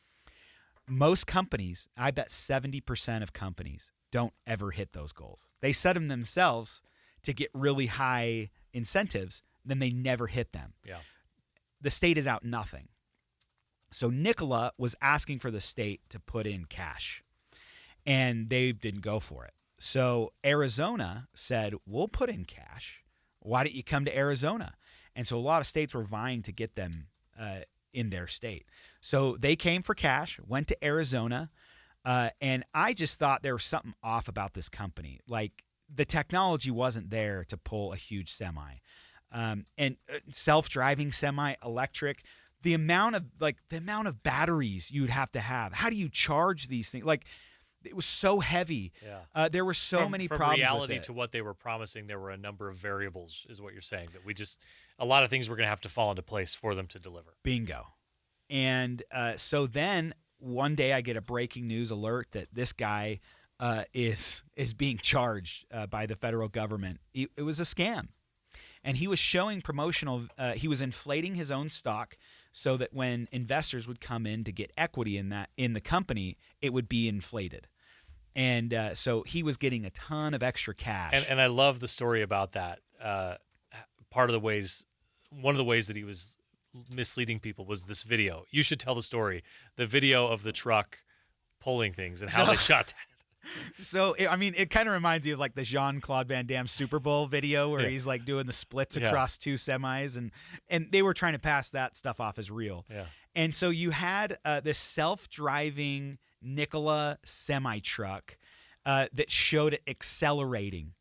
Speaker 4: Most companies, I bet 70% of companies don't ever hit those goals. They set them themselves to get really high incentives, then they never hit them.
Speaker 5: Yeah.
Speaker 4: The state is out nothing. So Nikola was asking for the state to put in cash, and they didn't go for it. So Arizona said, we'll put in cash. Why don't you come to Arizona? And so a lot of states were vying to get them in their state. So they came for cash, went to Arizona, and I just thought there was something off about this company. Like the technology wasn't there to pull a huge semi. And self-driving semi-electric, the amount of batteries you'd have to have. How do you charge these things? Like, it was so heavy.
Speaker 5: Yeah.
Speaker 4: There were so many
Speaker 5: from
Speaker 4: problems
Speaker 5: reality
Speaker 4: with it.
Speaker 5: to what they were promising, there were a number of variables, is what you're saying. That a lot of things were going to have to fall into place for them to deliver.
Speaker 4: Bingo. And so then one day I get a breaking news alert that this guy is being charged by the federal government. It was a scam. And he was showing he was inflating his own stock so that when investors would come in to get equity in the company, it would be inflated. And so he was getting a ton of extra cash.
Speaker 5: And I love the story about that. One of the ways that he was misleading people was this video. You should tell the story. The video of the truck pulling things and how they shot that.
Speaker 4: So, it kind of reminds you of like the Jean-Claude Van Damme Super Bowl video where he's like doing the splits across two semis, and they were trying to pass that stuff off as real.
Speaker 5: Yeah.
Speaker 4: And so you had this self-driving Nikola semi-truck that showed it accelerating.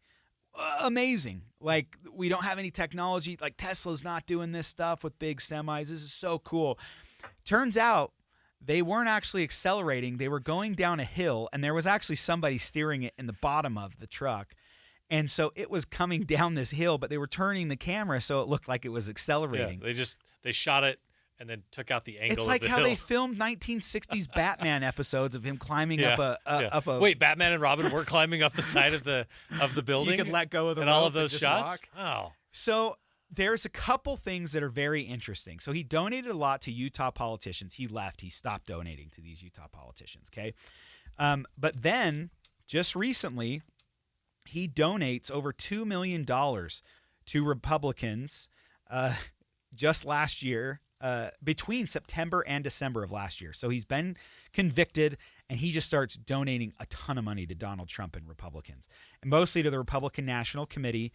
Speaker 4: Amazing. Like, we don't have any technology. Like, Tesla's not doing this stuff with big semis. This is so cool. Turns out they weren't actually accelerating. They were going down a hill, and there was actually somebody steering it in the bottom of the truck. And so it was coming down this hill, but they were turning the camera so it looked like it was accelerating.
Speaker 5: Yeah, they shot it and then took out the angle
Speaker 4: It's like
Speaker 5: of the
Speaker 4: how
Speaker 5: hill.
Speaker 4: they filmed 1960s Batman episodes of him climbing up a
Speaker 5: Wait, Batman and Robin were climbing up the side of the building?
Speaker 4: You could let go of the
Speaker 5: and
Speaker 4: rope
Speaker 5: all of those
Speaker 4: and just
Speaker 5: shots?
Speaker 4: walk.
Speaker 5: Oh.
Speaker 4: So there's a couple things that are very interesting. So he donated a lot to Utah politicians. He left. He stopped donating to these Utah politicians, okay? But then, just recently, he donates over $2 million to Republicans just last year, between September and December of last year. So he's been convicted, and he just starts donating a ton of money to Donald Trump and Republicans, and mostly to the Republican National Committee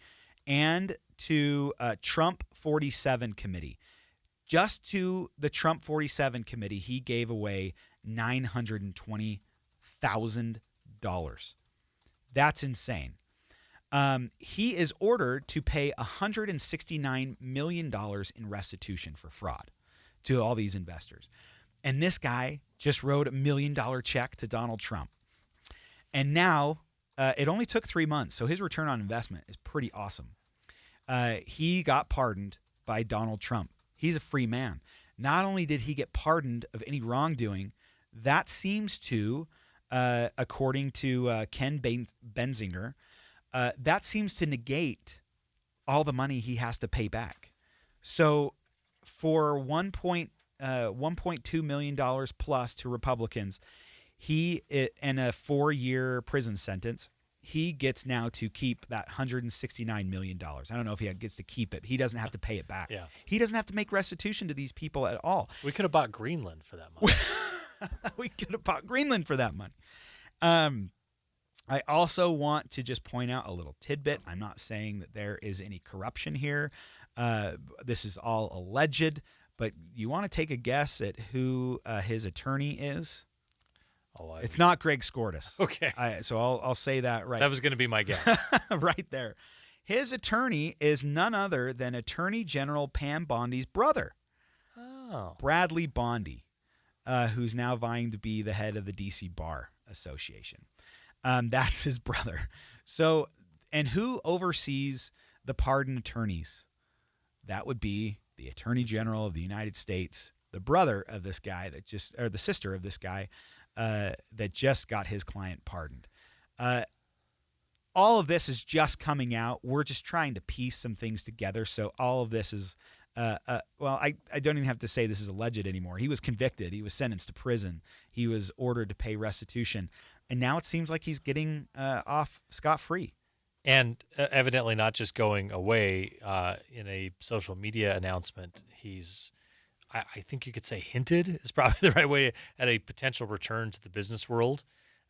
Speaker 4: and to Trump 47 Committee. Just to the Trump 47 Committee, he gave away $920,000. That's insane. He is ordered to pay $169 million in restitution for fraud to all these investors. And this guy just wrote $1 million check to Donald Trump. And now it only took 3 months, so his return on investment is pretty awesome. He got pardoned by Donald Trump. He's a free man. Not only did he get pardoned of any wrongdoing, that seems to, according to Ken Benzinger, that seems to negate all the money he has to pay back. So for $1.2 million plus to Republicans, he in a 4-year prison sentence, he gets now to keep that $169 million. I don't know if he gets to keep it. He doesn't have to pay it back.
Speaker 5: Yeah.
Speaker 4: He doesn't have to make restitution to these people at all.
Speaker 5: We could have bought Greenland for that money.
Speaker 4: We could have bought Greenland for that money. I also want to just point out a little tidbit. I'm not saying that there is any corruption here. This is all alleged, but you want to take a guess at who his attorney is? It's not Greg Skordas.
Speaker 5: Okay.
Speaker 4: So I'll say that right.
Speaker 5: That was going to be my guess.
Speaker 4: Right there. His attorney is none other than Attorney General Pam Bondi's brother, Bradley Bondi, who's now vying to be the head of the D.C. Bar Association. That's his brother. So, and who oversees the pardon attorneys? That would be the Attorney General of the United States, the brother of this guy or the sister of this guy that just got his client pardoned. All of this is just coming out. We're just trying to piece some things together. So all of this is, I don't even have to say this is alleged anymore. He was convicted. He was sentenced to prison. He was ordered to pay restitution. And now it seems like he's getting off scot-free.
Speaker 5: And evidently not just going away. In a social media announcement, he's, I think you could say hinted is probably the right way, at a potential return to the business world.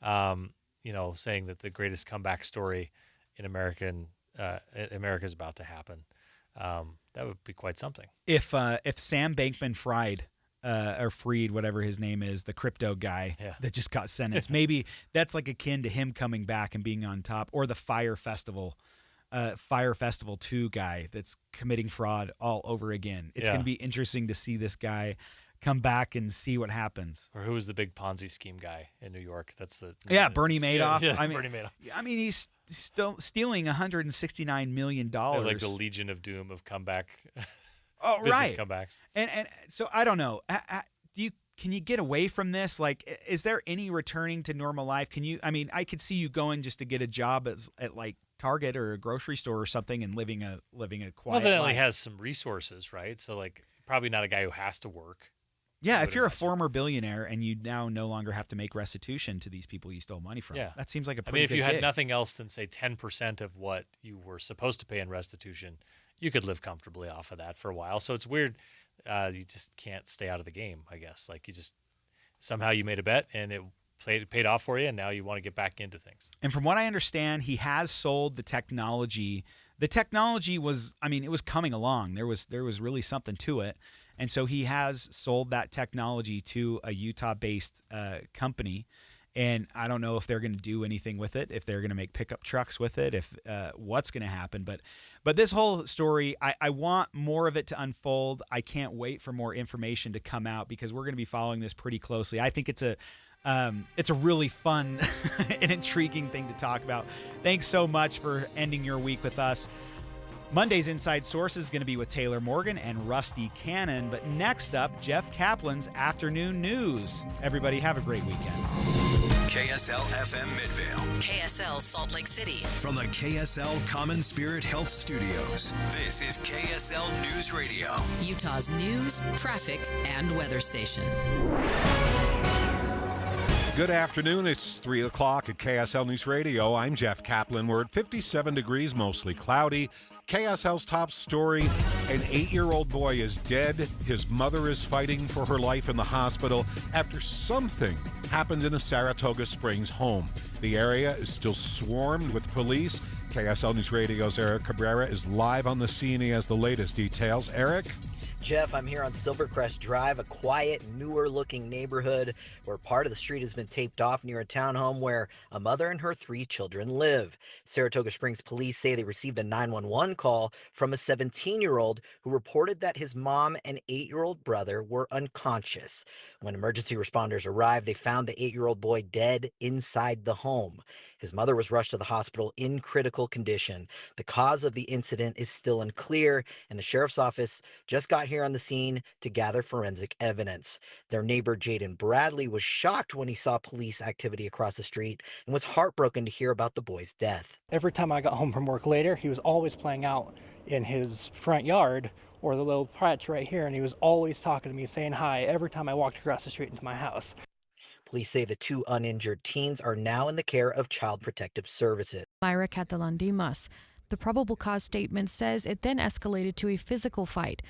Speaker 5: Saying that the greatest comeback story in America is about to happen. That would be quite something.
Speaker 4: If Sam Bankman-Fried or Freed, whatever his name is, the crypto guy that just got sentenced, maybe that's like akin to him coming back and being on top, or the Fyre Festival 2 guy that's committing fraud all over again. It's going to be interesting to see this guy come back and see what happens.
Speaker 5: Or who was the big Ponzi scheme guy in New York? That's the
Speaker 4: Bernie Madoff.
Speaker 5: Yeah, Bernie Madoff.
Speaker 4: I mean, he's still stealing $169 million.
Speaker 5: They're like the Legion of Doom of comeback.
Speaker 4: Oh,
Speaker 5: business
Speaker 4: right.
Speaker 5: comebacks.
Speaker 4: And so I don't know. Can you get away from this? Like, is there any returning to normal life? I could see you going just to get a job at like Target or a grocery store or something and living a quiet
Speaker 5: Well, evidently
Speaker 4: life.
Speaker 5: has some resources, right? So like probably not a guy who has to work.
Speaker 4: Yeah, if you're a former billionaire and you now no longer have to make restitution to these people you stole money from, that seems like a pretty
Speaker 5: if
Speaker 4: good
Speaker 5: you had
Speaker 4: gig.
Speaker 5: nothing else than, say, 10% of what you were supposed to pay in restitution, you could live comfortably off of that for a while. So it's weird. You just can't stay out of the game, I guess. Like somehow you made a bet and it paid off for you, and now you want to get back into things.
Speaker 4: And from what I understand, he has sold the technology. The technology was, it was coming along. There was really something to it. And so he has sold that technology to a Utah-based company. And I don't know if they're going to do anything with it, if they're going to make pickup trucks with it, if what's going to happen. But this whole story, I want more of it to unfold. I can't wait for more information to come out because we're going to be following this pretty closely. I think it's a really fun and intriguing thing to talk about. Thanks so much for ending your week with us. Monday's Inside Source is going to be with Taylor Morgan and Rusty Cannon. But next up, Jeff Kaplan's Afternoon News. Everybody have a great weekend.
Speaker 3: KSL FM Midvale.
Speaker 14: KSL Salt Lake City.
Speaker 3: From the KSL Common Spirit Health Studios, this is KSL News Radio.
Speaker 14: Utah's news, traffic, and weather station.
Speaker 15: Good afternoon. It's 3 o'clock at KSL News Radio. I'm Jeff Kaplan. We're at 57 degrees, mostly cloudy. KSL's top story, an 8-year-old boy is dead. His mother is fighting for her life in the hospital after something happened in a Saratoga Springs home. The area is still swarmed with police. KSL News Radio's Eric Cabrera is live on the scene. He has the latest details. Eric?
Speaker 16: Jeff, I'm here on Silvercrest Drive, a quiet, newer-looking neighborhood where part of the street has been taped off near a townhome where a mother and her 3 children live. Saratoga Springs police say they received a 911 call from a 17-year-old who reported that his mom and 8-year-old brother were unconscious. When emergency responders arrived, they found the 8-year-old boy dead inside the home. His mother was rushed to the hospital in critical condition. The cause of the incident is still unclear, and the sheriff's office just got here on the scene to gather forensic evidence. Their neighbor, Jaden Bradley, was shocked when he saw police activity across the street and was heartbroken to hear about the boy's death.
Speaker 23: Every time I got home from work later, he was always playing out in his front yard or the little patch right here, and he was always talking to me, saying hi every time I walked across the street into my house.
Speaker 16: Police say the 2 uninjured teens are now in the care of Child Protective Services.
Speaker 24: Myra Catalan Dimas. The probable cause statement says it then escalated to a physical fight.